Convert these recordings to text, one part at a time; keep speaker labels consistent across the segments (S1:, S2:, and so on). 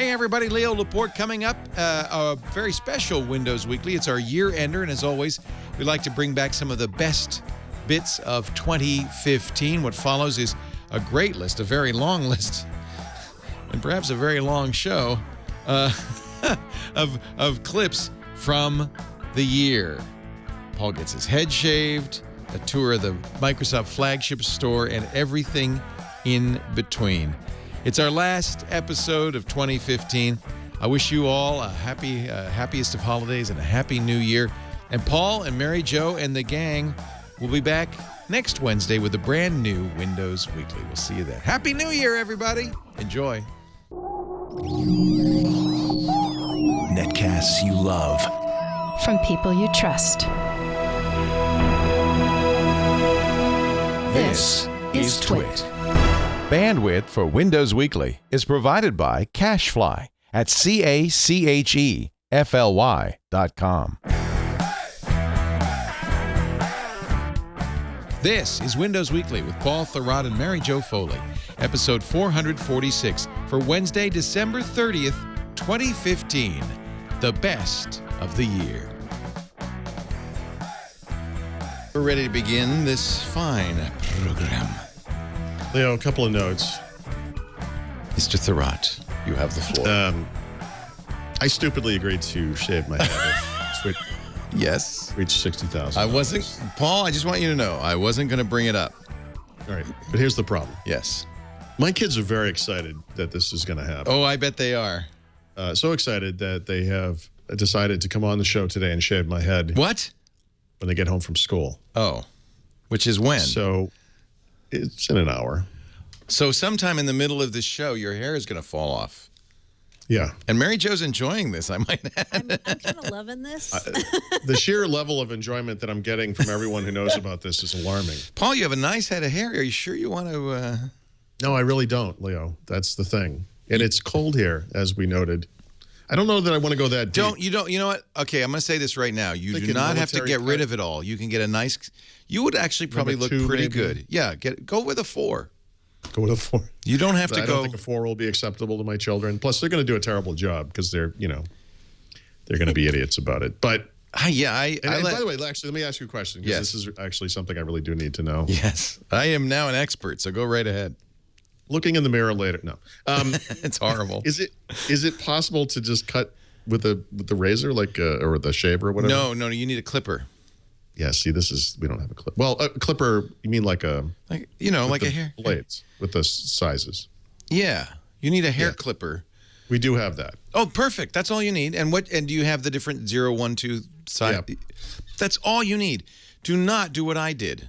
S1: morning, everybody. Leo Laporte coming up. A very special Windows Weekly. It's our year-ender, and as always, we like to bring back some of the best bits of 2015. What follows is a great list, a very long list, and perhaps a very long show of clips from the year. Paul gets his head shaved, a tour of the Microsoft flagship store, and everything in between. It's our last episode of 2015. I wish you all a happiest of holidays and a happy new year. And Paul and Mary Jo and the gang will be back next Wednesday with a brand new Windows Weekly. We'll see you then. Happy New Year, everybody. Enjoy.
S2: Netcasts you love.
S3: From people you trust.
S2: This is Twit.
S1: Bandwidth for Windows Weekly is provided by CacheFly at CacheFly.com. This is Windows Weekly with Paul Thurrott and Mary Jo Foley, episode 446 for Wednesday, December 30th, 2015, the best of the year. We're ready to begin this fine program.
S4: Leo, a couple of notes.
S1: Mr. Thurrott, you have the floor.
S4: I stupidly agreed to shave my head if Twit
S1: Yes.
S4: reached 60,000.
S1: I wasn't, Paul, I just want you to know, I wasn't going to bring it up.
S4: All right, but here's the problem.
S1: Yes.
S4: My kids are very excited that this is going to happen.
S1: Oh, I bet they are.
S4: So excited that they have decided to come on the show today and shave my head.
S1: What?
S4: When they get home from school.
S1: Oh, which is when?
S4: So it's in an hour.
S1: So sometime in the middle of this show, your hair is going to fall off.
S4: Yeah.
S1: And Mary Jo's enjoying this, I might add.
S5: I'm kind of loving this.
S4: The sheer level of enjoyment that I'm getting from everyone who knows about this is alarming.
S1: Paul, you have a nice head of hair. Are you sure you want to...
S4: No, I really don't, Leo. That's the thing. And it's cold here, as we noted. I don't know that I want to go that deep.
S1: You know what? Okay, I'm going to say this right now. You do not have to get rid of it all. You can get a nice... You would actually probably look pretty good. Yeah, go with a 4.
S4: Go with a 4.
S1: You don't have to go...
S4: I don't think a 4 will be acceptable to my children. Plus, they're going to do a terrible job because they're going to be idiots about it. But...
S1: by
S4: the way, actually, let me ask you a question. Because this is actually something I really do need to know.
S1: Yes. I am now an expert, so go right ahead.
S4: Looking in the mirror later. No.
S1: It's horrible.
S4: Is it possible to just cut with the razor, or the shaver or whatever?
S1: No, you need a clipper.
S4: Yeah, see, we don't have a clipper. Well, a clipper, you mean like a
S1: hair
S4: blades with the sizes.
S1: Yeah, you need a hair clipper.
S4: We do have that.
S1: Oh, perfect. That's all you need. And do you have the different 0, 1, 2 size? Yeah. That's all you need. Do not do what I did.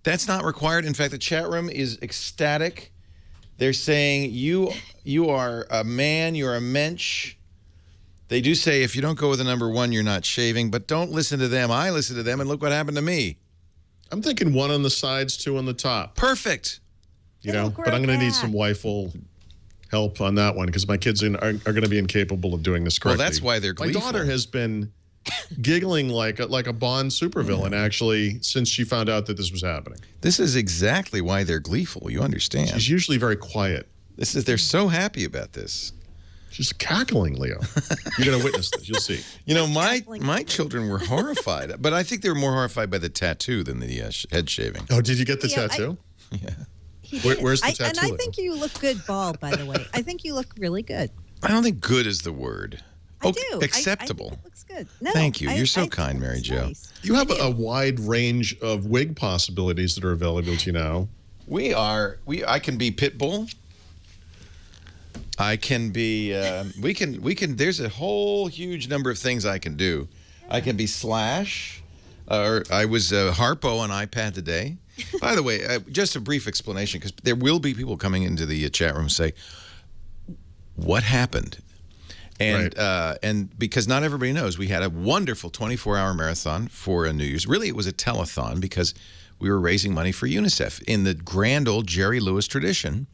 S1: That's not required. In fact, the chat room is ecstatic. They're saying you are a man, you're a mensch. They do say if you don't go with the number 1, you're not shaving, but don't listen to them. I listen to them, and look what happened to me.
S4: I'm thinking 1 on the sides, 2 on the top.
S1: Perfect.
S4: But I'm going to need some wifeful help on that one because my kids are going to be incapable of doing this correctly.
S1: Well, that's why they're gleeful.
S4: My daughter has been giggling like a Bond supervillain, actually, since she found out that this was happening.
S1: This is exactly why they're gleeful. You understand?
S4: She's usually very quiet.
S1: They're so happy about this.
S4: She's cackling, Leo. You're going to witness this. You'll see.
S1: You know, my children were horrified, but I think they were more horrified by the tattoo than the head shaving.
S4: Oh, did you get the tattoo?
S1: Yeah.
S4: Where's the tattoo?
S5: And I think you look good bald, by the way. I think you look really good.
S1: I don't think good is the word.
S5: I do.
S1: Acceptable.
S5: I think it looks good. No,
S1: thank you. You're so kind, Mary Jo.
S5: Nice.
S4: You have a wide range of wig possibilities that are available to you now.
S1: I can be Pitbull. I can be, we can, there's a whole huge number of things I can do. I can be Slash, or I was Harpo on iPad today. By the way, just a brief explanation, because there will be people coming into the chat room say, what happened? And and because not everybody knows, we had a wonderful 24-hour marathon for New Year's. Really, it was a telethon because we were raising money for UNICEF. In the grand old Jerry Lewis tradition,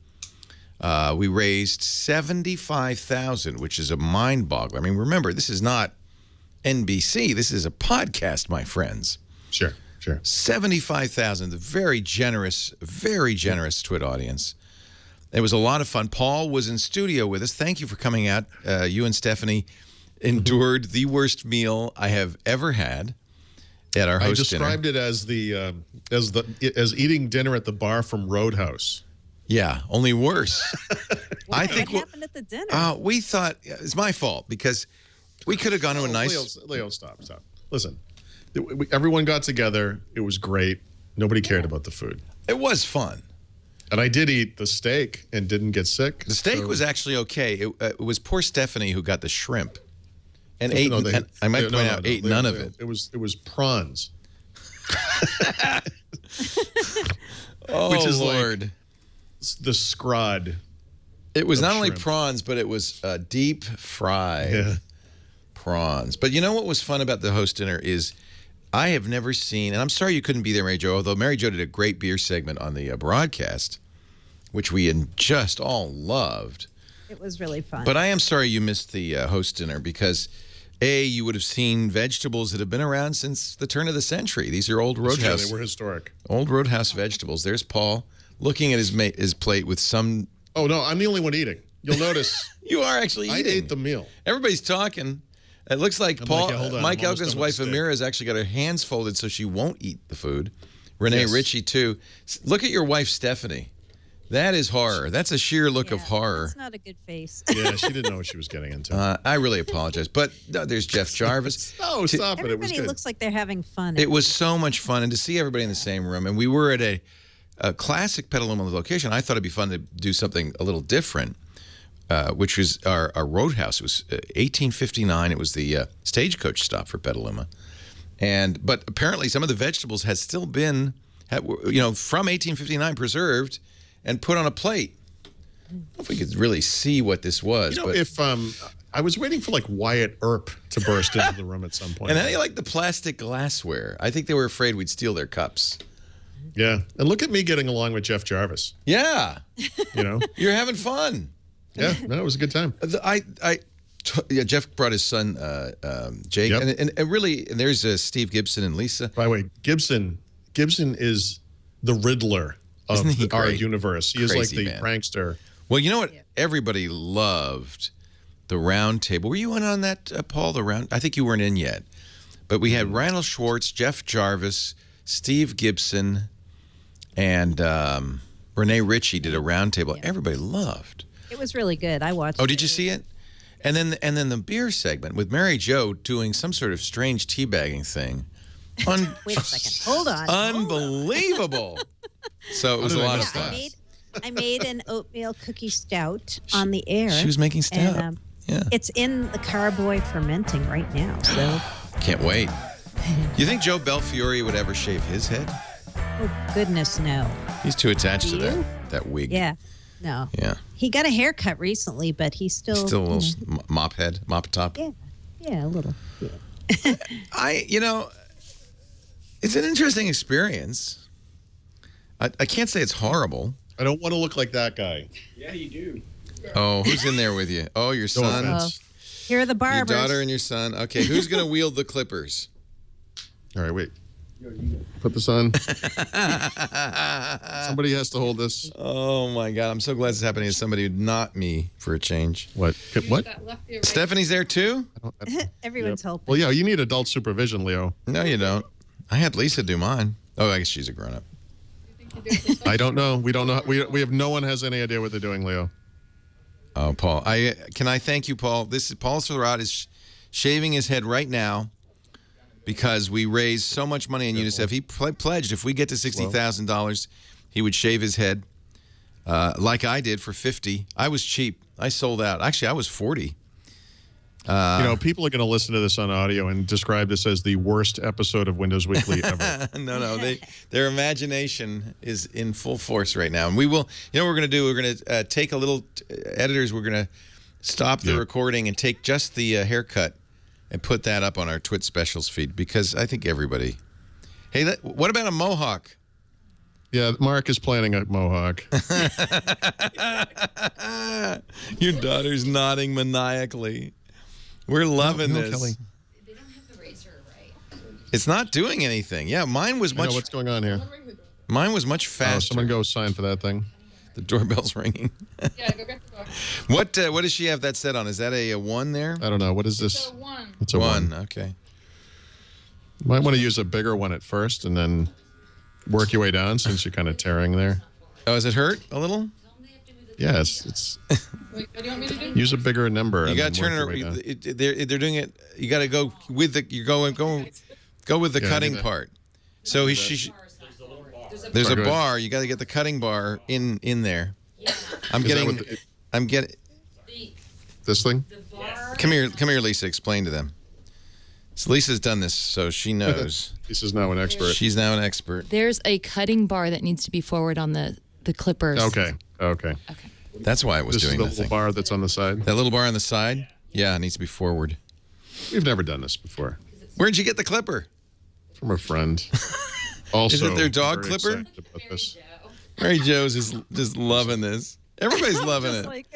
S1: we raised $75,000, which is a mind-boggler. I mean, remember, this is not NBC. This is a podcast, my friends.
S4: Sure.
S1: 75,000, the very generous Twit audience. It was a lot of fun. Paul was in studio with us. Thank you for coming out. You and Stephanie endured the worst meal I have ever had at our host dinner.
S4: I described it as eating dinner at the bar from Roadhouse.
S1: Yeah, only worse.
S5: What happened at the dinner?
S1: We thought it's my fault because we could have gone to a nice.
S4: Leo, stop. Listen, everyone got together. It was great. Nobody cared about the food.
S1: It was fun.
S4: And I did eat the steak and didn't get sick.
S1: The steak was actually okay. It was poor Stephanie who got the shrimp, and ate. And I might point out, ate none of it.
S4: It was prawns.
S1: Oh,
S4: which is
S1: Lord.
S4: Like the scrod.
S1: It was not only
S4: shrimp.
S1: prawns, but it was deep fried prawns. But you know what was fun about the host dinner is I have never seen, and I'm sorry you couldn't be there, Mary Jo, although Mary Jo did a great beer segment on the broadcast, which we just all loved.
S5: It was really fun.
S1: But I am sorry you missed the host dinner because, A, you would have seen vegetables that have been around since the turn of the century. These are old Roadhouse.
S4: They were historic.
S1: Old Roadhouse vegetables. There's Paul looking at his plate with some.
S4: Oh, no, I'm the only one eating. You'll notice.
S1: You are actually eating.
S4: I ate the meal.
S1: Everybody's talking. It looks like Mike Elgin's wife,
S4: steak.
S1: Amira, has actually got her hands folded so she won't eat the food. Renee
S4: Yes.
S1: Ritchie, too. Look at your wife, Stephanie. That is horror. That's a sheer look of horror.
S5: That's not a good face.
S4: Yeah, she didn't know what she was getting into.
S1: I really apologize. But no, there's Jeff Jarvis.
S4: No, stop it. It was
S5: Everybody
S4: good.
S5: looks like they're having fun.
S1: It was so much fun. And to see everybody in the same room. And we were at a classic Petaluma location. I thought it'd be fun to do something a little different. Which was our Roadhouse. It was 1859. It was the stagecoach stop for Petaluma, but apparently some of the vegetables had still been, from 1859 preserved and put on a plate. I don't know if we could really see what this was.
S4: If I was waiting for like Wyatt Earp to burst into the room at some point.
S1: And how do you like the plastic glassware? I think they were afraid we'd steal their cups.
S4: Yeah, and look at me getting along with Jeff Jarvis.
S1: Yeah, you're having fun.
S4: Yeah, no, it was a good time.
S1: Jeff brought his son, Jake,
S4: Yep.
S1: and there's Steve Gibson and Lisa.
S4: By the way, Gibson is the Riddler of
S1: Isn't he
S4: our
S1: great?
S4: universe. He is like
S1: Crazy
S4: the
S1: man.
S4: prankster.
S1: Well, you know what? Everybody loved the round table. Were you in on that, Paul? The round? I think you weren't in yet. But we had Randall Schwartz, Jeff Jarvis, Steve Gibson, and Renee Ritchie did a round table. Everybody loved.
S5: It was really good. I watched.
S1: Oh, did you see it? And then the beer segment with Mary Jo doing some sort of strange teabagging thing.
S5: Wait a second. Hold on.
S1: Unbelievable. So it was a lot of fun.
S5: I made an oatmeal cookie stout on the air.
S1: She was making stout.
S5: And,
S1: Yeah.
S5: It's in the carboy fermenting right now. So,
S1: Can't wait. You think Joe Belfiore would ever shave his head?
S5: oh goodness, no.
S1: He's too attached to
S5: Do you?
S1: that wig.
S5: Yeah, no.
S1: Yeah.
S5: He got a haircut recently, but he's still
S1: Still a little mop head, mop top.
S5: Yeah, a little. Yeah.
S1: It's an interesting experience. I can't say it's horrible.
S4: I don't want to look like that guy.
S6: Yeah, you do.
S1: Oh, who's in there with you? Oh, your
S4: No
S1: son?
S4: offense.
S5: Here are the
S1: Your
S5: barbers.
S1: daughter and your son. Okay, who's going to wield the clippers?
S4: All right, wait. Put this on. Somebody has to hold this.
S1: Oh, my God. I'm so glad this is happening to somebody, not me, for a change.
S4: What? What?
S1: Stephanie's there, too?
S5: Everyone's helping.
S4: Well, yeah, you need adult supervision, Leo.
S1: No, you don't. I had Lisa do mine. Oh, I guess she's a grown-up.
S4: I don't know. We don't know. We have no one has any idea what they're doing, Leo.
S1: Oh, Paul. Can I thank you, Paul? Paul Surratt is shaving his head right now because we raised so much money in UNICEF. He pledged if we get to $60,000, he would shave his head like I did for $50. I was cheap. I sold out. Actually, I was $40.
S4: People are going to listen to this on audio and describe this as the worst episode of Windows Weekly ever.
S1: No, their imagination is in full force right now. And we will, what we're going to do? We're going to take a little, editors, we're going to stop the recording and take just the haircut and put that up on our Twit Specials feed because I think everybody. Hey, what about a mohawk?
S4: Yeah, Mark is planning a mohawk.
S1: Your daughter's nodding maniacally. We're loving this.
S4: Kelly.
S7: They don't have the razor right.
S1: It's not doing anything. Yeah, mine was
S4: I know
S1: much.
S4: what's going on here.
S1: Mine was much
S4: Oh,
S1: faster.
S4: someone go sign for that thing.
S1: The doorbell's ringing.
S6: Yeah, go get the door.
S1: What does she have that set on? Is that a 1 there?
S4: I don't know. What is this?
S6: So 1.
S4: It's a 1.
S1: Okay.
S4: Might want to use a bigger one at first and then work your way down since you're kind of tearing there.
S1: Oh, does it hurt a little?
S4: Yes, it's.
S6: Wait, what do you want me to do?
S4: Use a bigger number.
S1: You
S4: and
S1: got to
S4: then
S1: turn
S4: work
S1: it.
S4: your way down.
S1: They're doing it. You got to go with the. You're go with the
S4: Yeah,
S1: cutting
S4: do that.
S1: part. So there's a
S4: Go ahead.
S1: bar. You got to get the cutting bar in there.
S7: Yeah.
S1: I'm
S4: Is that
S1: getting.
S4: what the-
S1: I'm getting.
S7: The,
S4: This thing?
S7: the bar.
S1: Come here, Lisa. Explain to them. So Lisa's done this, so she knows.
S4: This is now an expert.
S1: She's now an expert.
S8: There's a cutting bar that needs to be forward on the clippers.
S4: Okay.
S1: That's why I was
S4: This is
S1: doing
S4: the
S1: the
S4: little
S1: thing.
S4: bar that's on the side.
S1: That little bar on the side. Yeah, it needs to be forward.
S4: We've never done this before.
S1: Where'd you get the clipper?
S4: From a friend. Also,
S1: Is it their dog
S4: very
S1: clipper?
S4: excited about this.
S1: Mary Jo's is just loving this. Everybody's loving
S5: Just
S1: it.
S5: like,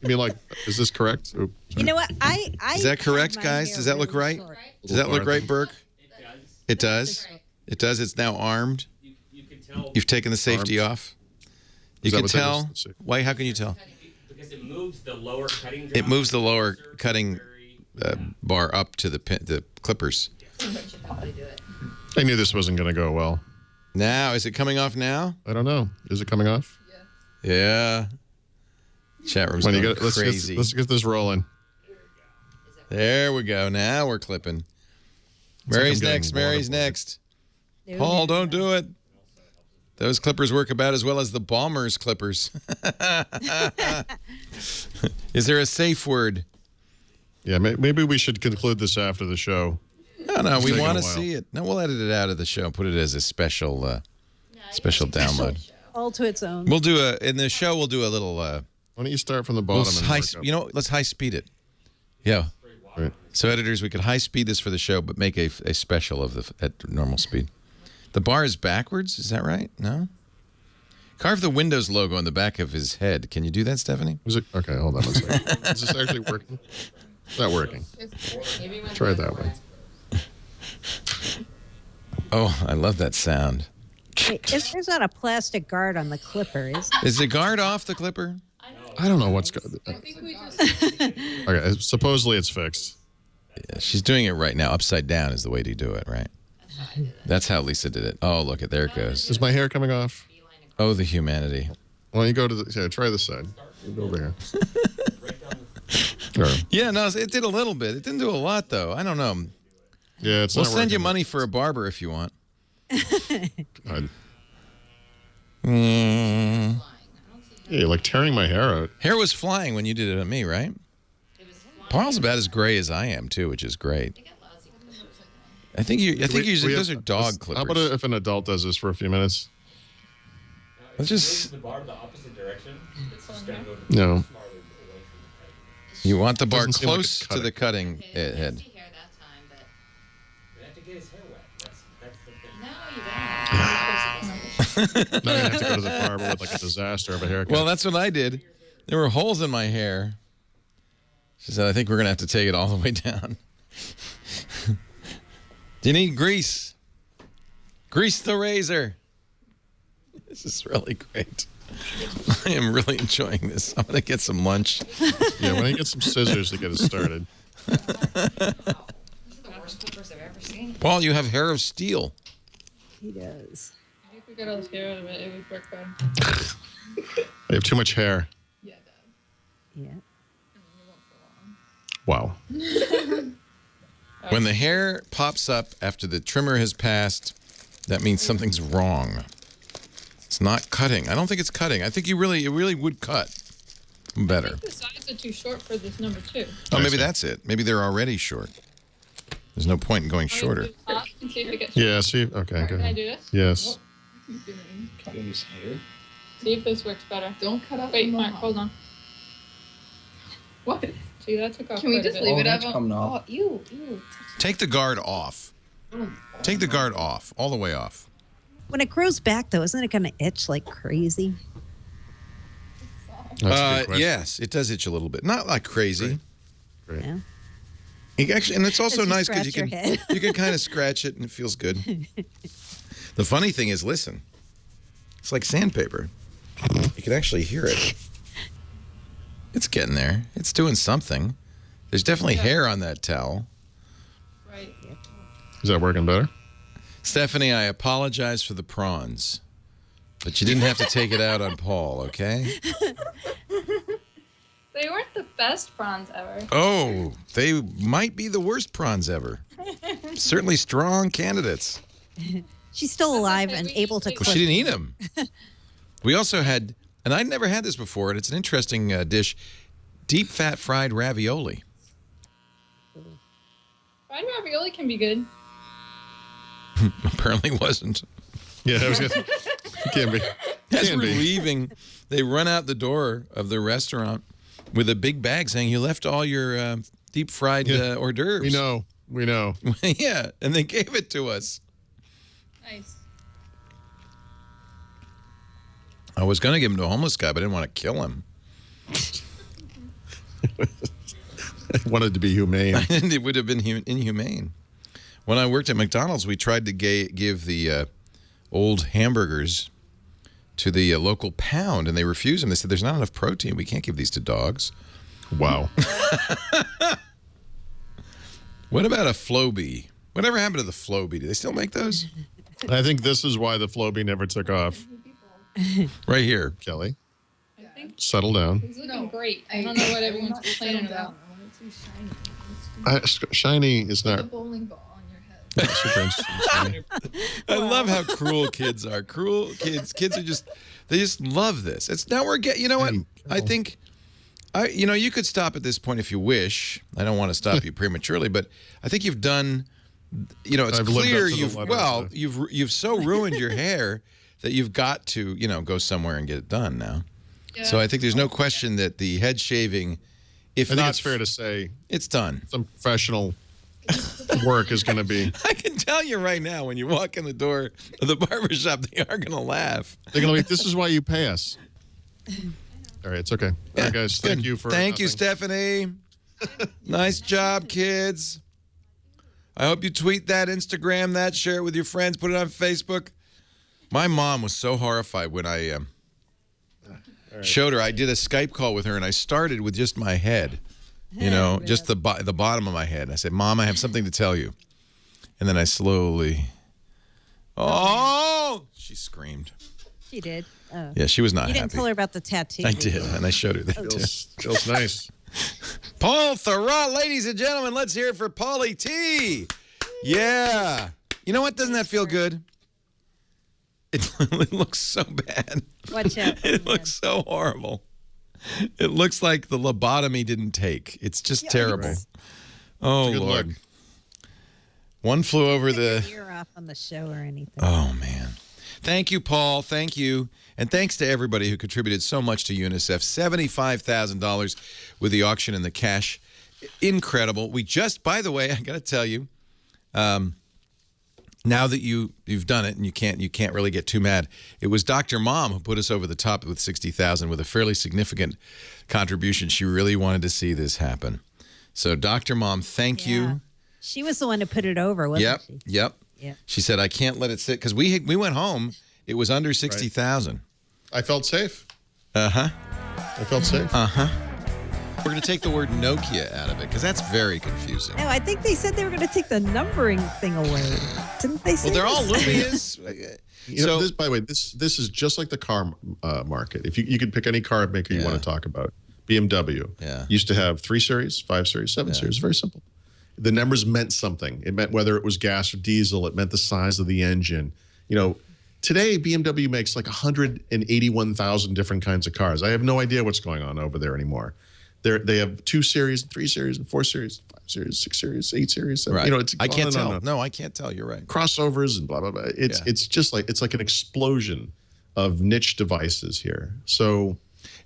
S4: You mean like, is this correct? Oops.
S5: you know what? I
S1: Is that
S5: had
S1: correct,
S5: my
S1: guys?
S5: hair
S1: Does that look
S5: really
S1: right?
S5: short.
S1: Does that look
S4: bar
S1: right,
S4: thing.
S1: Burke? It does. It does. It's now armed.
S9: You can tell
S1: You've taken the safety
S4: Armed.
S1: off. You
S4: Is that
S1: can
S4: what that
S1: tell.
S4: is?
S1: Why? How can you tell?
S9: because it moves the lower cutting.
S1: It moves the lower
S9: drop
S1: cutting bar up to the clippers.
S7: Somebody should probably do it.
S4: I knew this wasn't going to go well.
S1: Now, is it coming off now?
S4: I don't know. Is it coming off?
S1: Yeah. Chat room's
S4: When you
S1: going
S4: get, let's
S1: crazy.
S4: get this rolling.
S1: There we go. Now we're clipping.
S4: like
S1: Mary's
S4: I'm getting
S1: next. Mary's
S4: waterboarded.
S1: next.
S5: There
S1: Paul,
S5: we go.
S1: don't do it. Those clippers work about as well as the Bombers clippers. Is there a safe word?
S4: Yeah, maybe we should conclude this after the show.
S1: No, we
S4: taking
S1: want
S4: a
S1: to
S4: while.
S1: see it. No, we'll edit it out of the show and put it as a special special download.
S5: All to its own.
S1: We'll do in the show we'll do a little
S4: Why don't you start from the
S1: we'll
S4: bottom and
S1: high,
S4: work up?
S1: you know, let's high speed it. Yeah.
S4: Right.
S1: So editors, we could high speed this for the show, but make a special of at normal speed. The bar is backwards. Is that right? No. Carve the Windows logo on the back of his head. Can you do that, Stephanie?
S4: Was it okay? Hold on one second. Is this actually working? It's not working. Try it that way.
S1: Oh, I love that sound.
S5: Wait, there's not a plastic guard on the clipper, is there?
S1: Is the guard off the clipper?
S4: I don't know what's going.
S6: I think we just.
S4: Okay, supposedly it's fixed.
S1: Yeah, she's doing it right now. Upside down is the way to do it, right? That's how Lisa did it. Oh, look at there it goes.
S4: Is my hair coming off?
S1: Oh, the humanity.
S4: Why don't you go to the? Yeah, try this side. Go over here. Or-
S1: Yeah, no, it did a little bit. It didn't do a lot, though. I don't know.
S4: yeah, it's
S1: We'll
S4: not
S1: send you
S4: working.
S1: money for a barber if you want.
S4: God.
S1: Mm.
S4: Yeah, you're like tearing my hair out.
S1: Hair was flying when you did it on me, right? Paul's about as gray as I am too, which is great. I think you. I think
S4: We
S1: those are
S4: have-
S1: dog
S4: How about
S1: clippers.
S4: if an adult does this for a few minutes?
S1: Let's just.
S9: the bar the opposite direction. It's just gonna go to
S4: No.
S9: farther away from the cutting.
S1: You want the bar
S4: Doesn't seem like
S1: close
S4: it's
S1: to
S4: cutting.
S1: the cutting head.
S7: Hair that time, but
S9: You have to get his hair wet. That's the thing.
S7: no, you don't.
S4: Now you have to go to the barber with like a disaster of a haircut.
S1: Well, that's what I did. There were holes in my hair. She said, "I think we're gonna have to take it all the way down." Do you need grease? Grease the razor. This is really great. I am really enjoying this. I'm gonna get some lunch.
S4: yeah, when I get some scissors to get it started.
S7: These are the worst clippers I've ever seen.
S1: Paul, you have hair of steel.
S5: He does.
S6: If we got all this hair out of it, it would work better.
S4: I have too much hair.
S6: Yeah, it does.
S5: Yeah.
S4: Wow.
S1: When the hair pops up after the trimmer has passed, that means something's wrong. It's not cutting. I don't think it's cutting. I think it really would cut
S6: I
S1: better.
S6: think the sides are too short for this number 2.
S1: Oh,
S4: I
S1: maybe
S4: see.
S1: that's it. Maybe they're already short. There's no point in going shorter.
S6: And see if it gets
S4: Yeah, see. Okay,
S6: Can I
S4: good.
S6: do this?
S4: Yes.
S9: Cutting his hair.
S6: See if this works better.
S2: Don't cut off.
S6: Wait,
S2: the
S6: Mark,
S2: mohawk.
S6: hold on.
S2: What?
S6: See, that took off.
S2: Can we
S6: quite a
S2: just
S6: bit.
S2: leave it up?
S9: that's coming off.
S2: Oh, ew, ew.
S1: Take the guard off. Take the guard off, all the way off.
S5: When it grows back, though, isn't it going to itch like crazy?
S4: That's a good question.
S1: Yes, it does itch a little bit. Not like crazy.
S4: Great.
S5: Yeah.
S1: You actually, and it's also
S5: As you
S1: nice because you
S5: scratch
S1: can
S5: your head.
S1: you can kind of scratch it and it feels good. The funny thing is, listen, it's like sandpaper. You can actually hear it. It's getting there. It's doing something. There's definitely hair on that towel.
S6: Right.
S4: Is that working better?
S1: Stephanie, I apologize for the prawns, but you didn't have to take it out on Paul, okay?
S6: They weren't the best prawns ever.
S1: Oh, they might be the worst prawns ever. Certainly strong candidates.
S5: She's still alive
S6: okay,
S5: and
S6: we
S5: able
S6: eat
S5: to
S6: like-
S1: Well,
S5: clip.
S1: she didn't eat them. We also had, and I'd never had this before, and it's an interesting dish, deep fat fried ravioli.
S6: Fried ravioli can be good.
S1: Apparently wasn't.
S4: Yeah, I was gonna, can be.
S1: As
S4: Can
S1: we're
S4: be.
S1: leaving, they run out the door of the restaurant with a big bag saying, "You left all your deep fried hors d'oeuvres."
S4: We know.
S1: Yeah, and they gave it to us.
S6: Nice.
S1: I was going to give him to a homeless guy, but I didn't want to kill him.
S4: I wanted to be humane.
S1: It would have been inhumane. When I worked at McDonald's, we tried to give the old hamburgers to the local pound, and they refused them. They said, "There's not enough protein. We can't give these to dogs."
S4: Wow.
S1: What about a Flowbee? Whatever happened to the Flowbee? Do they still make those?
S4: I think this is why the Flowbee never took off.
S1: Right here.
S4: Kelly,
S6: I think
S4: settle down.
S6: it's looking great. I don't know what everyone's complaining about.
S4: Shiny is
S2: A
S4: not
S2: bowling ball on your head.
S4: super interesting. Shiny.
S1: I love how cruel kids are. Cruel kids. Kids are they just love this. It's now we're getting, you know what? I think, you could stop at this point if you wish. I don't want to stop you prematurely, but I think you've done, it's
S4: I've lived
S1: clear
S4: up to the letter.
S1: you've so ruined your hair that you've got to, go somewhere and get it done now.
S6: Yeah.
S1: So I think there's no question that the head shaving, if
S4: I think
S1: not,
S4: it's fair to say
S1: it's done.
S4: some professional work is going to be.
S1: I can tell you right now, when you walk in the door of the barbershop, they are going to laugh.
S4: They're going to be. This is why you pay us. All right, it's okay. All right, guys. Thank you for.
S1: Thank you,
S4: nothing.
S1: Stephanie. Nice job, kids. I hope you tweet that, Instagram that, share it with your friends, put it on Facebook. My mom was so horrified when I showed her. I did a Skype call with her, and I started with just my head, just the bottom of my head. I said, "Mom, I have something to tell you." And then I slowly, she screamed.
S5: She did. Oh.
S1: Yeah, she was not
S5: You
S1: happy.
S5: didn't tell her about the tattoo.
S1: I did, and I showed her that too.
S4: Feels nice.
S1: Paul Thurrott, ladies and gentlemen, let's hear it for Paulie T. Yeah. You know what? Doesn't that feel good? It looks so bad.
S5: Watch out.
S1: It looks so horrible. It looks like the lobotomy didn't take. It's just terrible.
S4: right.
S1: Oh,
S4: It's a good
S1: Lord.
S4: look.
S1: One flew over
S5: Take
S1: the...
S5: your ear off on the show or anything.
S1: Oh, man. Thank you, Paul. Thank you. And thanks to everybody who contributed so much to UNICEF. $75,000 with the auction and the cash. Incredible. We just, by the way, I got to tell you, now that you've done it and you can't really get too mad. It was Dr. Mom who put us over the top with $60,000 with a fairly significant contribution. She really wanted to see this happen. So Dr. Mom, thank you.
S5: She was the one who put it over, wasn't she?
S1: Yep.
S5: Yep.
S1: She said, "I can't let it sit," because we went home. It was under 60,000.
S4: I felt safe.
S1: Uh-huh.
S4: I felt safe.
S1: Uh-huh. We're going to take the word Nokia out of it because that's very confusing.
S5: No, I think they said they were going to take the numbering thing away. Didn't they say
S1: Well, they're all
S5: this?
S1: Lumias.
S4: You know, this, by the way, this is just like the car market. If you could pick any car maker you want to talk about, BMW used to have 3 Series, 5 Series, 7 Series. Very simple. The numbers meant something. It meant whether it was gas or diesel. It meant the size of the engine. Today BMW makes like 181,000 different kinds of cars. I have no idea what's going on over there anymore. They have 2 Series, 3 Series, and 4 Series, 5 Series, 6 Series, 8 Series. 7.
S1: Right.
S4: It's
S1: I can't
S4: on and
S1: tell.
S4: on.
S1: No, I can't tell. You're right.
S4: Crossovers and blah blah blah. It's just like an explosion of niche devices here. So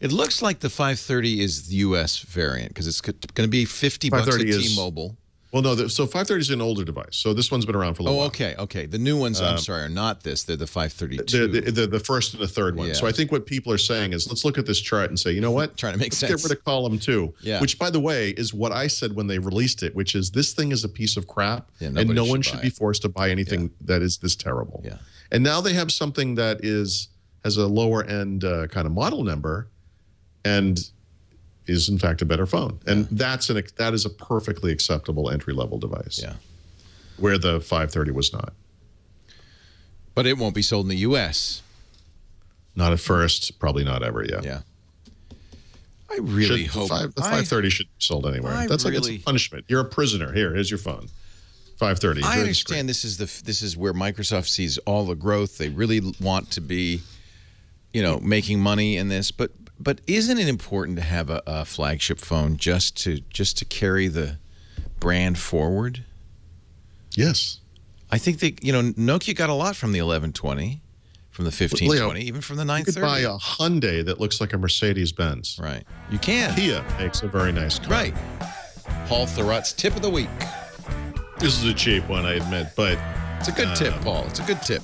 S1: it looks like the 530 is the U.S. variant because it's going to be $50 at T-Mobile.
S4: Well, no. So 530 is an older device. So this one's been around for a little while.
S1: Okay. The new ones, I'm sorry, are not this. They're the 532.
S4: The first and the third one.
S1: Yeah.
S4: So I think what people are saying is, let's look at this chart and say, you know what?
S1: Trying to make sense.
S4: Get rid of column 2.
S1: Yeah.
S4: Which, by the way, is what I said when they released it, which is this thing is a piece of crap, and
S1: nobody
S4: no one
S1: should
S4: should
S1: buy
S4: be
S1: it.
S4: forced to buy anything that is this terrible.
S1: Yeah.
S4: And now they have something that is has a lower end kind of model number, and is in fact a better phone. And that is a perfectly acceptable entry level device.
S1: Yeah.
S4: Where the 530 was not.
S1: But it won't be sold in the U.S.
S4: Not at first, probably not ever. Yeah.
S1: Yeah. I really hope
S4: the 530 should be sold anywhere. That's like it's a punishment. You're a prisoner. Here's your phone. 530.
S1: I understand this is where Microsoft sees all the growth. They really want to be, making money in this. But isn't it important to have a flagship phone just to carry the brand forward?
S4: Yes.
S1: I think that Nokia got a lot from the 1120. From the 1520, even from the 930.
S4: You could buy a Hyundai that looks like a Mercedes-Benz.
S1: Right. You can.
S4: Kia makes a very nice car.
S1: Right. Paul Thurrott's tip of the week.
S4: This is a cheap one, I admit, but
S1: it's a good tip, Paul. It's a good tip.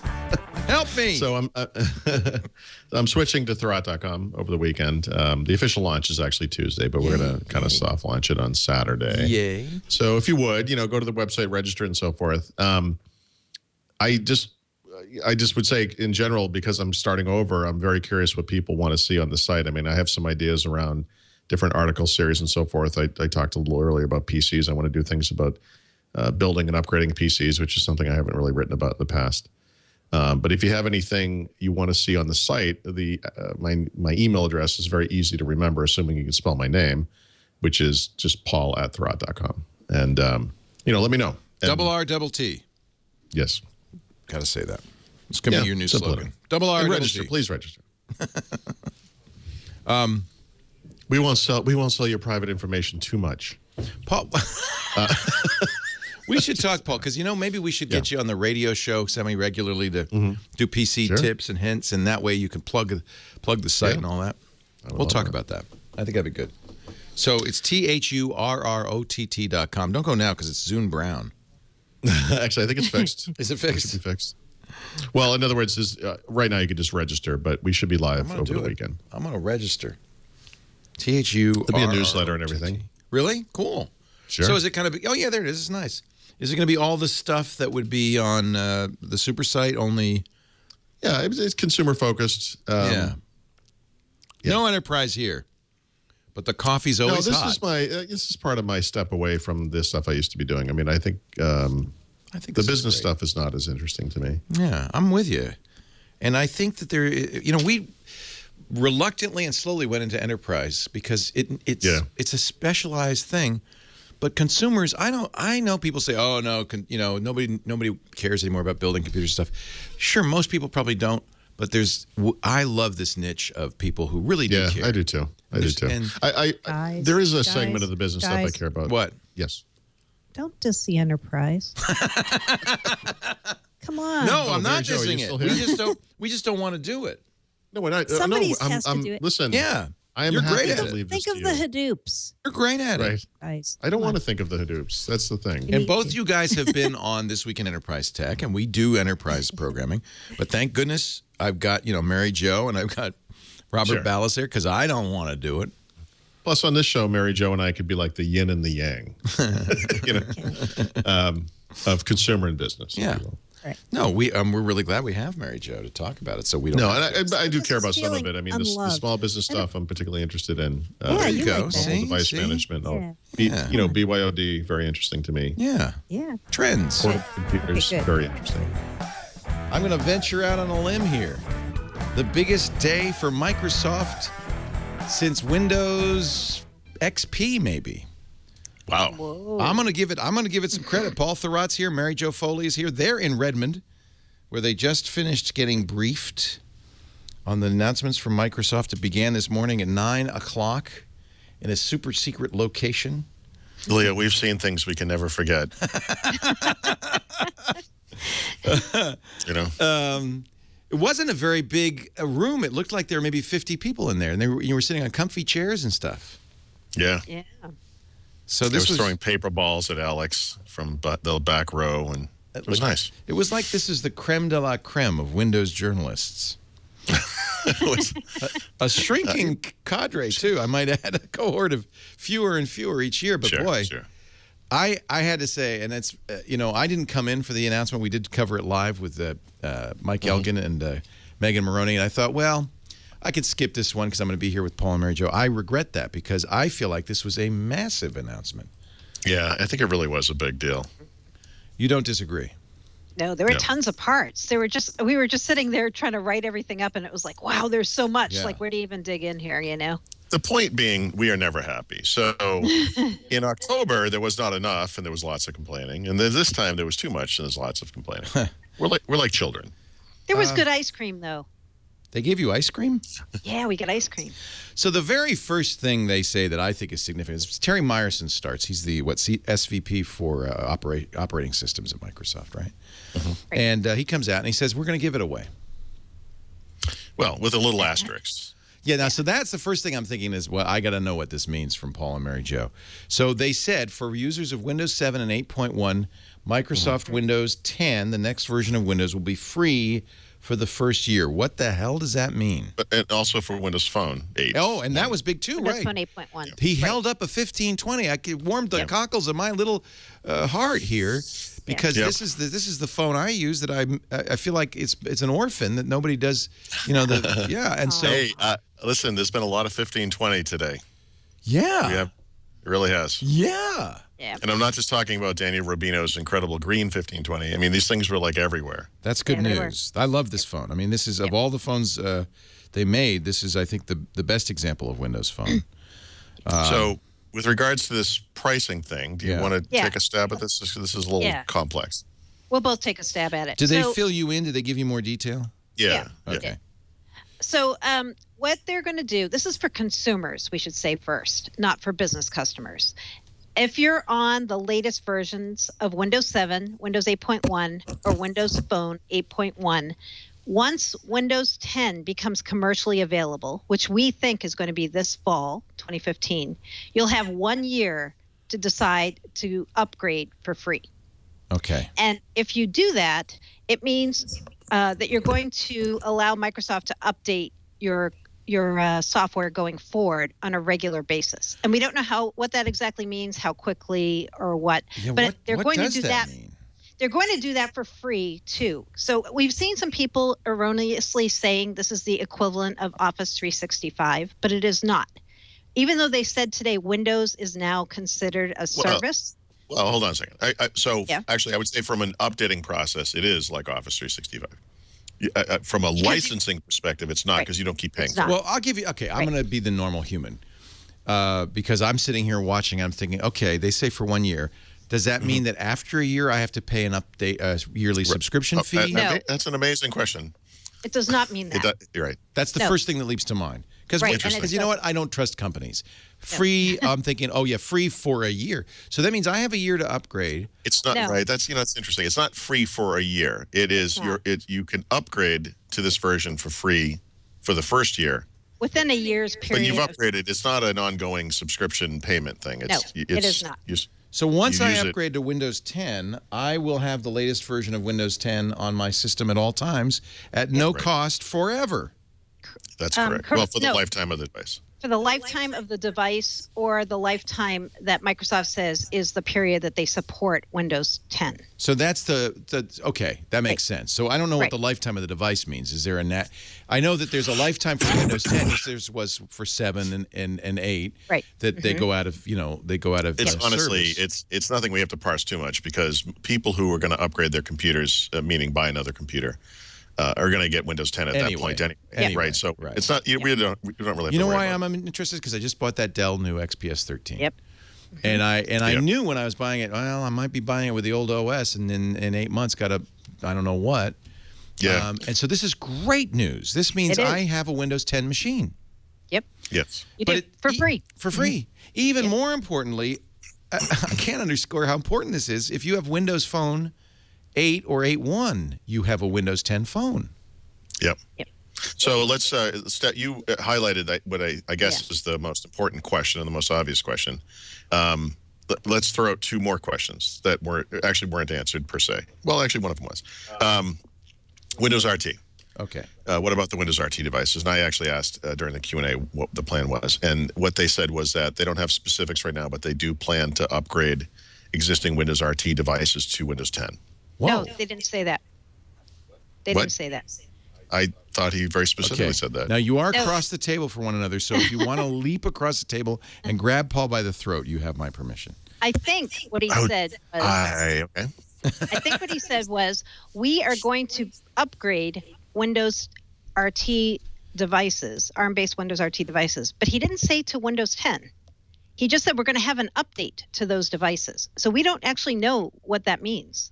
S1: Help me.
S4: So I'm switching to Thurrott.com over the weekend. The official launch is actually Tuesday, but we're going to kind of soft launch it on Saturday.
S1: Yay.
S4: So if you would, go to the website, register, and so forth. I just would say in general, because I'm starting over, I'm very curious what people want to see on the site. I mean, I have some ideas around different article series and so forth. I talked a little earlier about PCs. I want to do things about building and upgrading PCs, which is something I haven't really written about in the past. But if you have anything you want to see on the site, my email address is very easy to remember, assuming you can spell my name, which is just paul@thurrott.com. And, let me know. And,
S1: RRT.
S4: Yes.
S1: Got to say that. It's going to be your new slogan.
S4: Register, please register. We won't sell your private information too much.
S1: Paul, we should talk, Paul, because maybe we should get you on the radio show semi-regularly to do PC tips and hints, and that way you can plug the site and all that. We'll talk about that. I think that'd be good. So it's THURROTT.com. Don't go now because it's Zune Brown.
S4: Actually, I think it's fixed.
S1: Is it fixed?
S4: It should be fixed. Well, in other words, right now you could just register, but we should be live over the weekend.
S1: I'm going to register. THURROTT.
S4: There'll be a newsletter and everything.
S1: Really? Cool.
S4: Sure.
S1: So is it kind of? Oh yeah, there it is. It's nice. Is it going to be all the stuff that would be on the super site only?
S4: Yeah, it's consumer focused.
S1: Yeah. No enterprise here, but the coffee's always hot.
S4: This is part of my step away from this stuff I used to be doing. I mean, I think the business stuff is not as interesting to me.
S1: Yeah, I'm with you, and I think that we reluctantly and slowly went into enterprise because it's a specialized thing. But consumers, I know people say, "Oh no, nobody cares anymore about building computer stuff." Sure, most people probably don't, but I love this niche of people who really do care.
S4: I do too. I do too. There is a segment of the business stuff I care about.
S1: What?
S4: Yes.
S5: Don't diss the enterprise. Come on.
S1: No, I'm not dissing it. We just don't want to do it.
S4: No, we're not.
S5: Somebody has to do it.
S4: Listen.
S1: Yeah.
S4: You're
S1: great at
S4: it.
S5: Think of the Hadoops.
S1: You're great at it.
S5: Guys,
S4: I don't want to think of the Hadoops. That's the thing.
S1: And both you guys have been on This Week in Enterprise Tech, and we do enterprise programming. But thank goodness I've got, Mary Jo and I've got Robert Ballas here because I don't want to do it.
S4: Plus, on this show, Mary Jo and I could be like the yin and the yang, of consumer and business.
S1: Yeah.
S5: Right.
S1: No, we're really glad we have Mary Jo to talk about it, so we don't.
S4: No, and I do care about some of it. I mean, the small business stuff I'm particularly interested in.
S1: There you go.
S5: Like
S1: See?
S4: Device management. BYOD, very interesting to me.
S1: Yeah.
S5: Yeah.
S1: Trends.
S4: Portable computers, very interesting.
S1: I'm going to venture out on a limb here. The biggest day for Microsoft since Windows XP, maybe.
S4: Wow.
S5: Whoa.
S1: I'm gonna give it some credit. Paul Thurrott's here, Mary Jo Foley is here. They're in Redmond, where they just finished getting briefed on the announcements from Microsoft. It began this morning at 9 o'clock in a super secret location.
S4: Leah, we've seen things we can never forget.
S1: It wasn't a very big room. It looked like there were maybe 50 people in there, and you were sitting on comfy chairs and stuff.
S4: Yeah.
S5: Yeah.
S1: So
S4: I
S1: this
S4: was throwing paper balls at Alex from the back row, and it was nice.
S1: It was like this is the creme de la creme of Windows journalists. A shrinking cadre, too. I might add a cohort of fewer and fewer each year, but I had to say, and it's, I didn't come in for the announcement. We did cover it live with Mike Elgin and Megan Maroney, and I thought, well, I could skip this one because I'm going to be here with Paul and Mary Jo. I regret that because I feel like this was a massive announcement.
S4: Yeah, I think it really was a big deal.
S1: You don't disagree?
S5: No, there were tons of parts. We were just sitting there trying to write everything up, and it was like, wow, there's so much.
S1: Yeah.
S5: Like, where do you even dig in here, you know?
S4: The point being, we are never happy. So in October, there was not enough, and there was lots of complaining. And then this time, there was too much, and there's lots of complaining. We're like children.
S5: There was good ice cream, though.
S1: They gave you ice cream?
S5: Yeah, we got ice cream.
S1: So the very first thing they say that I think is significant is Terry Myerson starts. He's the SVP for operating systems at Microsoft, right?
S5: Right.
S1: And he comes out and he says, we're going to give it away.
S4: Well, with a little asterisk.
S1: Yeah, now, so that's the first thing I'm thinking is, well, I got to know what this means from Paul and Mary Jo. So they said for users of Windows 7 and 8.1, Microsoft Windows 10, the next version of Windows, will be free for the first year. What the hell does that mean?
S4: And also for Windows Phone 8.
S1: Oh, and that was big too,
S5: Windows
S1: right?
S5: Phone 8.1.
S1: He held up a 1520. I warmed the cockles of my little heart here because this is the phone I use that I feel like it's an orphan that nobody does, you know. And so
S4: Hey, listen, there's been a lot of 1520 today.
S1: Yeah,
S4: It really has.
S1: Yeah.
S5: Yeah.
S4: And I'm not just talking about Daniel Rubino's incredible green 1520. I mean, these things were like everywhere.
S1: That's good
S5: Yeah, they
S1: news. I love this phone. I mean, this is of all the phones they made, this is, I think, the best example of Windows Phone.
S4: So, with regards to this pricing thing, do you want to
S5: Yeah.
S4: take a stab at this? This is a little complex.
S5: We'll both take a stab at it.
S1: Did they fill you in? Did they give you more detail?
S4: Yeah.
S1: Okay.
S5: So what they're going to do, this is for consumers, we should say first, not for business customers. If you're on the latest versions of Windows 7, Windows 8.1, or Windows Phone 8.1, once Windows 10 becomes commercially available, which we think is going to be this fall, 2015, you'll have 1 year to decide to upgrade for free.
S1: Okay.
S5: And if you do that, it means that you're going to allow Microsoft to update your software going forward on a regular basis. And we don't know what that exactly means, how quickly or what.
S1: Yeah,
S5: but they're going to do that.
S1: Mean?
S5: They're going to do that for free too. So we've seen some people erroneously saying this is the equivalent of Office 365, but it is not. Even though they said today Windows is now considered a service.
S4: Well, hold on a second. Actually, I would say from an updating process, it is like Office 365. From a licensing perspective, it's not because you don't keep paying for it.
S1: Well, I'll give you, okay, I'm going to be the normal human because I'm sitting here watching, I'm thinking, okay, they say for 1 year. Does that mean that after a year I have to pay an yearly subscription fee?
S5: No.
S4: That's an amazing question.
S5: It does not mean that.
S4: You're right.
S1: That's the first thing that leaps to mind. Because you know what? I don't trust companies. Free, I'm thinking, oh yeah, free for a year. So that means I have a year to upgrade.
S4: It's not right. That's it's interesting. It's not free for a year. It is you can upgrade to this version for free for the first year.
S5: Within a year's period.
S4: But you've upgraded. It's not an ongoing subscription payment thing.
S5: No, it is not.
S1: So once I upgrade to Windows 10, I will have the latest version of Windows 10 on my system at all times at no cost forever.
S4: That's correct. Well, for the lifetime of the device.
S5: For the lifetime of the device or the lifetime that Microsoft says is the period that they support Windows 10.
S1: So that's okay, that makes sense. So I don't know what the lifetime of the device means. Is there I know that there's a lifetime for Windows 10, as there was for 7 and 8.
S5: Right.
S1: That they go out of,
S4: It's honestly,
S1: service.
S4: it's nothing we have to parse too much because people who are going to upgrade their computers, meaning buy another computer, are going to get Windows 10 at that point anyway. Right. So it's not. We don't really.
S1: You know why I'm interested? Because I just bought that Dell new XPS 13.
S5: Yep.
S1: And I knew when I was buying it, well, I might be buying it with the old OS, and then in 8 months got I don't know what.
S4: Yeah.
S1: And so this is great news. This means I have a Windows 10 machine.
S5: Yep.
S4: Yes.
S5: You do for free.
S1: For free. Even more importantly, I can't underscore how important this is. If you have Windows Phone 8 or 8.1, you have a Windows 10 phone.
S4: Yep. So let's you highlighted what I guess is the most important question and the most obvious question. Let's throw out two more questions that weren't answered per se. Well, actually, one of them was Windows RT.
S1: Okay.
S4: What about the Windows RT devices? And I actually asked during the Q&A what the plan was, and what they said was that they don't have specifics right now, but they do plan to upgrade existing Windows RT devices to Windows 10.
S1: Whoa.
S5: No, they didn't say that. They didn't say that.
S4: I thought he very specifically said that.
S1: Now, you are across the table from one another, so if you want to leap across the table and grab Paul by the throat, you have my permission.
S5: I think what he said was, I think what he said was, we are going to upgrade Windows RT devices, ARM-based Windows RT devices, but he didn't say to Windows 10. He just said we're going to have an update to those devices. So we don't actually know what that means.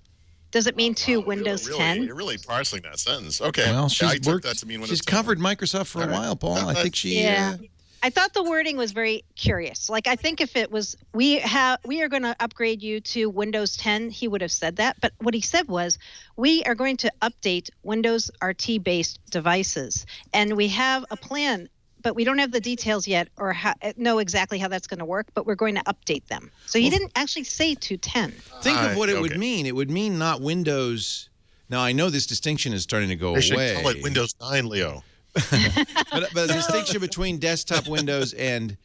S5: Does it mean to Windows 10?
S4: You're really parsing that sentence. Okay.
S1: Well,
S4: I took that to mean Windows 10.
S1: She's covered Microsoft for a while, Paul. I think she...
S5: Yeah. I thought the wording was very curious. Like, I think if it was, we are going to upgrade you to Windows 10, he would have said that. But what he said was, we are going to update Windows RT-based devices. And we have a plan, but we don't have the details yet or know exactly how that's going to work, but we're going to update them. So he didn't actually say to 10.
S1: Think of what it would mean. It would mean not Windows. Now, I know this distinction is starting to go away.
S4: They should call it Windows 9, Leo.
S1: but the distinction between desktop Windows and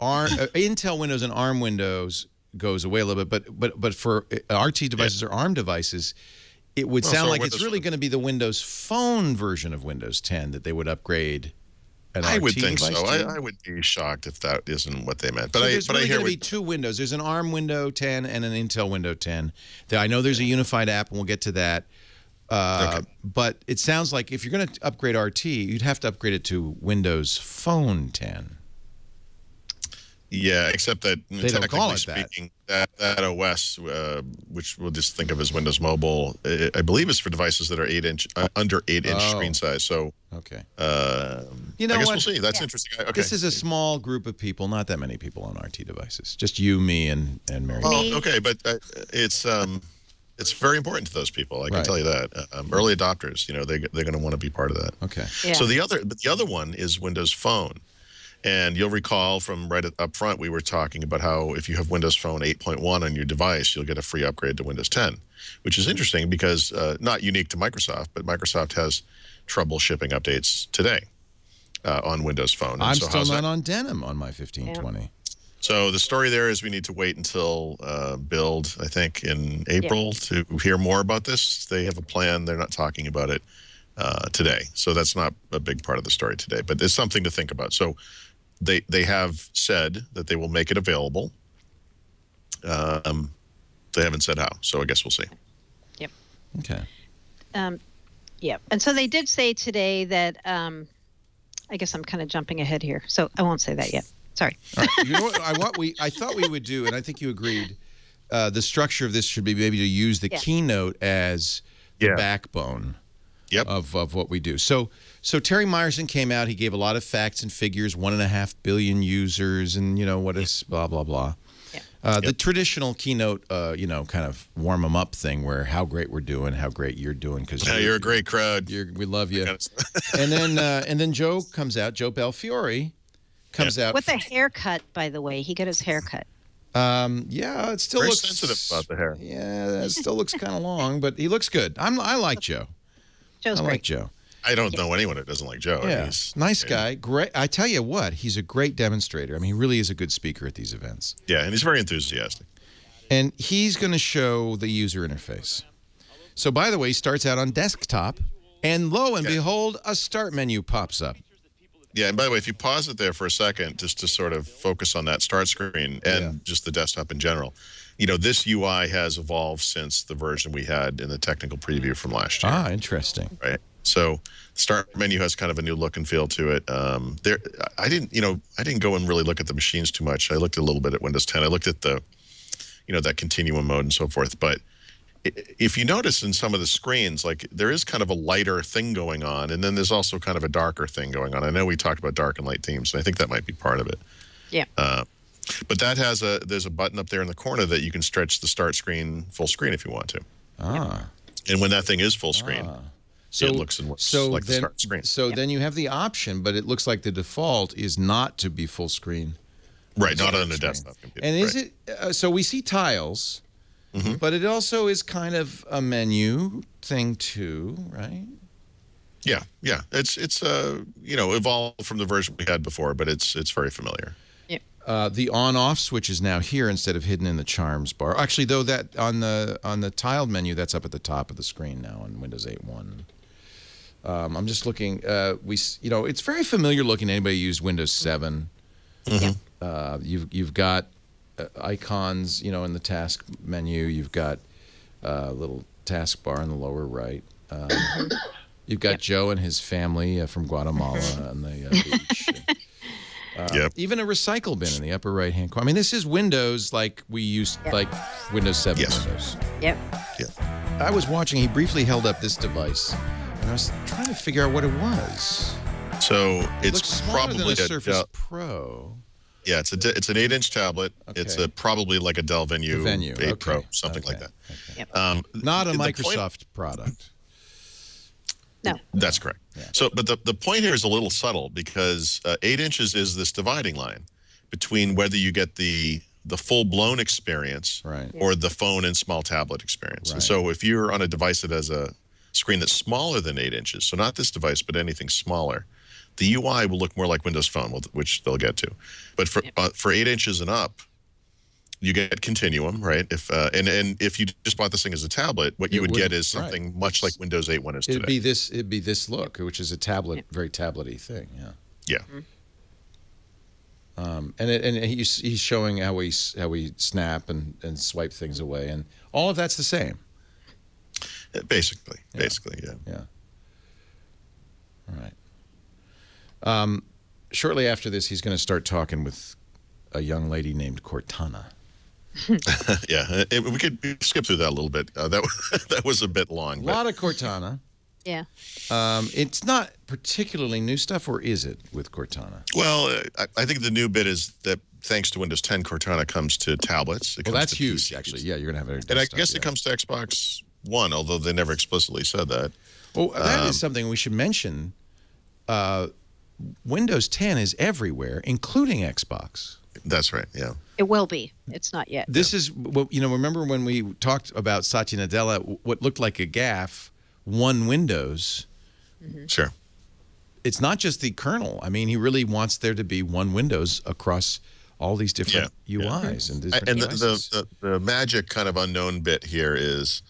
S1: Intel Windows and ARM Windows goes away a little bit. But for RT devices or ARM devices, it would sound like it's really going to be the Windows Phone version of Windows 10 that they would upgrade.
S4: I would think so. I would be shocked if that isn't what they meant. But
S1: there's really going to be two Windows. There's an ARM Window 10 and an Intel Window 10. I know there's a unified app, and we'll get to that. But it sounds like if you're going to upgrade RT, you'd have to upgrade it to Windows Phone 10.
S4: Yeah, except that
S1: they don't call it
S4: speaking, that OS, which we'll just think of as Windows Mobile, I believe is for devices that are under 8-inch screen size. So,
S1: okay,
S4: I guess we'll see. That's interesting. Okay.
S1: This is a small group of people, not that many people on RT devices. Just you, me, and Mary.
S4: Oh, okay, but it's very important to those people. I can tell you that. Early adopters, they're going to want to be part of that.
S1: Okay.
S5: Yeah.
S4: So the other one is Windows Phone. And you'll recall from right up front, we were talking about how if you have Windows Phone 8.1 on your device, you'll get a free upgrade to Windows 10, which is interesting because not unique to Microsoft, but Microsoft has trouble shipping updates today on Windows Phone. And
S1: I'm still not on Denim on my 1520.
S4: Yeah. So the story there is we need to wait until build, I think, in April to hear more about this. They have a plan. They're not talking about it today. So that's not a big part of the story today, but it's something to think about. So they have said that they will make it available. They haven't said how, so I guess we'll see.
S5: Yep.
S1: Okay.
S5: Yeah. And so they did say today that, I guess I'm kind of jumping ahead here, so I won't say that yet. Sorry.
S1: All right. You know what I thought we would do, and I think you agreed, the structure of this should be maybe to use the keynote as the backbone of what we do. So Terry Myerson came out. He gave a lot of facts and figures, 1.5 billion users, and what is blah, blah, blah. The traditional keynote, kind of warm them up thing where how great we're doing, how great you're doing. Because
S4: you're a great crowd.
S1: We love you. and then Joe comes out, Joe Belfiore comes out.
S5: With a haircut, by the way. He got his haircut.
S1: Yeah, it still looks
S4: sensitive about the hair.
S1: Yeah, it still looks kind of long, but he looks good. I like Joe.
S5: Joe's
S1: I
S5: great.
S1: like Joe.
S4: I don't know anyone that doesn't like Joe.
S1: Yeah, nice guy. Great. I tell you what, he's a great demonstrator. I mean, he really is a good speaker at these events.
S4: Yeah, and he's very enthusiastic.
S1: And he's going to show the user interface. So, by the way, he starts out on desktop, and lo and behold, a start menu pops up.
S4: Yeah, and by the way, if you pause it there for a second, just to sort of focus on that start screen and just the desktop in general, this UI has evolved since the version we had in the technical preview from last year.
S1: Ah, interesting.
S4: Right. So the start menu has kind of a new look and feel to it. I didn't go and really look at the machines too much. I looked a little bit at Windows 10. I looked at the, that continuum mode and so forth. But if you notice in some of the screens, like there is kind of a lighter thing going on, and then there's also kind of a darker thing going on. I know we talked about dark and light themes, and I think that might be part of it.
S5: Yeah.
S4: But that there's a button up there in the corner that you can stretch the start screen full screen if you want to.
S1: Ah.
S4: And when that thing is full screen, it looks and looks like the start screen.
S1: So then you have the option, but it looks like the default is not to be full screen.
S4: Right, not on a desktop computer.
S1: And is it, so we see tiles, but it also is kind of a menu thing too, right?
S4: Yeah. It's evolved from the version we had before, but it's very familiar.
S1: The on-off switch is now here instead of hidden in the charms bar. Actually, though, that on the tiled menu, that's up at the top of the screen now on Windows 8.1. I'm just looking. It's very familiar looking. Anybody used Windows 7? You've got icons, in the task menu. You've got a little taskbar in the lower right. You've got Joe and his family from Guatemala on the beach. Even a recycle bin in the upper right-hand corner. I mean, this is Windows like we used, like Windows 7 Windows.
S5: Yep.
S1: I was watching. He briefly held up this device, and I was trying to figure out what it was.
S4: So
S1: It
S4: it's
S1: looks smaller
S4: probably
S1: than a Surface Pro.
S4: Yeah, it's an 8-inch tablet.
S1: Okay.
S4: It's probably like a Dell Venue, 8 Pro, something like that.
S1: Okay. Not a Microsoft product.
S5: No.
S4: That's correct.
S1: Yeah.
S4: So, but the point here is a little subtle because 8 inches is this dividing line between whether you get the full-blown experience or the phone and small tablet experience. And so if you're on a device that has a screen that's smaller than 8 inches, so not this device, but anything smaller, the UI will look more like Windows Phone, which they'll get to. But for 8 inches and up, you get Continuum, right? If if you just bought this thing as a tablet, what you would get is something much like Windows 8 One is today.
S1: It'd be this look, which is a tablet, very tablet-y thing.
S4: Yeah.
S1: And he's showing how we snap and swipe things away, and all of that's the same.
S4: Basically, yeah.
S1: Yeah. All right. Shortly after this, he's going to start talking with a young lady named Cortana.
S4: We could skip through that a little bit. That was a bit long.
S1: A lot of Cortana.
S5: Yeah.
S1: It's not particularly new stuff, or is it, with Cortana?
S4: Well, I think the new bit is that thanks to Windows 10, Cortana comes to tablets.
S1: That's huge, actually. Yeah, you're going to have it.
S4: And I guess it comes to Xbox One, although they never explicitly said that.
S1: Well, that is something we should mention. Windows 10 is everywhere, including Xbox.
S4: That's right, yeah.
S5: It will be. It's not yet.
S1: This is, remember when we talked about Satya Nadella, what looked like a gaffe, one Windows.
S4: Sure.
S1: It's not just the kernel. I mean, he really wants there to be one Windows across all these different UIs and different devices.
S4: The magic kind of unknown bit here is,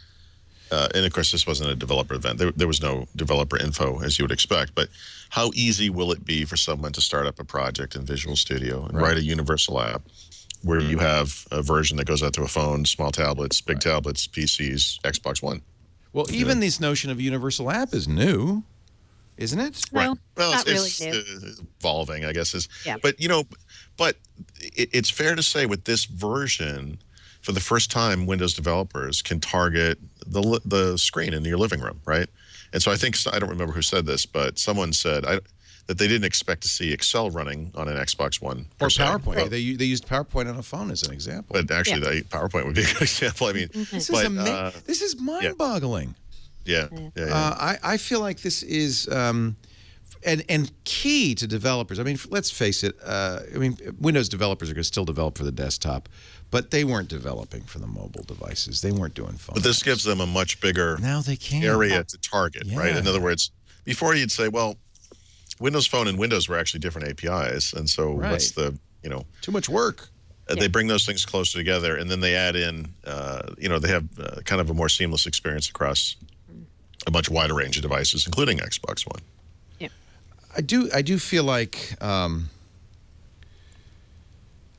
S4: and of course this wasn't a developer event. There was no developer info, as you would expect, but how easy will it be for someone to start up a project in Visual Studio and write a universal app where you have a version that goes out to a phone, small tablets, big tablets, PCs, Xbox One?
S1: Well, even this notion of universal app is new, isn't it?
S5: No,
S4: well,
S5: not
S4: it's
S5: really new.
S4: evolving, I guess.
S5: Yeah.
S4: But it's fair to say with this version, for the first time, Windows developers can target the screen in your living room, right? And so I think, I don't remember who said this, but someone said that they didn't expect to see Excel running on an Xbox One.
S1: Or PowerPoint. Right. They used PowerPoint on a phone as an example.
S4: But actually, PowerPoint would be a good example. I mean,
S1: this is mind-boggling.
S4: Yeah.
S1: I feel like this is and key to developers. I mean, let's face it. Windows developers are going to still develop for the desktop, but they weren't developing for the mobile devices. They weren't doing phone.
S4: But this gives them a much bigger area to target, right? In other words, before you'd say, well, Windows Phone and Windows were actually different APIs, and so what's the
S1: too much work?
S4: They bring those things closer together, and then they add in, they have kind of a more seamless experience across a much wider range of devices, including Xbox One.
S5: Yeah,
S1: I do feel like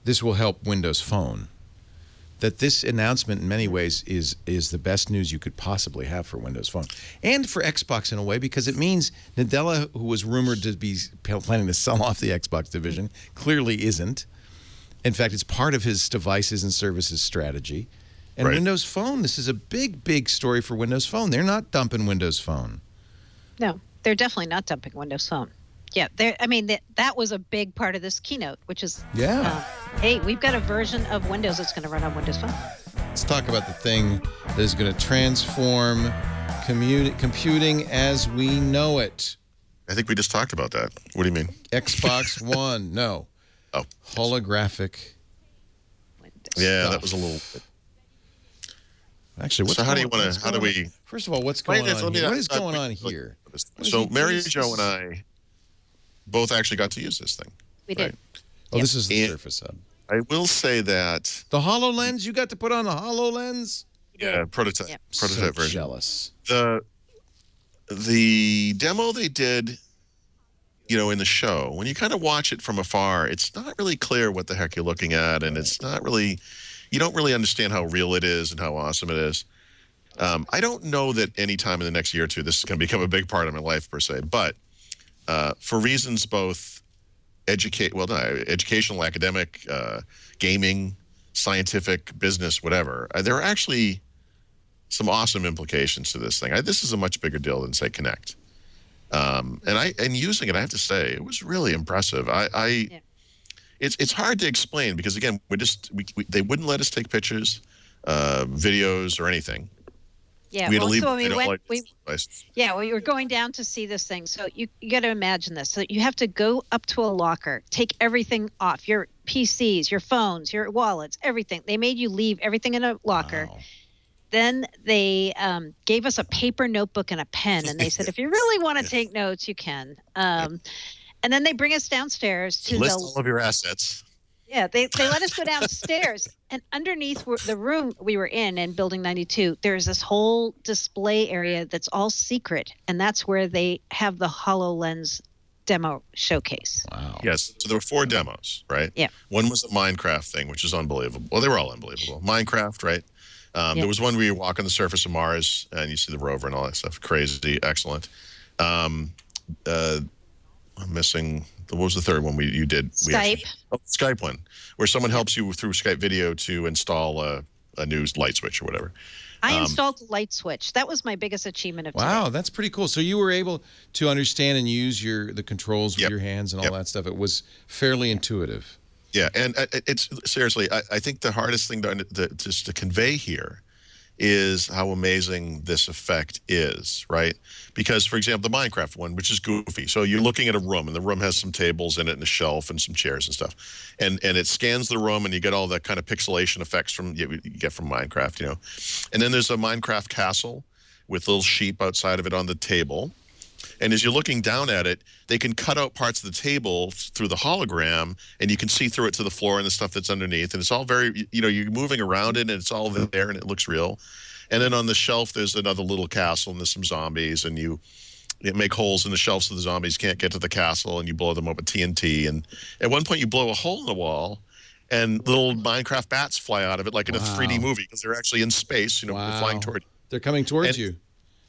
S1: this will help Windows Phone. That this announcement in many ways is the best news you could possibly have for Windows Phone. And for Xbox in a way, because it means Nadella, who was rumored to be planning to sell off the Xbox division, clearly isn't. In fact, it's part of his devices and services strategy. And Windows Phone, this is a big, big story for Windows Phone. They're not dumping Windows Phone.
S5: No, they're definitely not dumping Windows Phone. Yeah, that was a big part of this keynote, which is, hey, we've got a version of Windows that's going to run on Windows Phone.
S1: Let's talk about the thing that is going to transform computing as we know it.
S4: I think we just talked about that. What do you mean?
S1: Xbox One, no.
S4: Oh.
S1: Holographic
S5: Windows.
S4: Yeah,
S1: stuff.
S4: that was a little...
S1: Actually,
S4: how do we...
S1: First of all, what's going on here? What is going on here?
S4: So Mary Jo and I both actually got to use this thing.
S5: We did.
S1: Oh, this is the Surface Hub.
S4: I will say that...
S1: The HoloLens? You got to put on the HoloLens?
S4: Yeah, prototype
S1: so
S4: version.
S1: Jealous.
S4: the demo they did, in the show, when you kind of watch it from afar, it's not really clear what the heck you're looking at, and it's not really, you don't really understand how real it is and how awesome it is. I don't know that any time in the next year or two this is going to become a big part of my life per se, but for reasons both educational, academic, gaming, scientific, business, whatever, there are actually some awesome implications to this thing. This is a much bigger deal than, say, Kinect. And using it, I have to say, it was really impressive. It's hard to explain because, again, they wouldn't let us take pictures, videos, or anything.
S5: Yeah,
S4: we
S5: we were going down to see this thing. So you got to imagine this. So you have to go up to a locker, take everything off, your PCs, your phones, your wallets, everything. They made you leave everything in a locker. Wow. Then they gave us a paper notebook and a pen, and they said, if you really want to take notes, you can. And then they bring us downstairs to
S4: list all of your assets.
S5: Yeah, they let us go downstairs, and underneath the room we were in Building 92, there's this whole display area that's all secret, and that's where they have the HoloLens demo showcase.
S1: Wow.
S4: Yes, so there were 4 demos, right?
S5: Yeah.
S4: One was a Minecraft thing, which is unbelievable. Well, they were all unbelievable. Minecraft, right? There was one where you walk on the surface of Mars and you see the rover and all that stuff. Crazy, excellent. I'm missing. What was the third one you did?
S5: Skype.
S4: Skype one, where someone helps you through Skype video to install a new light switch or whatever.
S5: I installed the light switch. That was my biggest achievement of today.
S1: Wow, that's pretty cool. So you were able to understand and use the controls with your hands and all that stuff. It was fairly intuitive.
S4: Yeah, and it's seriously, I think the hardest thing to convey here is how amazing this effect is, right? Because, for example, the Minecraft one, which is goofy. So you're looking at a room, and the room has some tables in it and a shelf and some chairs and stuff. And it scans the room, and you get all that kind of pixelation effects you get from Minecraft, And then there's a Minecraft castle with little sheep outside of it on the table. And as you're looking down at it, they can cut out parts of the table through the hologram, and you can see through it to the floor and the stuff that's underneath. And it's all very, you're moving around it, and it's all there, and it looks real. And then on the shelf, there's another little castle, and there's some zombies, and you make holes in the shelf so the zombies can't get to the castle, and you blow them up with TNT. And at one point, you blow a hole in the wall, and little Minecraft bats fly out of it, like in a 3D movie, because they're actually in space, flying toward you.
S1: They're coming towards you.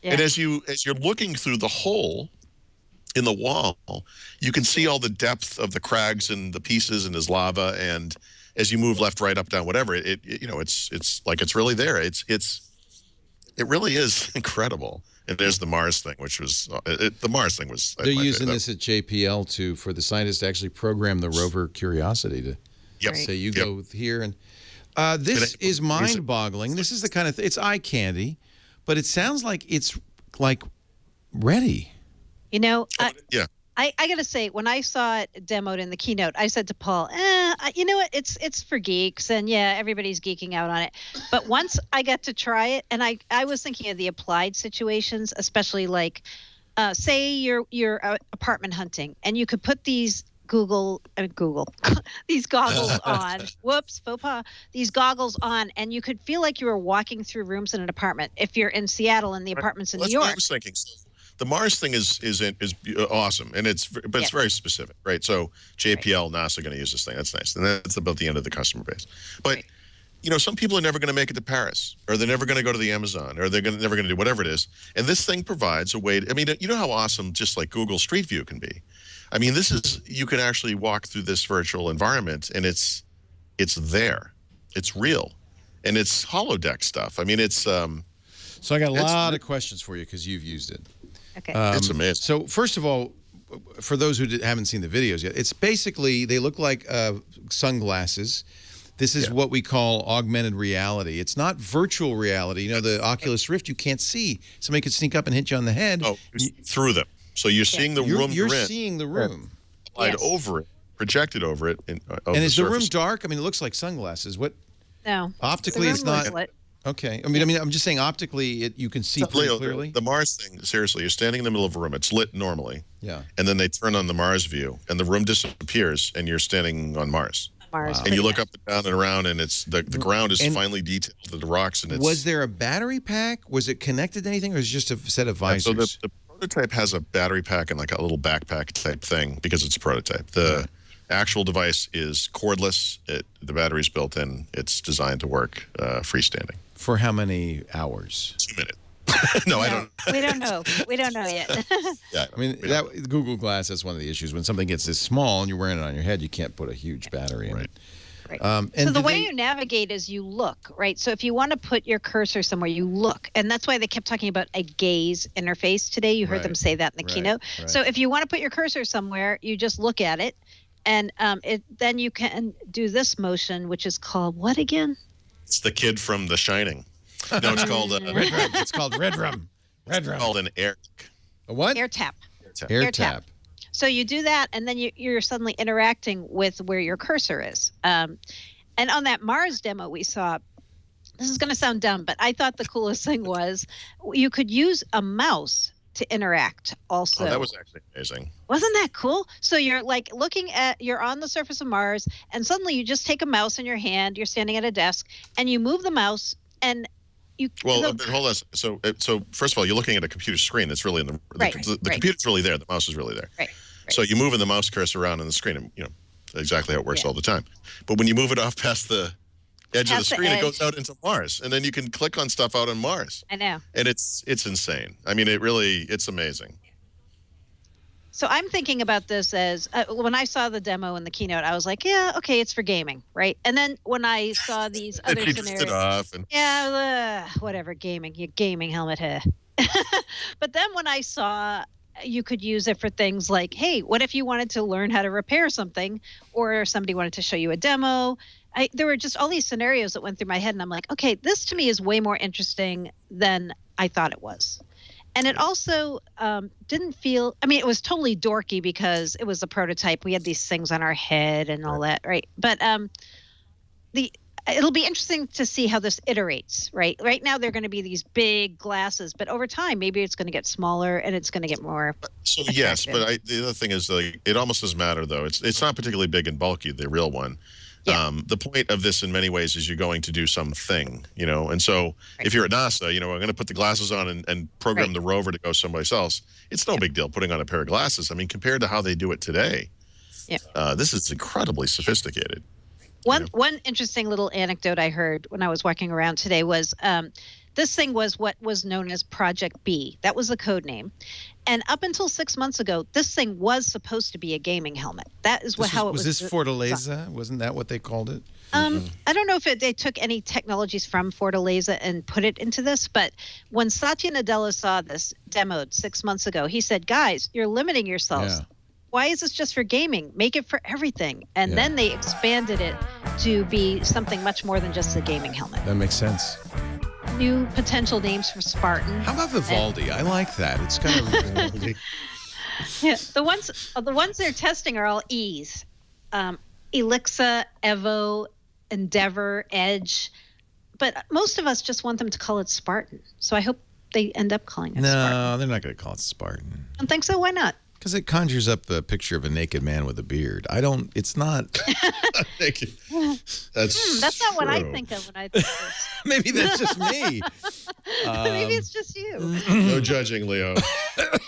S5: Yeah.
S4: And as you're looking through the hole in the wall, you can see all the depth of the crags and the pieces and there's lava. And as you move left, right, up, down, whatever, it's like it's really there. It really is incredible. And there's the Mars thing, which was the Mars thing was.
S1: They're using this at JPL for the scientists to actually program the rover Curiosity to say you go here and this is mind-boggling. This is the kind of it's eye candy. But it sounds like it's like ready.
S5: I got to say, when I saw it demoed in the keynote, I said to Paul, you know what? It's for geeks, and everybody's geeking out on it. But once I got to try it, and I was thinking of the applied situations, especially like, say you're apartment hunting, and you could put these these goggles on. Whoops, faux pas. These goggles on, and you could feel like you were walking through rooms in an apartment. If you're in Seattle and the apartment's in New York.
S4: That's what I was thinking. So the Mars thing is awesome, and it's very specific, right? So JPL, NASA are going to use this thing. That's nice, and that's about the end of the customer base. But some people are never going to make it to Paris, or they're never going to go to the Amazon, or they're never going to do whatever it is. And this thing provides a way. You know how awesome just like Google Street View can be. I mean, you can actually walk through this virtual environment, and it's there, it's real, and it's holodeck stuff. I mean, it's.
S1: So I got a lot of questions for you because you've used it.
S5: Okay.
S4: It's amazing.
S1: So first of all, for those who haven't seen the videos yet, it's basically they look like sunglasses. This is what we call augmented reality. It's not virtual reality. The Oculus Rift, you can't see. Somebody could sneak up and hit you on the head.
S4: Oh, through them. So you're seeing the room.
S1: You're seeing the room.
S4: Applied over it, projected over it. And
S1: is the room dark? I mean, it looks like sunglasses. What?
S5: No.
S1: Optically, it's not. Okay. I mean, I'm just saying optically, you can see pretty clearly.
S4: The Mars thing, seriously, you're standing in the middle of a room. It's lit normally.
S1: Yeah.
S4: And then they turn on the Mars view, and the room disappears, and you're standing on Mars.
S5: Wow.
S4: And you look up and down and around, and it's the ground is finely detailed to the rocks. And it's,
S1: was there a battery pack? Was it connected to anything, or was it just a set of visors?
S4: So the prototype has a battery pack and like a little backpack type thing because it's a prototype. The actual device is cordless. The battery's built in. It's designed to work freestanding.
S1: For how many hours?
S4: 2 minutes. No, I don't.
S5: We don't know. We don't know yet.
S1: Yeah, I mean, Google Glass, that's one of the issues. When something gets this small and you're wearing it on your head, you can't put a huge battery in it.
S5: Right.
S1: And
S5: so the way you navigate is you look, right? So if you want to put your cursor somewhere, you look. And that's why they kept talking about a gaze interface today. You heard them say that in the keynote. Right. So if you want to put your cursor somewhere, you just look at it. And then you can do this motion, which is called what again?
S4: It's the kid from The Shining. No, it's called
S1: Red Rum. It's called Red Rum. Red Rum.
S4: It's called an air.
S1: A what?
S5: Air tap.
S1: Air tap.
S5: So you do that, and then you're suddenly interacting with where your cursor is. And on that Mars demo we saw, this is going to sound dumb, but I thought the coolest thing was you could use a mouse to interact also.
S4: Oh, that was actually amazing.
S5: Wasn't that cool? So you're like you're on the surface of Mars, and suddenly you just take a mouse in your hand, you're standing at a desk, and you move the mouse, and
S4: hold on. So first of all, you're looking at a computer screen that's really in the computer's really there. The mouse is really there.
S5: Right.
S4: So you move the mouse cursor around on the screen, and exactly how it works all the time. But when you move it off past the edge of the screen, it goes out into Mars, and then you can click on stuff out on Mars.
S5: I know.
S4: And it's insane. I mean, it's amazing.
S5: So I'm thinking about this as when I saw the demo in the keynote, I was like, yeah, okay, it's for gaming, right? And then when I saw these other scenarios, whatever, gaming, your gaming helmet here. But then when I saw you could use it for things like, hey, what if you wanted to learn how to repair something, or somebody wanted to show you a demo? There were just all these scenarios that went through my head, and I'm like, okay, this to me is way more interesting than I thought it was. And it also didn't feel, I mean, it was totally dorky because it was a prototype. We had these things on our head and all that, right? But it'll be interesting to see how this iterates, right? Right now, they're going to be these big glasses, but over time, maybe it's going to get smaller and it's going to get more.
S4: So yes, but the other thing is, like, it almost doesn't matter though. It's not particularly big and bulky, the real one. Yeah. The point of this in many ways is you're going to do something, and so if you're at NASA, we're going to put the glasses on and program the rover to go someplace else. It's no big deal putting on a pair of glasses. I mean, compared to how they do it today, this is incredibly sophisticated.
S5: One interesting little anecdote I heard when I was walking around today was this thing was what was known as Project B. That was the code name. And up until 6 months ago, this thing was supposed to be a gaming helmet. That is how it was. Was this
S1: Fortaleza? Wasn't that what they called it?
S5: I don't know if they took any technologies from Fortaleza and put it into this, but when Satya Nadella saw this demoed 6 months ago, he said, guys, you're limiting yourselves. Yeah. Why is this just for gaming? Make it for everything. And then they expanded it to be something much more than just a gaming helmet.
S1: That makes sense.
S5: New potential names for Spartan.
S1: How about Vivaldi? I like that. It's kind of Vivaldi.
S5: Yeah, the ones they're testing are all E's. Elixa, Evo, Endeavor, Edge. But most of us just want them to call it Spartan. So I hope they end up calling it Spartan.
S1: No, they're not going to call it Spartan.
S5: I don't think so. Why not?
S1: Because it conjures up the picture of a naked man with a beard. It's not.
S4: Thank you.
S5: That's not what I think of when I think of this.
S1: Maybe that's just me.
S5: Maybe it's just you.
S4: No judging, Leo.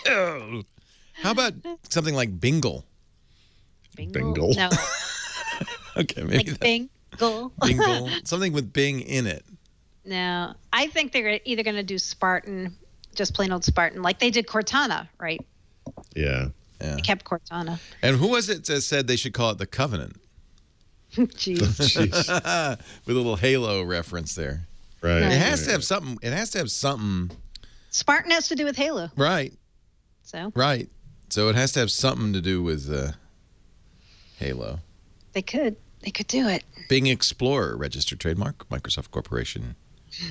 S1: How about something like Bingle?
S4: Bingle?
S5: No.
S1: Okay, maybe
S5: like Bingle.
S1: Bingle. Something with Bing in it.
S5: No. I think they're either going to do Spartan, just plain old Spartan, like they did Cortana, right?
S4: Yeah.
S5: They kept Cortana.
S1: And who was it that said they should call it the Covenant?
S5: Jeez.
S1: With a little Halo reference there.
S4: Right.
S1: It has to have something. It has to have something.
S5: Spartan has to do with Halo.
S1: Right.
S5: Right.
S1: So it has to have something to do with Halo.
S5: They could do it.
S1: Bing Explorer, registered trademark, Microsoft Corporation,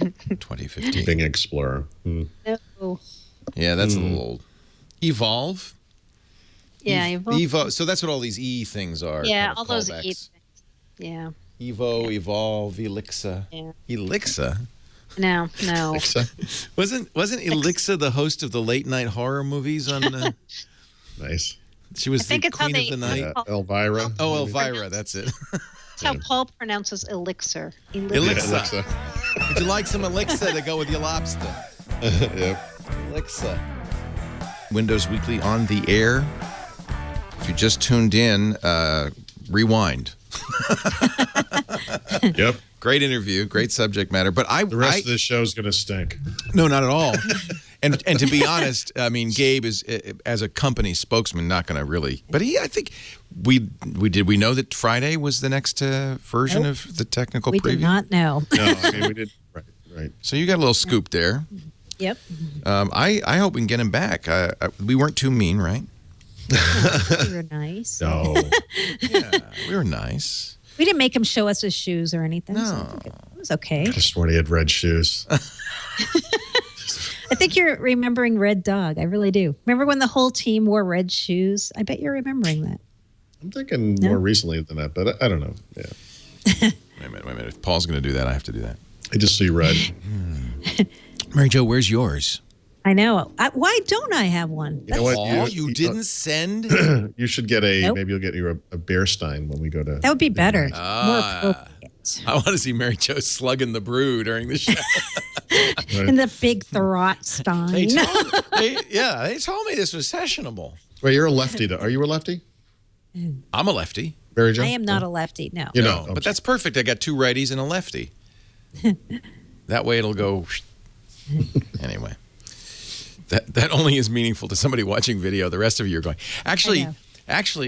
S1: 2015.
S4: Bing Explorer.
S5: No.
S1: Yeah, that's a little old. Evolve.
S5: Yeah,
S1: Evolve. So that's what all these E things are.
S5: Yeah,
S1: kind of
S5: all those E
S1: callbacks.
S5: things. Yeah.
S1: Evolve, Elixa.
S5: Yeah.
S1: Elixa?
S5: No.
S1: Wasn't Elixa the host of the late night horror movies on?
S4: Nice.
S1: She was the queen of the night.
S4: Yeah, Elvira.
S1: Oh, Elvira, that's it.
S5: That's how Paul pronounces elixir.
S1: Elixa. Would you like some elixir to go with your lobster?
S4: Yep.
S1: Elixa. Windows Weekly on the air. If you just tuned in, rewind.
S4: Yep.
S1: Great interview, great subject matter. But
S4: the rest of this show is going to stink.
S1: No, not at all. And to be honest, I mean, Gabe is, as a company spokesman, not going to really. But I think we know that Friday was the next version of the technical preview.
S5: We did not know.
S4: No, I mean, we did. Right.
S1: So you got a little scoop there.
S5: Yep.
S1: I hope we can get him back. We weren't too mean, right?
S5: We were nice.
S4: No.
S1: Yeah, we were nice.
S5: We didn't make him show us his shoes or anything.
S1: No.
S5: So I think it was okay.
S4: Just when he had red shoes.
S5: I think you're remembering Red Dog. I really do. Remember when the whole team wore red shoes? I bet you're remembering that.
S4: I'm thinking more recently than that, but I don't know. Yeah.
S1: Wait a minute. If Paul's going to do that, I have to do that.
S4: I just see red.
S1: Mary Jo, where's yours?
S5: I know. Why don't I have one?
S4: You know what?
S1: Paul, you didn't send?
S4: You should get maybe you'll get you a beer stein when we go to.
S5: That would be better. More appropriate.
S1: I want to see Mary Jo slugging the brew during the show.
S5: In the big Thurrott stein.
S1: They told me this was sessionable.
S4: Wait, you're a lefty, though. Are you a lefty?
S1: I'm a lefty.
S4: Mary Jo?
S5: I am not a lefty, no.
S4: You know,
S1: but that's perfect. I got two righties and a lefty. That way it'll go. Anyway. That only is meaningful to somebody watching video. The rest of you are going, actually,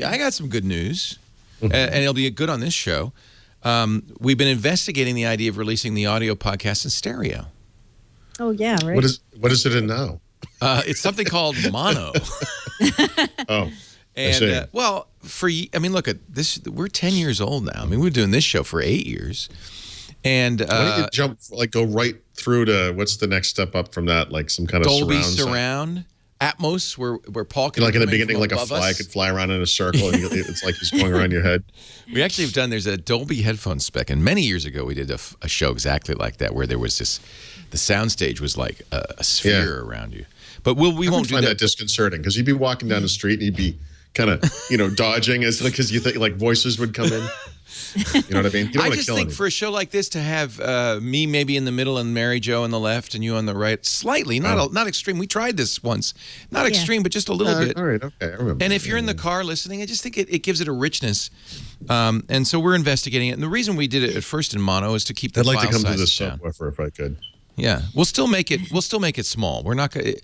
S1: I got some good news, and it'll be good on this show. We've been investigating the idea of releasing the audio podcast in stereo.
S5: Oh, yeah, right.
S4: What is it in now?
S1: It's something called mono.
S4: Oh,
S1: and look at this. We're 10 years old now. I mean, we're doing this show for 8 years. And
S4: why don't you go right through to what's the next step up from that? Like some kind of
S1: Dolby surround. Atmos, where Paul can
S4: like in the beginning, like a fly could fly around in a circle, and it's like he's going around your head.
S1: We actually have done. There's a Dolby headphone spec, and many years ago we did a show exactly like that, where there was the soundstage was like a sphere around you. But we won't do
S4: find that disconcerting because you'd be walking down the street and you'd be kind of dodging because you think like voices would come in. You know what I mean? You don't
S1: I just think for a show like this to have me maybe in the middle and Mary Jo on the left and you on the right, slightly, not extreme. We tried this once. Not extreme, but just a little bit.
S4: All right, okay, I remember.
S1: And if you're in the car listening, I just think it gives it a richness. And so we're investigating it. And the reason we did it at first in mono is to keep the
S4: I'd like to come to the
S1: sizes down.
S4: subwoofer if I could.
S1: Yeah, we'll still make it small. We're not going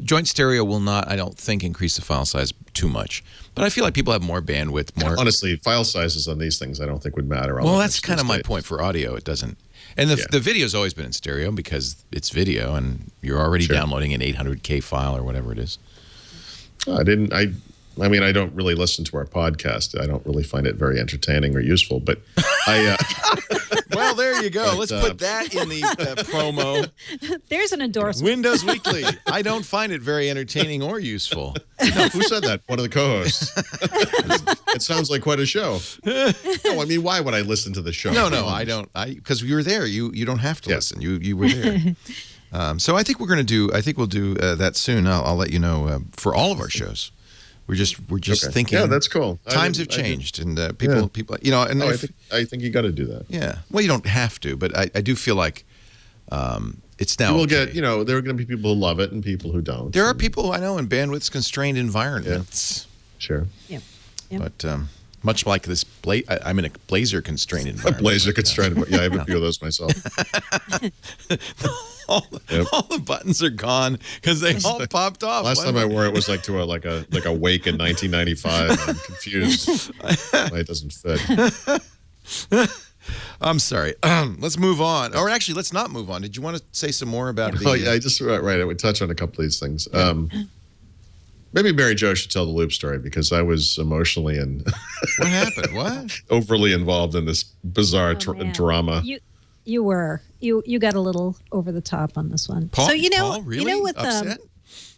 S1: joint stereo will not, I don't think, increase the file size too much. But I feel like people have more bandwidth.
S4: Honestly, file sizes on these things I don't think would matter.
S1: Well, that's kind of my point for audio. It doesn't. And the video's always been in stereo because it's video and you're already downloading an 800K file or whatever it is.
S4: I mean, I don't really listen to our podcast. I don't really find it very entertaining or useful, but
S1: well, there you go. Let's put that in the promo.
S5: There's an endorsement.
S1: Windows Weekly. I don't find it very entertaining or useful.
S4: No, who said that? One of the co-hosts. It sounds like quite a show. No, I mean, why would I listen to the show?
S1: No, I don't. Because you were there. You don't have to listen. You were there. So I think we'll do that soon. I'll let you know for all of our shows. We're just thinking.
S4: Yeah, that's cool.
S1: Times have changed, and people, and
S4: I think you got to do that.
S1: Yeah. Well, you don't have to, but I do feel like it's now.
S4: We'll get. There are going to be people who love it and people who don't.
S1: There are people I know in bandwidth constrained environments.
S4: Yeah. Sure.
S5: Yeah.
S1: But much like this, I'm in a blazer constrained environment.
S4: A blazer constrained. Yeah, I have a few of those myself.
S1: All the buttons are gone because they all popped off.
S4: Last time I wore it was like to like a wake in 1995. I'm confused why it doesn't fit.
S1: I'm sorry. Let's move on. Or actually, let's not move on. Did you want to say some more about the...
S4: Oh, yeah, I would touch on a couple of these things. Maybe Mary Jo should tell the loop story because I was emotionally and...
S1: What happened? What?
S4: Overly involved in this bizarre drama.
S5: You were. You got a little over the top on this one.
S1: Paul,
S5: so
S1: Paul, really?
S5: with
S1: upset?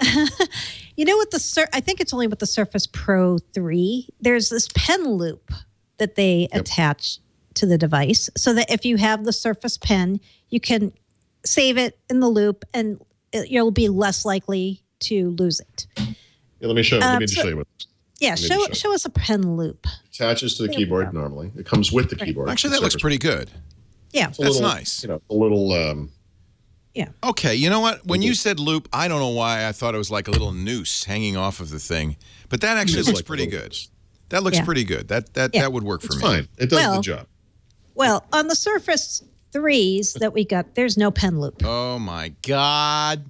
S5: With I think it's only with the Surface Pro 3, there's this pen loop that they attach to the device so that if you have the Surface Pen, you can save it in the loop and you'll be less likely to lose it.
S4: Yeah, let me show you what.
S5: Yeah, show us a pen loop.
S4: Attaches to the keyboard normally. It comes with the keyboard.
S1: Actually, that looks pretty good.
S5: Yeah,
S1: that's nice.
S4: A little
S5: Yeah.
S1: Okay, you know what? When you said loop, I don't know why I thought it was like a little noose hanging off of the thing, but that actually looks pretty good. That looks pretty good. That would work for me.
S4: Fine. It does the job.
S5: Well, on the Surface 3s that we got, there's no pen loop.
S1: Oh my God.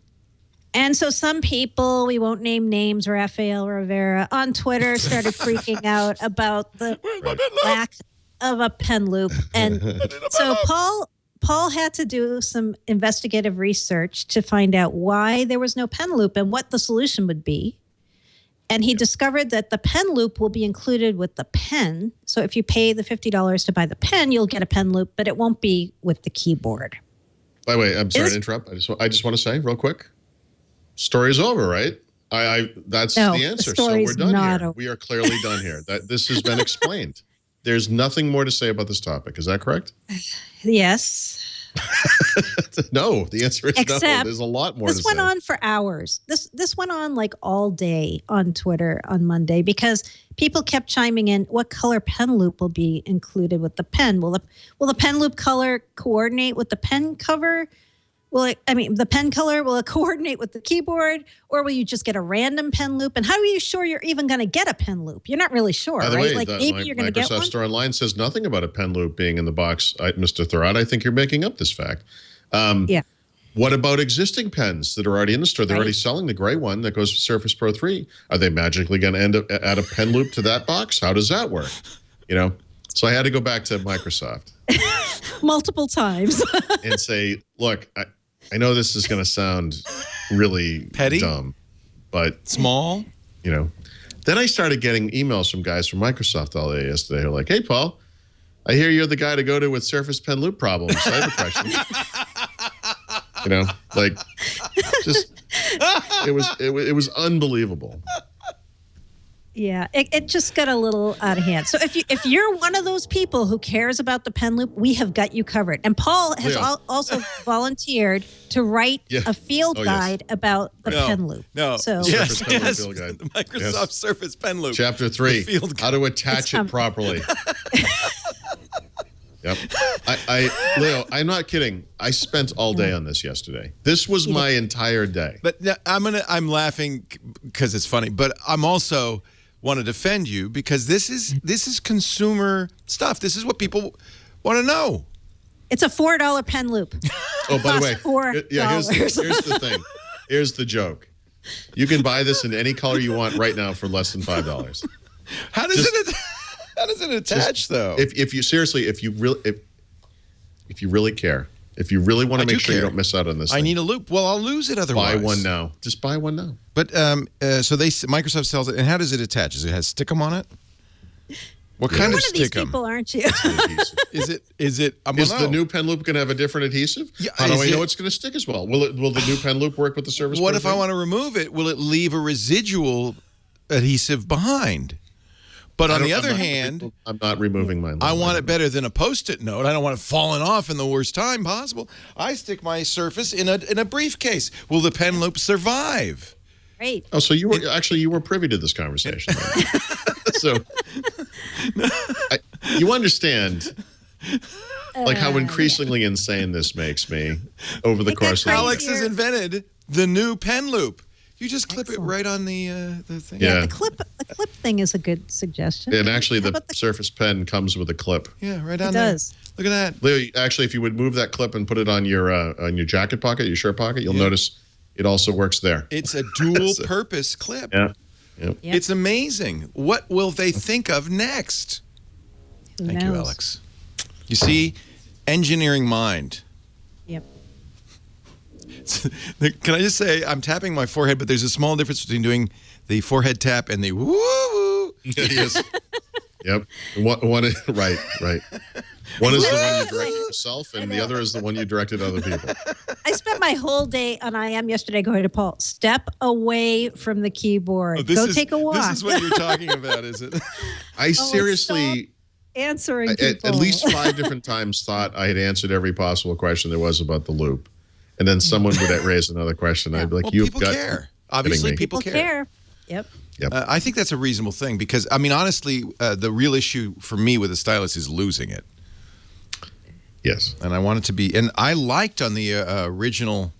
S5: And so some people, we won't name names, Rafael Rivera, on Twitter started freaking out about the lack of a pen loop. And so Paul had to do some investigative research to find out why there was no pen loop and what the solution would be. And he discovered that the pen loop will be included with the pen. So if you pay the $50 to buy the pen, you'll get a pen loop, but it won't be with the keyboard.
S4: By the way, I'm sorry to interrupt. I just want to say real quick, story's over, right? That's the answer. So we're done here. We are clearly done here. This has been explained. There's nothing more to say about this topic. Is that correct?
S5: Yes.
S4: No, the answer is no. There's a lot more to say.
S5: This went on for hours. This went on like all day on Twitter on Monday because people kept chiming in what color pen loop will be included with the pen. Will the pen loop color coordinate with the pen cover? The pen color, will it coordinate with the keyboard, or will you just get a random pen loop? And how are you sure you're even going to get a pen loop? You're not really sure,
S4: By the
S5: right?
S4: way,
S5: Maybe you're going to get one.
S4: Microsoft Store Online says nothing about a pen loop being in the box. Mr. Thurrott, I think you're making up this fact.
S5: Yeah.
S4: What about existing pens that are already in the store? They're already selling the gray one that goes with Surface Pro 3. Are they magically going to end up add a pen loop to that box? How does that work? So I had to go back to Microsoft
S5: multiple times
S4: and say, look, I know this is going to sound really
S1: petty,
S4: dumb, but
S1: small.
S4: Then I started getting emails from guys from Microsoft all day yesterday who are like, "Hey, Paul, I hear you're the guy to go to with Surface Pen loop problems. I have a question." It was unbelievable.
S5: Yeah, it just got a little out of hand. So if you're one of those people who cares about the pen loop, we have got you covered. And Paul has also volunteered to write a field guide about the pen loop.
S1: No,
S5: so
S4: yes, field guide.
S1: The Microsoft Surface Pen Loop.
S4: Chapter 3, how to attach it properly. Yep. Leo, I'm not kidding. I spent all day on this yesterday. This was my entire day.
S1: But I'm laughing because it's funny, but I'm also want to defend you because this is consumer stuff. This is what people want to know.
S5: It's a $4 pen loop.
S4: Oh, by the way,
S5: $4.
S4: Here's the thing. Here's the joke. You can buy this in any color you want right now for less than $5.
S1: How does it attach though?
S4: If you really care, if you really want to make sure you don't miss out on this,
S1: I need a loop. Well, I'll lose it otherwise.
S4: Buy one now. Just buy one now.
S1: But so Microsoft sells it, and how does it attach? Does it have stickum on it? What kind of stickum?
S5: One of these people, aren't you?
S4: Is the new pen loop going to have a different adhesive? Yeah, how do I know it's going to stick as well? Will the new pen loop work with the Surface?
S1: What if I want to remove it? Will it leave a residual adhesive behind? But on the other hand,
S4: I'm not removing mine.
S1: I want it better than a Post-it note. I don't want it falling off in the worst time possible. I stick my Surface in a briefcase. Will the pen loop survive?
S5: Great.
S4: Oh, so you were privy to this conversation. So you understand like how increasingly insane this makes me over the course of the year.
S1: Alex has invented the new pen loop. You just clip it right on the thing.
S5: Yeah, the clip thing is a good suggestion.
S4: And actually, the Surface Pen comes with a clip.
S1: Yeah, right on there. It does. Look at that.
S4: Leo, actually, if you would move that clip and put it on your jacket pocket, your shirt pocket, you'll notice it also works there.
S1: It's a dual-purpose clip.
S4: Yeah. Yep.
S1: It's amazing. What will they think of next? Thank you, Alex. You see, engineering mind.
S5: Yep.
S1: Can I just say, I'm tapping my forehead, but there's a small difference between doing the forehead tap and the woo-woo.
S4: Yes. Yep. Right. One is the one you directed yourself, and the other is the one you directed other people.
S5: I spent my whole day on IM yesterday going to Paul, step away from the keyboard. Go take a walk.
S1: This is what you're talking about, is it?
S4: I seriously...
S5: answering people.
S4: At least 5 different times thought I had answered every possible question there was about the loop. And then someone would raise another question. I'd be like,
S1: people care. Obviously, people care.
S5: Yep.
S1: I think that's a reasonable thing because, I mean, honestly, the real issue for me with the stylus is losing it.
S4: Yes.
S1: And I want it to be, and I liked on the original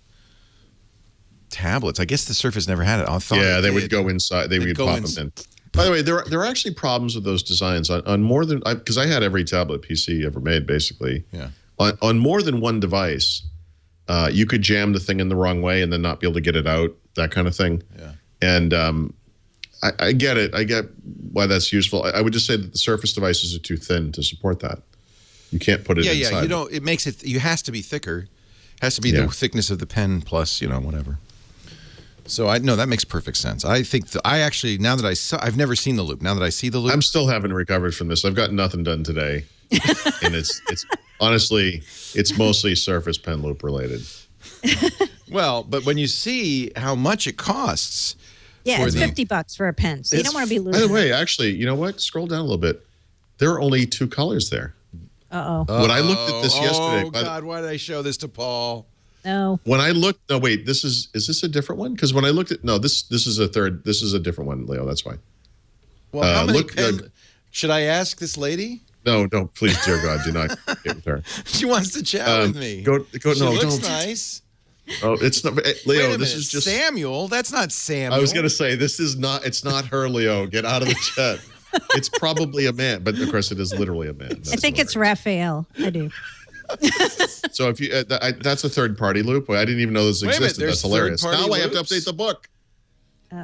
S1: tablets. I guess the Surface never had it. I thought
S4: they would go inside. They would pop them in. By the way, there are actually problems with those designs on more than, because I had every tablet PC ever made, basically.
S1: Yeah.
S4: On more than one device, you could jam the thing in the wrong way and then not be able to get it out, that kind of thing.
S1: Yeah.
S4: And I get it. I get why that's useful. I would just say that the Surface devices are too thin to support that. You can't put it inside.
S1: Yeah, you know, it makes it, you has to be thicker. Has to be the thickness of the pen plus, you know, whatever. So I know that makes perfect sense. I think I actually, now that I've never seen the Loop. Now that I see the Loop,
S4: I'm still haven't recovered from this. I've got nothing done today, and it's honestly, it's mostly Surface Pen Loop related.
S1: Well, but when you see how much it costs,
S5: it's $50 for a pen, so you don't want to be losing.
S4: By the way, actually, you know what? Scroll down a little bit. There are only 2 colors there. When I looked at this yesterday,
S1: oh God, why did I show this to Paul?
S5: No.
S4: When I looked, no, wait, is this a different one? Because when I looked at, no, this is a third. This is a different one, Leo. That's why.
S1: Well, how many should I ask this lady?
S4: No, please, dear God, do not get with her.
S1: She wants to chat with me.
S4: Go.
S1: She
S4: No,
S1: looks
S4: don't.
S1: Nice.
S4: Oh, it's not, Leo.
S1: Wait a
S4: this
S1: minute,
S4: is just
S1: Samuel. That's not Samuel.
S4: I was gonna say this is not. It's not her, Leo. Get out of the chat. It's probably a man, but of course it is literally a man.
S5: I think it's Raphael. I do.
S4: So if you, that's a third-party loop. I didn't even know this existed. That's hilarious. Now I have to update the book.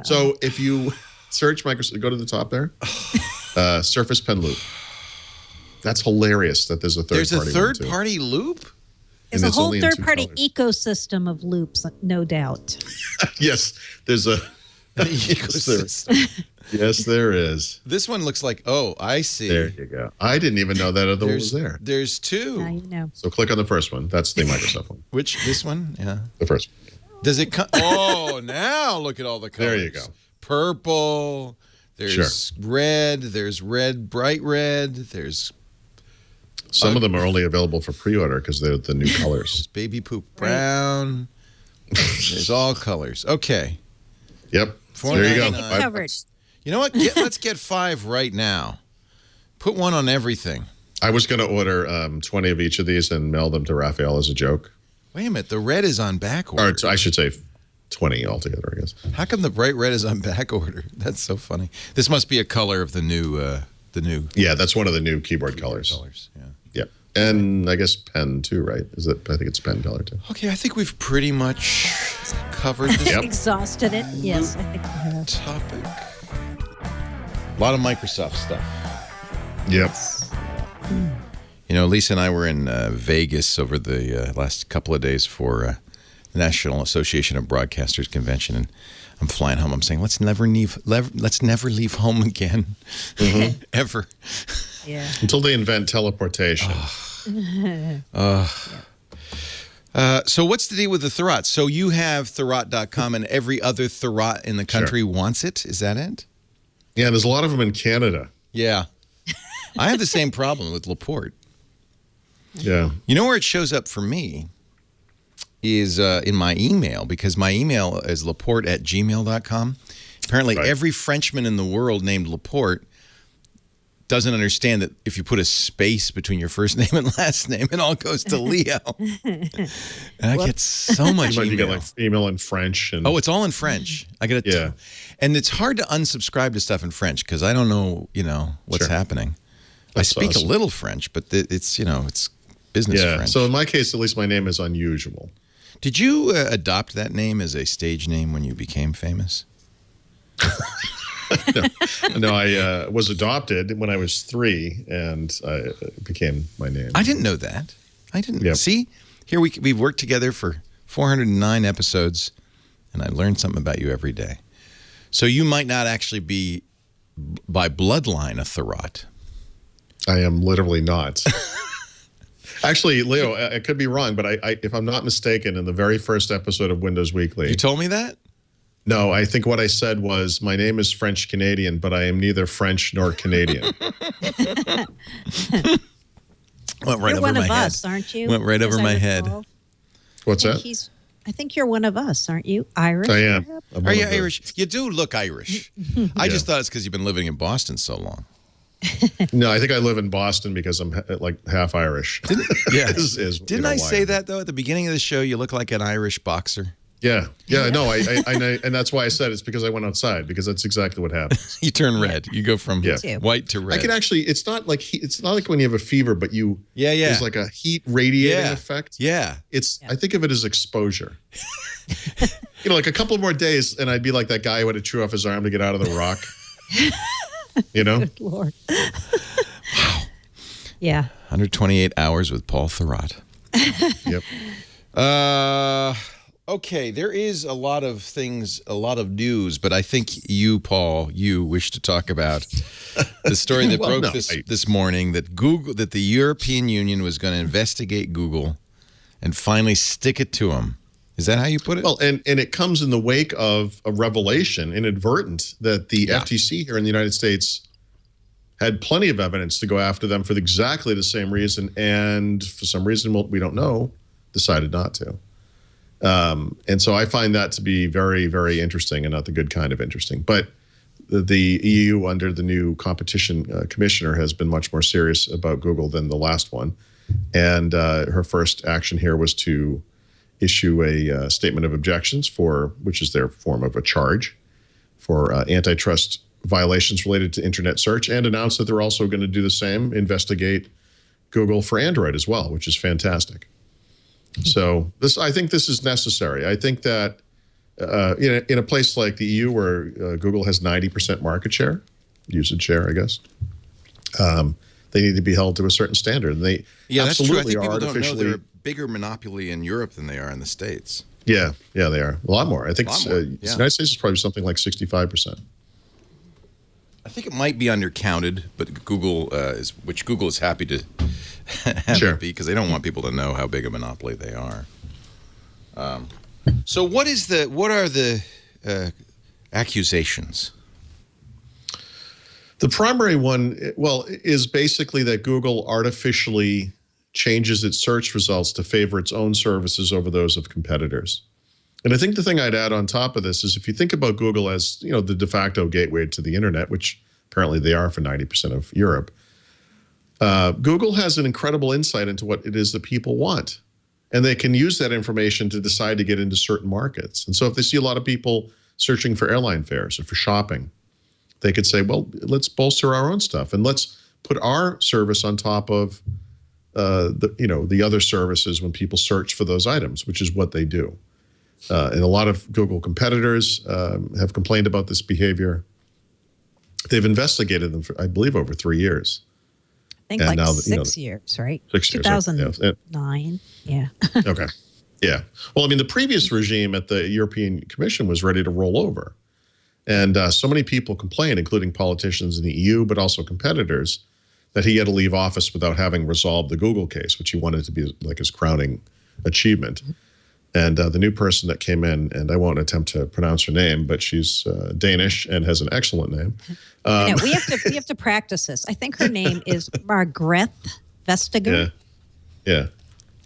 S4: So if you search Microsoft, go to the top there. Surface Pen Loop. That's hilarious that there's a third-party.
S1: There's a third-party loop.
S5: There's a whole third-party ecosystem of loops, no doubt.
S4: Yes, there's a
S1: ecosystem.
S4: Yes, there is.
S1: This one looks like, oh, I see.
S4: There you go. I didn't even know that other one was there.
S1: There's 2.
S5: Now you know.
S4: So click on the first one. That's the Microsoft one.
S1: Which, this one? Yeah.
S4: The first one.
S1: Does it come? Oh, now look at all the colors.
S4: There you go.
S1: Purple. There's red. There's red, bright red. There's...
S4: Some of them are only available for pre-order because they're the new colors.
S1: There's baby poop brown. There's all colors. Okay.
S4: Yep. There you go.
S5: Covered.
S1: You know what? Let's get 5 right now. Put 1 on everything.
S4: I was going to order 20 of each of these and mail them to Raphael as a joke.
S1: Wait a minute. The red is on back order.
S4: Or I should say 20 altogether, I guess.
S1: How come the bright red is on back order? That's so funny. This must be a color of the new.
S4: Yeah, that's one of the new keyboard colors.
S1: Yeah.
S4: Yep. And I guess pen too, right? I think it's pen color too.
S1: Okay, I think we've pretty much covered this
S5: Exhausted it. Yes, I think we have.
S1: topic. A lot of Microsoft stuff.
S4: Yep.
S1: You know, Lisa and I were in Vegas over the last couple of days for the National Association of Broadcasters convention, and I'm flying home. I'm saying, let's never leave home again, ever.
S5: Yeah.
S4: Until they invent teleportation.
S1: So what's the deal with the Thurrott? So you have Thurrott.com, and every other Thurrott in the country wants it? Is that it?
S4: Yeah, there's a lot of them in Canada.
S1: Yeah. I have the same problem with Laporte.
S4: Yeah.
S1: You know where it shows up for me is in my email, because my email is laporte@gmail.com. Apparently, every Frenchman in the world named Laporte doesn't understand that if you put a space between your first name and last name, it all goes to Leo. And I get so much email.
S4: You get like email in French. And
S1: it's all in French. I get it. And it's hard to unsubscribe to stuff in French because I don't know, what's happening. I speak a little French, but it's, it's business French.
S4: So in my case, at least my name is unusual.
S1: Did you adopt that name as a stage name when you became famous?
S4: No, I was adopted when I was 3, and it became my name.
S1: I didn't know that. I didn't. See, here we've worked together for 409 episodes, and I learned something about you every day. So you might not actually be, by bloodline, a Thurrott.
S4: I am literally not. Actually, Leo, I could be wrong, but I if I'm not mistaken, in the very first episode of Windows Weekly...
S1: You told me that?
S4: No, I think what I said was, my name is French-Canadian, but I am neither French nor Canadian.
S1: Went right
S5: you're
S1: over
S5: one
S1: my
S5: of
S1: head.
S5: us, aren't you?
S1: Went right over my head.
S4: What's that?
S5: I think you're one of us, aren't you? Irish?
S4: I am.
S1: Are you Irish? You do look Irish. I just thought it's because you've been living in Boston so long.
S4: No, I think I live in Boston because I'm like half Irish.
S1: Didn't I say that though at the beginning of the show? You look like an Irish boxer.
S4: Yeah. No, I know, and that's why I said it's because I went outside, because that's exactly what happens.
S1: You turn red. You go from white to red.
S4: I can actually. It's not like when you have a fever, but there's like a heat radiating effect.
S1: Yeah.
S4: I think of it as exposure. Like a couple more days, and I'd be like that guy who had to chew off his arm to get out of the rock.
S5: Good Lord.
S1: Wow.
S5: Yeah.
S1: 128 hours with Paul Thurrott.
S4: Yep.
S1: Okay, there is a lot of things, a lot of news, but I think you, Paul, wish to talk about the story that broke this morning that the European Union was going to investigate Google and finally stick it to them. Is that how you put it?
S4: Well, and it comes in the wake of a revelation, inadvertent, that the FTC here in the United States had plenty of evidence to go after them for exactly the same reason, and for some reason we don't know, decided not to. And so I find that to be very, very interesting, and not the good kind of interesting. But the EU, under the new competition commissioner, has been much more serious about Google than the last one. And her first action here was to issue a statement of objections which is their form of a charge for antitrust violations related to internet search, and announce that they're also going to do the same, investigate Google for Android as well, which is fantastic. So I think this is necessary. I think that in a place like the EU where Google has 90% market share, usage share, I guess, they need to be held to a certain standard. And they absolutely
S1: that's true. I think
S4: are
S1: people
S4: artificially.
S1: don't know they're a bigger monopoly in Europe than they are in the States.
S4: Yeah, they are a lot more. I think the United States is probably something like 65%.
S1: I think it might be undercounted, but Google is happy to have it be, because they don't want people to know how big a monopoly they are. So what are the accusations?
S4: The primary one, is basically that Google artificially changes its search results to favor its own services over those of competitors. And I think the thing I'd add on top of this is, if you think about Google as, the de facto gateway to the internet, which apparently they are for 90% of Europe, Google has an incredible insight into what it is that people want. And they can use that information to decide to get into certain markets. And so if they see a lot of people searching for airline fares or for shopping, they could say, well, let's bolster our own stuff, and let's put our service on top of the other services when people search for those items, which is what they do. And a lot of Google competitors have complained about this behavior. They've investigated them for, I believe, over 3 years.
S5: I think now, 6 years, right?
S4: 6 years.
S5: 2009. Yeah.
S4: Okay. Yeah. Well, I mean, the previous regime at the European Commission was ready to roll over. And so many people complained, including politicians in the EU, but also competitors, that he had to leave office without having resolved the Google case, which he wanted to be like his crowning achievement. And the new person that came in, and I won't attempt to pronounce her name, but she's Danish and has an excellent name.
S5: We have to practice this. I think her name is Margrethe Vestager.
S4: Yeah.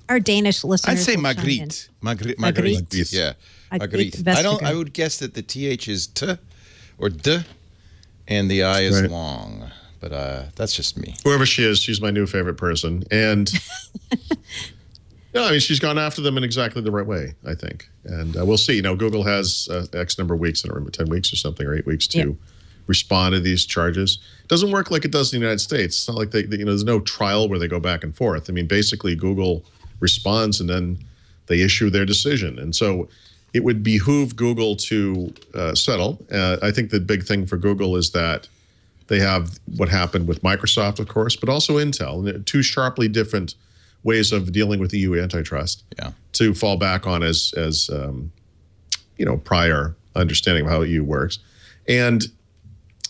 S5: Our Danish listeners.
S1: I'd say Margrethe. Margrethe. Yeah. Margrethe. I would guess that the TH is T or D, and the I is long. But that's just me.
S4: Whoever she is, she's my new favorite person. And no, I mean, she's gone after them in exactly the right way, I think. And we'll see. Google has X number of weeks, I don't remember, 10 weeks or something, or 8 weeks to respond to these charges. It doesn't work like it does in the United States. It's not like there's no trial where they go back and forth. I mean, basically, Google responds and then they issue their decision. And so it would behoove Google to settle. I think the big thing for Google is that they have what happened with Microsoft, of course, but also Intel, and two sharply different ways of dealing with EU antitrust to fall back on as prior understanding of how EU works. And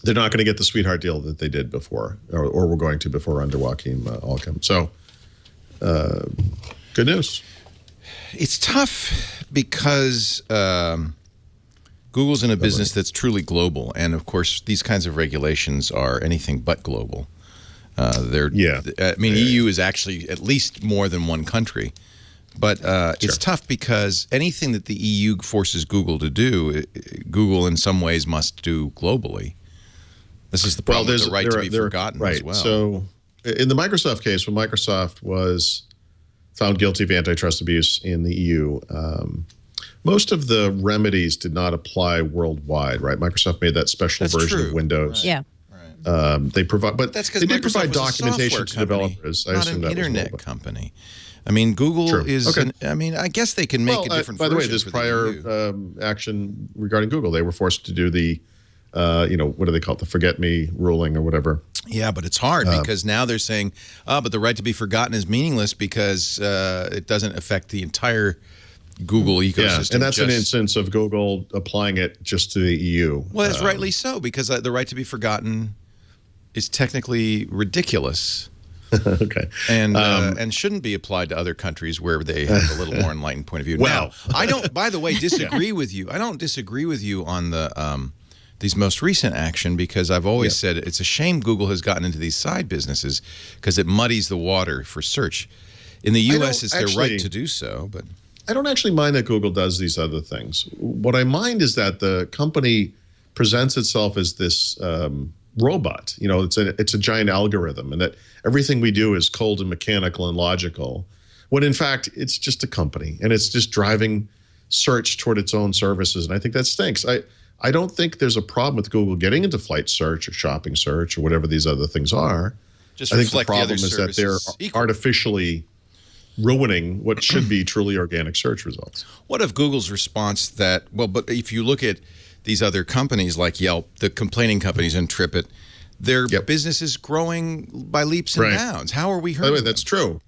S4: they're not going to get the sweetheart deal that they did before, or were going to before under Joachim Alchem. So good news.
S1: It's tough because Google's in a business that's truly global. And of course, these kinds of regulations are anything but global. EU is actually at least more than one country. But it's tough because anything that the EU forces Google to do, Google in some ways must do globally. This is the problem with the right to be forgotten
S4: right.
S1: as well.
S4: So in the Microsoft case, when Microsoft was found guilty of antitrust abuse in the EU, most of the remedies did not apply worldwide, right? Microsoft made that special version of Windows.
S5: Yeah.
S4: They provide, but
S1: that's
S4: they
S1: because
S4: did
S1: Microsoft
S4: provide
S1: was a
S4: documentation to
S1: software company,
S4: developers.
S1: not an internet company. I mean, Google is. I mean, I guess they can make a different.
S4: By the way,
S1: version
S4: this
S1: for
S4: prior
S1: the EU.
S4: action regarding Google, they were forced to do the, what do they call it, the forget me ruling or whatever.
S1: Yeah, but it's hard because now they're saying, but the right to be forgotten is meaningless because it doesn't affect the entire Google ecosystem.
S4: Yeah, and that's an instance of Google applying it just to the EU.
S1: Well, that's rightly so, because the right to be forgotten is technically ridiculous.
S4: Okay.
S1: And shouldn't be applied to other countries where they have a little more enlightened point of view.
S4: Well,
S1: now, I don't, by the way, disagree with you. I don't disagree with you on the these most recent action because I've always said it's a shame Google has gotten into these side businesses because it muddies the water for search. In the U.S., it's their right to do so, but
S4: I don't actually mind that Google does these other things. What I mind is that the company presents itself as this robot. You know, it's a giant algorithm, and that everything we do is cold and mechanical and logical, when in fact it's just a company and it's just driving search toward its own services. And I think that stinks. I don't think there's a problem with Google getting into flight search or shopping search or whatever these other things are.
S1: Just
S4: I think the
S1: reflect the
S4: problem
S1: other
S4: is that they're
S1: services
S4: artificially ruining what should be truly organic search results.
S1: What if Google's response that, well, but if you look at these other companies like Yelp, the complaining companies and TripIt, their business is growing by leaps and bounds. How are we hurting
S4: By the way, that's true.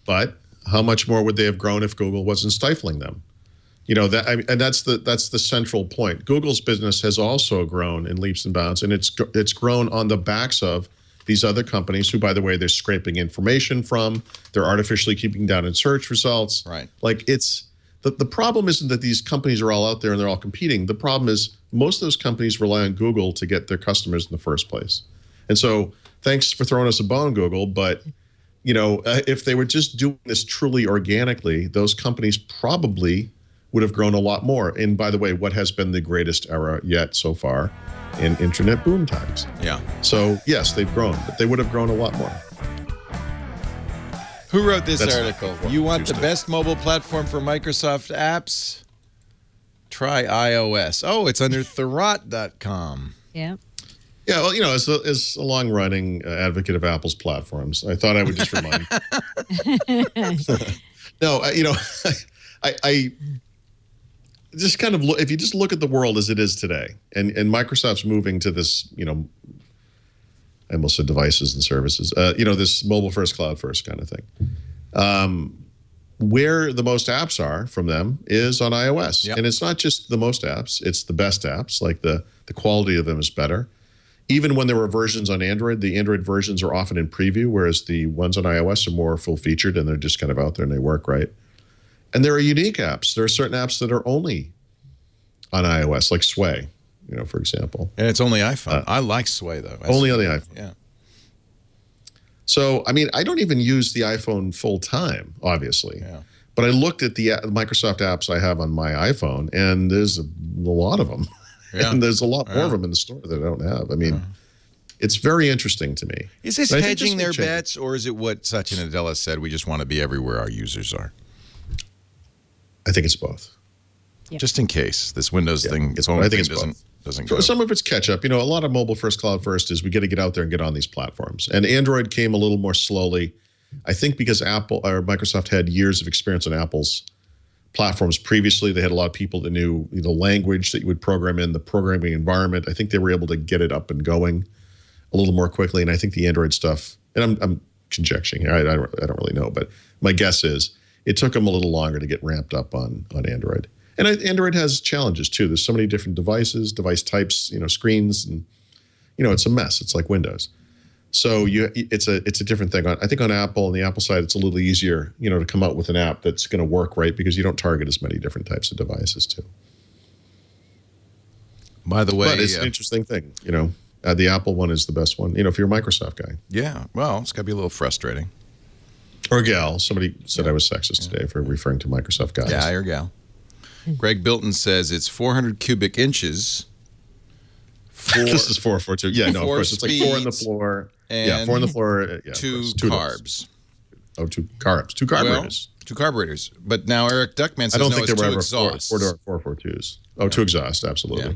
S4: But how much more would they have grown if Google wasn't stifling them? You know, and that's the central point. Google's business has also grown in leaps and bounds, and it's grown on the backs of these other companies who, by the way, they're scraping information from, they're artificially keeping down in search results.
S1: Right.
S4: Like the problem isn't that these companies are all out there and they're all competing. The problem is most of those companies rely on Google to get their customers in the first place. And so thanks for throwing us a bone, Google. But, you know, if they were just doing this truly organically, those companies probably would have grown a lot more. And by the way, what has been the greatest era yet so far in internet boom times?
S1: Yeah.
S4: So yes, they've grown, but they would have grown a lot more.
S1: Who wrote this article? You want the best mobile platform for Microsoft apps? Try iOS. Oh, it's under Thurrott.com.
S5: Yeah.
S4: Yeah, well, you know, as a long-running advocate of Apple's platforms, I thought I would just remind. No, you know, I just kind of look, if you just look at the world as it is today, and Microsoft's moving to this, you know, I almost said devices and services, you know, this mobile first, cloud first kind of thing. Where the most apps are from them is on iOS. Yep. And it's not just the most apps, it's the best apps, like the quality of them is better. Even when there were versions on Android, the Android versions are often in preview, whereas the ones on iOS are more full-featured and they're just kind of out there and they work right. And there are unique apps. There are certain apps that are only on iOS, like Sway, you know, for example.
S1: And it's only iPhone. I like Sway, though.
S4: Only on the iPhone.
S1: Yeah.
S4: So, I mean, I don't even use the iPhone full time, obviously. Yeah. But I looked at the Microsoft apps I have on my iPhone, and there's a lot of them. Yeah. And there's a lot more of them in the store that I don't have. I mean, it's very interesting to me.
S1: Is this hedging their bets, or is it what Satya Nadella said, we just want to be everywhere our users are?
S4: I think it's both.
S5: Yep.
S1: Just in case this Windows thing,
S4: I think it's
S1: doesn't go.
S4: Some of it's catch up. You know, a lot of mobile first, cloud first is we got to get out there and get on these platforms. And Android came a little more slowly, I think, because Apple or Microsoft had years of experience on Apple's platforms previously. They had a lot of people that knew the language that you would program in, the programming environment. I think they were able to get it up and going a little more quickly. And I think the Android stuff, and I'm conjecturing, I don't really know, but my guess is it took them a little longer to get ramped up on Android. And Android has challenges too. There's so many different devices, device types, you know, screens, and you know, it's a mess. It's like Windows. So it's a different thing. I think on Apple, on the Apple side, it's a little easier, you know, to come out with an app that's going to work right because you don't target as many different types of devices too.
S1: By the way,
S4: but it's an interesting thing, you know. The Apple one is the best one, you know, if you're a Microsoft guy.
S1: Yeah, well, it's got to be a little frustrating.
S4: Or gal. Somebody said I was sexist today for referring to Microsoft guys.
S1: Guy or gal. Greg Bilton says it's 400 cubic inches
S4: This is 442. Yeah, no, of
S1: Four
S4: course. It's like 4 on the
S1: speeds
S4: floor.
S1: and
S4: Yeah, 4 on the floor. Yeah, of
S1: two
S4: course. Two doors.
S1: carbs.
S4: Oh, 2 carbs. 2 carburetors.
S1: Well, 2 carburetors. But now Eric Duckman says
S4: I don't
S1: no,
S4: think
S1: it's
S4: there were
S1: 2
S4: ever
S1: exhausts.
S4: 4-door 442s. Oh, 2 exhausts, absolutely.
S1: Yeah.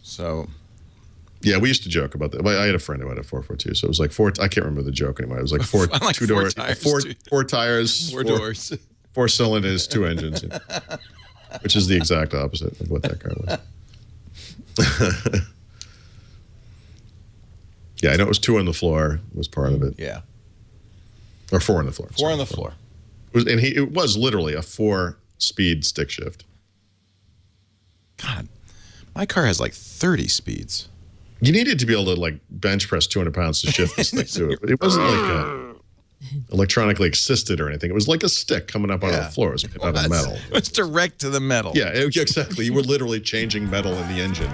S1: So,
S4: yeah, we used to joke about that. Well, I had a friend who had a 442, so it was like 4. I can't remember the joke anymore. It was like 4
S1: I like
S4: 2
S1: four
S4: doors,
S1: tires,
S4: 4 tires,
S1: 4 doors.
S4: 4 cylinders, 2 engines, which is the exact opposite of what that car was. Yeah, I know it was 2 on the floor was part of it.
S1: Yeah.
S4: Or 4 on the floor.
S1: 4 on the floor.
S4: It was literally a 4-speed stick shift.
S1: God, my car has like 30 speeds.
S4: You needed to be able to like bench press 200 pounds to shift this thing to it. But it wasn't like electronically assisted or anything. It was like a stick coming up out of the floor. It was made out of metal.
S1: It was direct to the metal.
S4: Yeah, exactly. You were literally changing metal in the engine.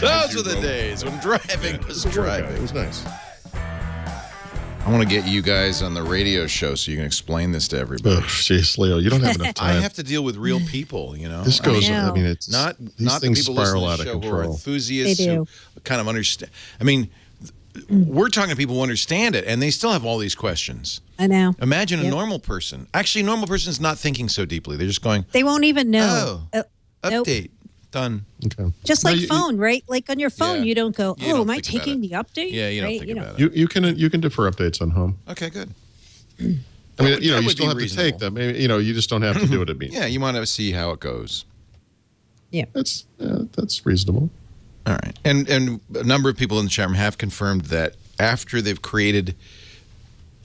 S1: Those were the days when driving was driving.
S4: It was nice.
S1: I want to get you guys on the radio show so you can explain this to everybody.
S4: Jeez, Leo, you don't have enough
S1: I
S4: time.
S1: have to deal with real people, you know.
S4: This goes.
S5: I
S4: I mean, it's
S1: not
S4: these
S1: the
S4: things
S1: people listening
S4: spiral
S1: to
S4: out
S1: the
S4: of
S1: show who are
S4: control.
S1: enthusiasts
S5: They do.
S1: who kind of understand. I mean, we're talking to people who understand it, and they still have all these questions.
S5: I know.
S1: Imagine a normal person. Actually, a normal person is not thinking so deeply. They're just going,
S5: They won't even know.
S1: oh,
S5: Nope.
S1: update, done.
S4: Okay.
S5: Just
S4: No,
S5: like
S4: you-
S5: phone, right? Like on your phone,
S1: Yeah.
S5: you don't go,
S1: You
S5: "Oh,
S1: don't
S5: am I
S1: think about
S5: taking
S1: it.
S5: the update?"
S1: Yeah, you don't
S5: right?
S1: think about it.
S4: You can defer updates on home.
S1: Okay, good.
S4: I mean,
S1: That
S4: you
S1: would
S4: still
S1: be
S4: have
S1: reasonable.
S4: to take them. Maybe, you just don't have to do it immediately.
S1: Yeah, you want to see how it goes.
S4: That's reasonable.
S1: All right. And a number of people in the chat room have confirmed that after they've created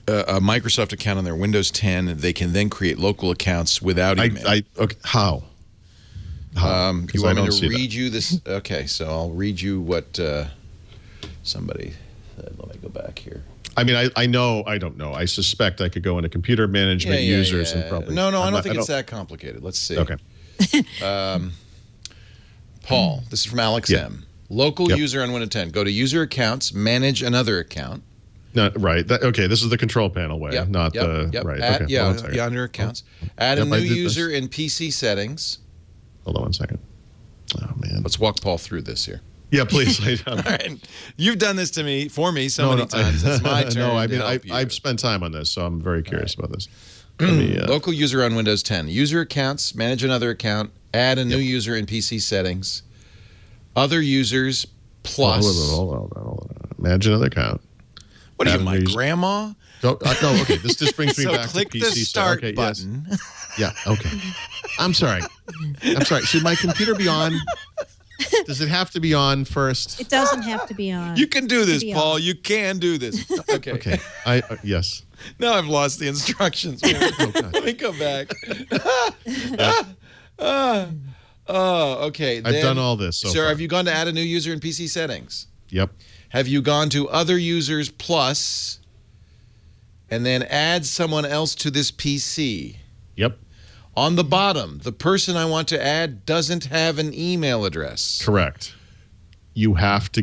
S1: a Microsoft account on their Windows 10, they can then create local accounts without email.
S4: Okay, how?
S1: You want me to read you this? Okay, so I'll read you what somebody said. Let me go back here.
S4: I mean, I know. I don't know. I suspect I could go into computer management users and probably.
S1: No, I don't think it's that complicated. Let's see.
S4: Okay.
S1: Paul, this is from Alex M. Local user on Windows 10. Go to user accounts, manage another account.
S4: No, right. Okay, this is the control panel way, not the right. Okay,
S1: under accounts. Add a new user in PC settings.
S4: Hold on 1 second. Oh man.
S1: Let's walk Paul through this here.
S4: Yeah, please.
S1: All right. You've done this for me so many times. It's my turn.
S4: No, I mean,
S1: to help you.
S4: I've spent time on this, so I'm very curious about this.
S1: Local user on Windows 10. User accounts, manage another account, add a new user in PC settings. Other users plus.
S4: Hold on. Manage another account.
S1: What are you, my grandma?
S4: No, okay. This just brings me
S1: So
S4: back
S1: click
S4: to PC.
S1: the start button.
S4: Yes. Yeah, okay. I'm sorry. Should my computer be on? Does it have to be on first?
S5: It doesn't have to be on.
S1: You can do this, Paul. You can do this. Okay.
S4: Okay. Yes.
S1: Now I've lost the instructions. Let me go back. Okay.
S4: I've done all this. So
S1: sir,
S4: far.
S1: have you gone to add a new user in PC settings?
S4: Yep.
S1: Have you gone to other users plus and then add someone else to this PC?
S4: Yep.
S1: On the bottom, the person I want to add doesn't have an email address.
S4: Correct. You have to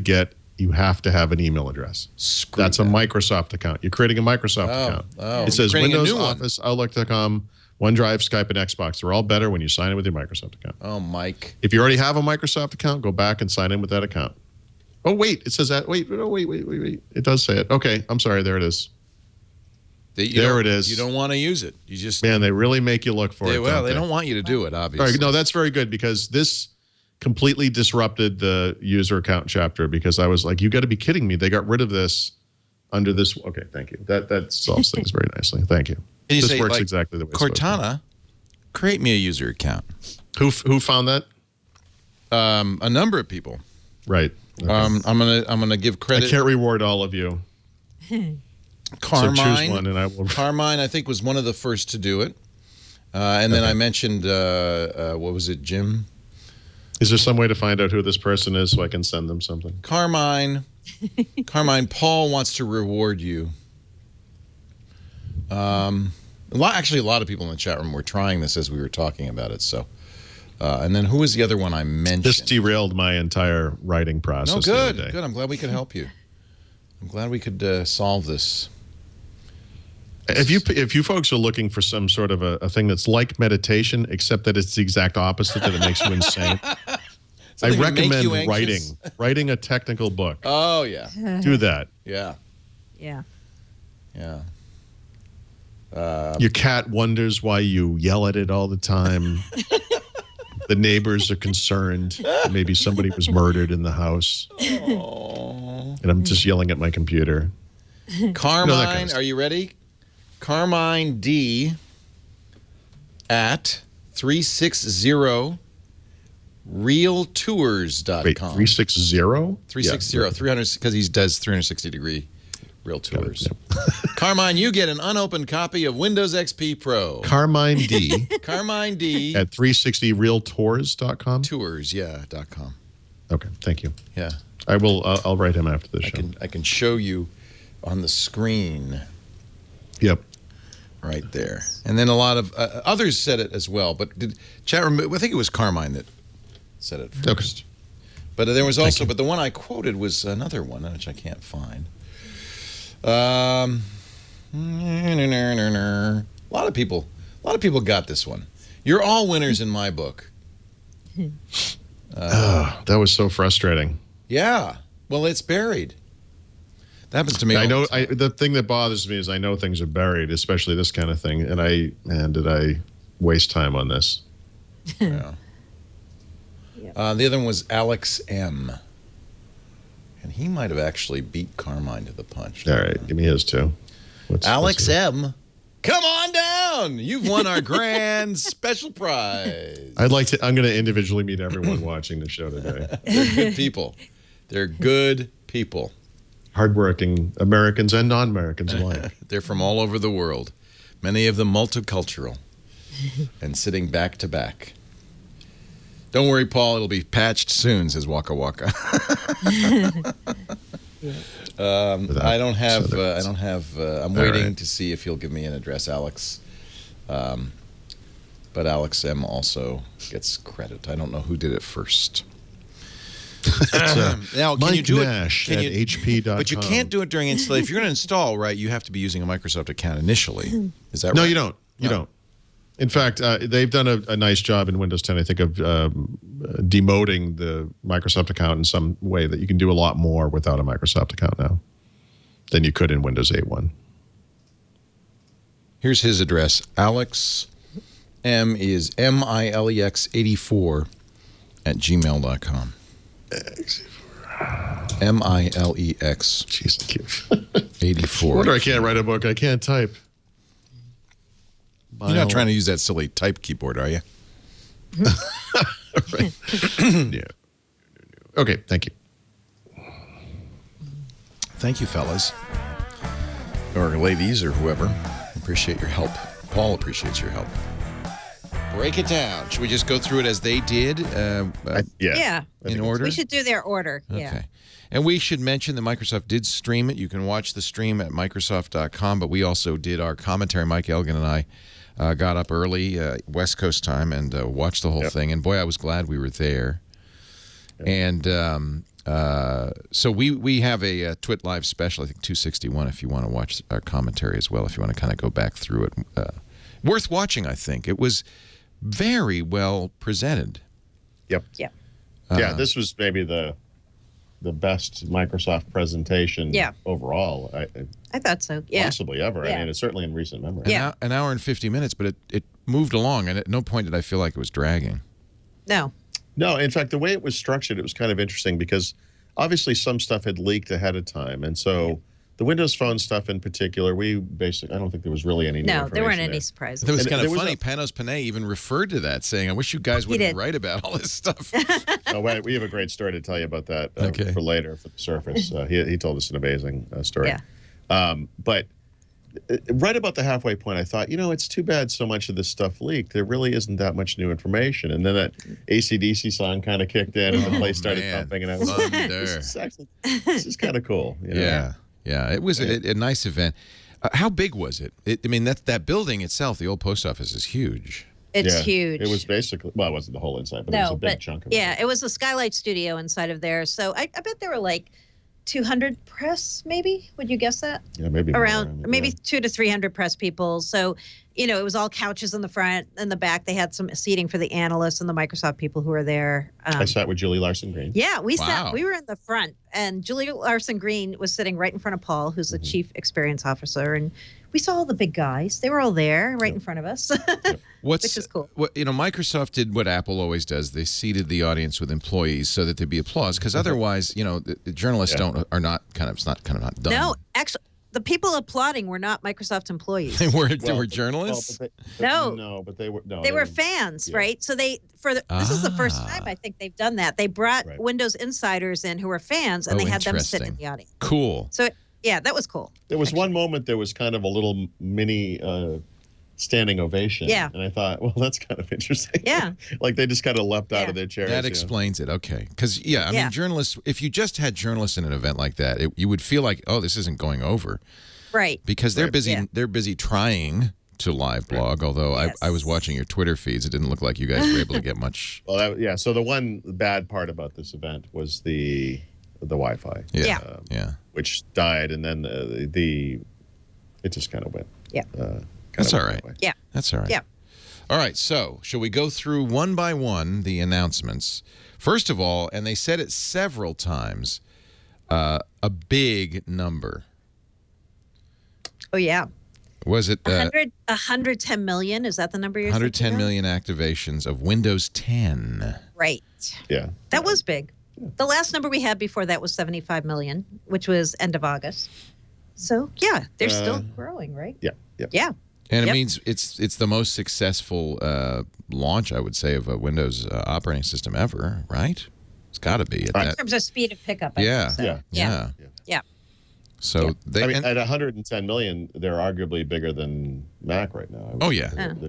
S4: have an email address. That's a Microsoft account. You're creating a Microsoft account. It says Windows, Office, Outlook.com, OneDrive, Skype, and Xbox. They're all better when you sign in with your Microsoft account.
S1: Oh, Mike.
S4: If you already have a Microsoft account, go back and sign in with that account. Oh, wait. It says that. Wait. It does say it. Okay. I'm sorry. There it is. There it is.
S1: You don't want to use it. You just.
S4: Man, they really make you look for it.
S1: Well, they don't want you to do it, obviously.
S4: All right. No, that's very good because this completely disrupted the user account chapter because I was like, you got to be kidding me. They got rid of this under this. Okay. Thank you. That solves things very nicely. Thank you.
S1: And you
S4: this
S1: say,
S4: works
S1: like,
S4: exactly the way it's supposed to.
S1: Cortana, create me a user account.
S4: Who found that?
S1: A number of people.
S4: Right. Okay.
S1: I'm gonna give credit.
S4: I can't reward all of you.
S1: Carmine.
S4: So choose one, and I will.
S1: Carmine, I think, was one of the first to do it. And then I mentioned, what was it, Jim?
S4: Is there some way to find out who this person is so I can send them something?
S1: Carmine, Paul wants to reward you. Actually, a lot of people in the chat room were trying this as we were talking about it. So, and then who was the other one I mentioned?
S4: This derailed my entire writing process.
S1: No,
S4: the
S1: good,
S4: other day.
S1: good. I'm glad we could help you. I'm glad we could solve this.
S4: If you folks are looking for some sort of a thing that's like meditation, except that it's the exact opposite, that it makes you insane. I
S1: Something to make
S4: recommend
S1: you anxious.
S4: writing a technical book.
S1: Oh yeah,
S4: Do that.
S1: yeah,
S5: Yeah.
S1: yeah.
S4: Your cat wonders why you yell at it all the time. The neighbors are concerned. Maybe somebody was murdered in the house.
S1: Oh.
S4: And I'm just yelling at my computer.
S1: Carmine,
S4: kind of stuff.
S1: are you ready? Carmine D at 360realtours.com.
S4: Wait, 360?
S1: 360, 300, because he does 360-degree real tours. Carmine, you get an unopened copy of Windows XP Pro.
S4: Carmine D
S1: Carmine D
S4: at 360realtours.com.
S1: Tours, yeah, .com.
S4: Okay, thank you.
S1: Yeah.
S4: I'll write him after the show.
S1: I can show you on the screen.
S4: Yep.
S1: Right there. And then a lot of others said it as well. But chat room, I think it was Carmine that said it first.
S4: Okay.
S1: But there was also, but the one I quoted was another one, which I can't find. A lot of people got this one. You're all winners in my book.
S4: That was so frustrating.
S1: Yeah. Well, it's buried. That happens to me.
S4: I know. The thing that bothers me is I know things are buried, especially this kind of thing. And did I waste time on this?
S1: Yeah. The other one was Alex M. And he might have actually beat Carmine to the punch.
S4: All right, give me his too.
S1: Alex M. Come on down. You've won our grand special prize.
S4: I'm going to individually meet everyone watching the show today.
S1: They're good people. They're good people.
S4: Hardworking Americans and non-Americans alike.
S1: They're from all over the world. Many of them multicultural and sitting back to back. Don't worry, Paul. It'll be patched soon, says Waka Waka. I don't have. I'm waiting to see if he'll give me an address, Alex. But Alex M also gets credit. I don't know who did it first. Now, can
S4: Mike
S1: you do
S4: Nash
S1: it?
S4: at HP.com.
S1: But you can't do it during install. If you're going to install, right, you have to be using a Microsoft account initially. Is that right?
S4: No, you don't. You don't. In fact, they've done a nice job in Windows 10, I think, of demoting the Microsoft account in some way that you can do a lot more without a Microsoft account now than you could in Windows 8.1.
S1: Here's his address. Alex M is MILEX84 at gmail.com. MILEX.
S4: Jeez, thank you.
S1: 84.
S4: No wonder I can't write a book. I can't type.
S1: You're not trying to use that silly type keyboard, are you?
S4: Right. Yeah. Okay, thank you.
S1: Thank you, fellas. Or ladies, or whoever. Appreciate your help. Paul appreciates your help. Break it down. Should we just go through it as they did?
S5: Yeah.
S1: In order?
S5: We should do their order.
S1: Okay.
S5: Yeah.
S1: And we should mention that Microsoft did stream it. You can watch the stream at Microsoft.com, but we also did our commentary. Mike Elgin and I got up early, West Coast time, and watched the whole thing. And boy, I was glad we were there. Yep. And so we have a Twit Live special, I think 261, if you want to watch our commentary as well, if you want to kind of go back through it. Worth watching, I think. It was very well presented.
S4: Yep.
S5: Yeah.
S4: Yeah, this was maybe the best Microsoft presentation overall.
S5: I thought so. Yeah.
S4: Possibly ever.
S5: Yeah.
S4: I mean, it's certainly in recent memory.
S5: Yeah.
S1: An hour and 50 minutes, but it moved along, and at no point did I feel like it was dragging.
S5: No.
S4: No, in fact, the way it was structured, it was kind of interesting because obviously some stuff had leaked ahead of time. And so the Windows Phone stuff in particular, I don't think there was really any new information.
S5: No, there weren't any surprises.
S1: It was kind of funny. Panos Panay even referred to that, saying, I wish you guys wouldn't write about all this stuff.
S4: Oh, we have a great story to tell you about that for later, for the Surface. He told us an amazing story.
S5: Yeah.
S4: But right about the halfway point, I thought, it's too bad so much of this stuff leaked. There really isn't that much new information. And then that AC/DC song kind of kicked in and the place started thumping. And I was like, this is kind of cool.
S1: Yeah, it was a nice event. How big was it? I mean, that building itself, the old post office, is huge.
S5: It's huge.
S4: It was basically, well, it wasn't the whole inside, but it was a big chunk of it.
S5: Yeah, it was a skylight studio inside of there. So I bet there were like 200 press, maybe? Would you guess that?
S4: Yeah, maybe
S5: around
S4: more,
S5: maybe 200 to 300 press people. So it was all couches in the front and the back. They had some seating for the analysts and the Microsoft people who were there.
S4: I sat with Julie Larson Green.
S5: Yeah, we were in the front, and Julie Larson Green was sitting right in front of Paul, who's the chief experience officer, and we saw all the big guys. They were all there right in front of us, which is cool.
S1: Microsoft did what Apple always does. They seated the audience with employees so that there'd be applause, because otherwise, the journalists are not not done.
S5: No, actually, the people applauding were not Microsoft employees.
S1: They were journalists.
S4: But they
S5: were fans, right? So this is the first time I think they've done that. They brought Windows insiders in who were fans, and they had them sit in the audience.
S1: Cool.
S5: So yeah, that was cool.
S4: There was one moment there was kind of a little mini standing ovation.
S5: Yeah.
S4: And I thought, well, that's kind of interesting.
S5: Yeah.
S4: Like they just kind of leapt out of their chairs.
S1: That explains it. Okay. Because, I mean, journalists, if you just had journalists in an event like that, you would feel like, oh, this isn't going over.
S5: Right.
S1: Because they're busy. Yeah. They're busy trying to live blog. Although I was watching your Twitter feeds, it didn't look like you guys were able to get much.
S4: Well, so the one bad part about this event was the Wi-Fi.
S1: Yeah.
S4: Which died, and then it just kind of went.
S5: Yeah.
S1: That's all right.
S5: Yeah.
S1: That's all right.
S5: Yeah.
S1: All right. So, shall we go through one by one the announcements? First of all, and they said it several times, a big number.
S5: Oh, yeah.
S1: Was it
S5: 110 million? Is that the number you're
S1: 110 million activations of Windows 10.
S5: Right.
S4: Yeah.
S5: That was big. The last number we had before that was 75 million, which was end of August. So, yeah, they're still growing, right?
S4: Yeah.
S5: Yeah.
S1: And it means it's the most successful launch, I would say, of a Windows operating system ever, right? It's got to be.
S5: In terms of speed of pickup, I think so.
S1: Yeah. So
S4: at 110 million, they're arguably bigger than Mac right now.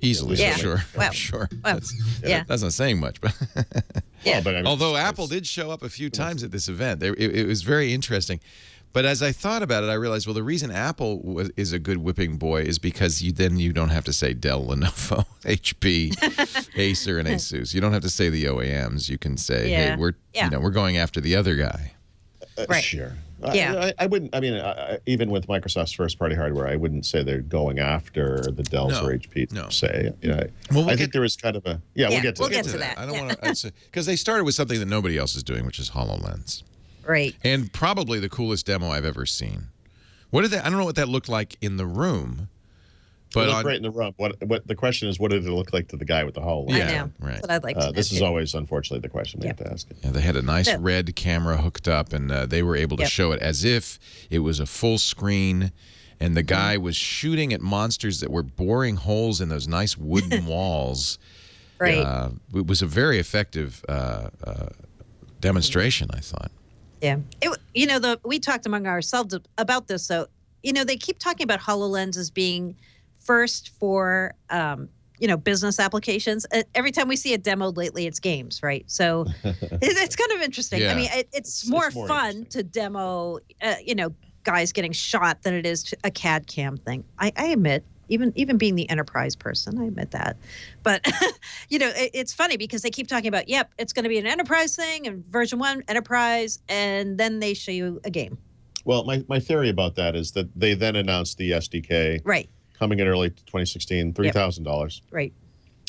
S1: Easily.
S5: Yeah.
S1: Sure.
S5: Well,
S1: sure.
S5: Well,
S1: That's not saying much, but
S4: but I mean,
S1: although Apple did show up a few times at this event, it was very interesting. But as I thought about it, I realized, well, the reason Apple is a good whipping boy is because you don't have to say Dell, Lenovo, HP, Acer, and Asus. You don't have to say the OEMs. You can say, hey, we're going after the other guy.
S5: Right.
S4: Sure.
S5: Yeah.
S4: I wouldn't. I mean, even with Microsoft's first-party hardware, I wouldn't say they're going after the Dells or HP.
S1: No.
S4: Say, I think there is kind of a.
S5: Yeah,
S4: we'll get
S5: to that.
S1: I don't want to because they started with something that nobody else is doing, which is HoloLens.
S5: Right.
S1: And probably the coolest demo I've ever seen. What did that? I don't know what that looked like in the room. But
S4: it looked great in the room. What the question is, what did it look like to the guy with the HoloLens?
S5: I know.
S1: Right.
S5: That's what I'd like to know.
S4: This is always, unfortunately, the question we have to ask.
S1: Yeah, they had a nice red camera hooked up, and they were able to show it as if it was a full screen, and the guy was shooting at monsters that were boring holes in those nice wooden walls.
S5: Right.
S1: It was a very effective demonstration, I thought.
S5: Yeah. We talked among ourselves about this. So, they keep talking about HoloLens as being first for, business applications. Every time we see a demo lately, it's games, right? So it's kind of interesting.
S1: Yeah.
S5: I mean, it's more fun to demo, guys getting shot than it is a CAD cam thing. I admit. Even being the enterprise person, I admit that. But, it's funny because they keep talking about, it's going to be an enterprise thing and version 1, enterprise, and then they show you a game.
S4: Well, my theory about that is that they then announced the SDK.
S5: Right.
S4: Coming in early 2016, $3,000.
S5: Right.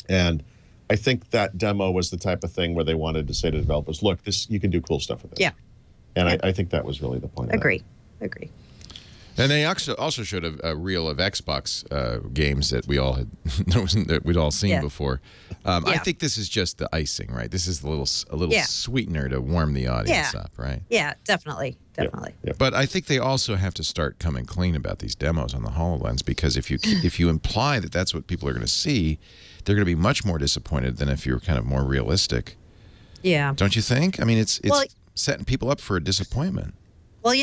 S4: And I think that demo was the type of thing where they wanted to say to developers, look, you can do cool stuff with this.
S5: Yeah.
S4: And I think that was really the point of
S5: Agree.
S1: And they also showed a reel of Xbox games that we all had that we'd all seen before. I think this is just the icing, right? This is a little sweetener to warm the audience up, right?
S5: Yeah, definitely.
S4: Yeah.
S1: But I think they also have to start coming clean about these demos on the HoloLens, because if you imply that that's what people are going to see, they're going to be much more disappointed than if you're kind of more realistic.
S5: Yeah.
S1: Don't you think? I mean, it's setting people up for a disappointment.
S5: Well,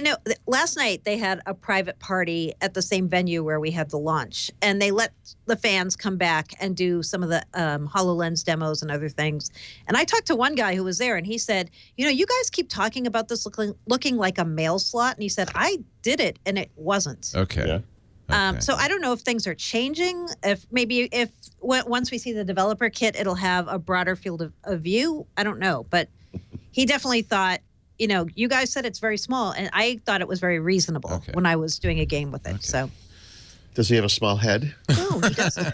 S5: last night they had a private party at the same venue where we had the launch, and they let the fans come back and do some of the HoloLens demos and other things. And I talked to one guy who was there, and he said, you guys keep talking about this looking like a mail slot. And he said, I did it, and it wasn't.
S1: Okay. Yeah.
S5: So I don't know if things are changing. If once we see the developer kit, it'll have a broader field of view. I don't know. But he definitely thought, you guys said it's very small, and I thought it was very reasonable when I was doing a game with it. Okay. So,
S4: Does he have a small head?
S5: No, he doesn't.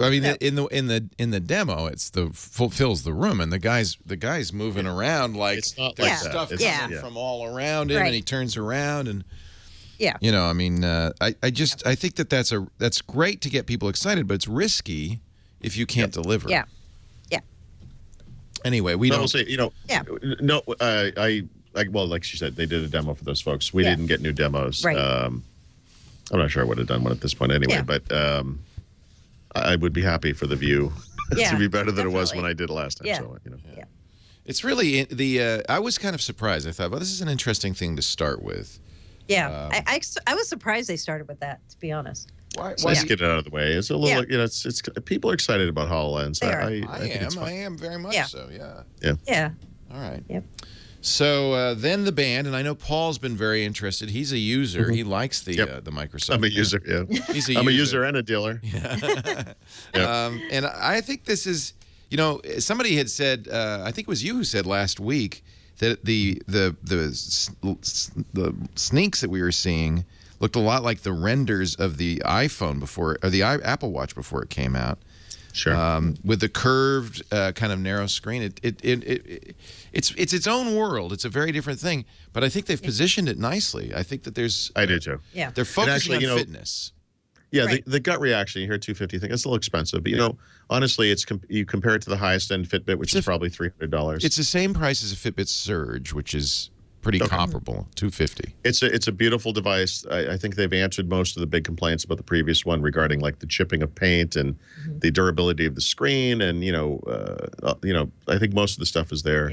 S1: I mean, in the demo, it's fills the room, and the guy's moving around like
S4: It's not
S1: there's
S4: like
S1: stuff
S4: that.
S1: coming from all around him,
S5: Right.
S1: and he turns around, and
S5: Yeah.
S1: you know, I mean, I think that's great to get people excited, but it's risky if you can't deliver.
S5: Yeah. Yeah.
S1: Anyway, we
S4: No,
S1: don't.
S4: we'll say, you know,
S5: Yeah.
S4: no, well, like she said, they did a demo for those folks. We
S5: Yeah.
S4: didn't get new demos.
S5: Right.
S4: I'm not sure I would have done one at this point anyway,
S5: Yeah.
S4: but I would be happy for the view
S5: Yeah,
S4: to be better than it was
S5: definitely.
S4: when I did it last time.
S5: Yeah.
S4: So, you know.
S5: Yeah.
S1: It's really I was kind of surprised. I thought, well, this is an interesting thing to start with.
S5: Yeah. I was surprised they started with that, to be honest.
S1: Why?
S4: So let's get it out of the way. It's a little,
S5: Yeah.
S4: you know, it's people are excited about HoloLens.
S5: They are.
S1: I
S4: think it's fun.
S1: am very much
S5: Yeah.
S1: so. Yeah.
S5: Yeah.
S1: All right.
S5: Yep.
S1: So then the band, and I know Paul's been very interested. He's a user. He likes the Microsoft.
S4: I'm a user. Yeah.
S1: He's
S4: I'm a user and a dealer.
S1: And I think this is, you know, somebody had said, I think it was you who said last week that the sneaks that we were seeing looked a lot like the renders of the iPhone before, or the Apple Watch before it came out.
S4: Sure.
S1: With the curved kind of narrow screen, it's its own world. It's a very different thing, but I think they've positioned it nicely. I think that there's
S4: I do too.
S5: Yeah.
S1: they're focusing
S4: actually,
S1: on
S4: you know,
S1: fitness.
S4: Yeah,
S5: Right.
S4: the gut reaction, you hear 250, you think it's a little expensive, but you know, honestly, you compare it to the highest end Fitbit, which is probably $300.
S1: It's the same price as a Fitbit Surge, which is pretty comparable, $250.
S4: It's a beautiful device. I think they've answered most of the big complaints about the previous one regarding like the chipping of paint and the durability of the screen, and you know, I think most of the stuff is there.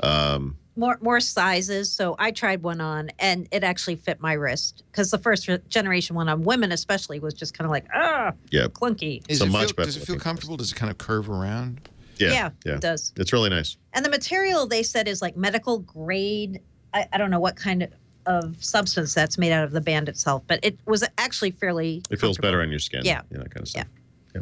S5: Yeah. More sizes. So I tried one on, and it actually fit my wrist, because the first generation one on women especially was just kind of like clunky.
S1: Does
S4: So
S1: it
S4: much
S1: feel,
S4: better
S1: does it feel
S4: looking.
S1: comfortable? Does it kind of curve around?
S4: Yeah,
S5: It does.
S4: It's really nice.
S5: And the material they said is like medical grade. I don't know what kind of substance that's made out of the band itself, but it was actually fairly.
S4: It feels better on your skin.
S5: Yeah.
S4: You know, that kind of stuff.
S5: Yeah.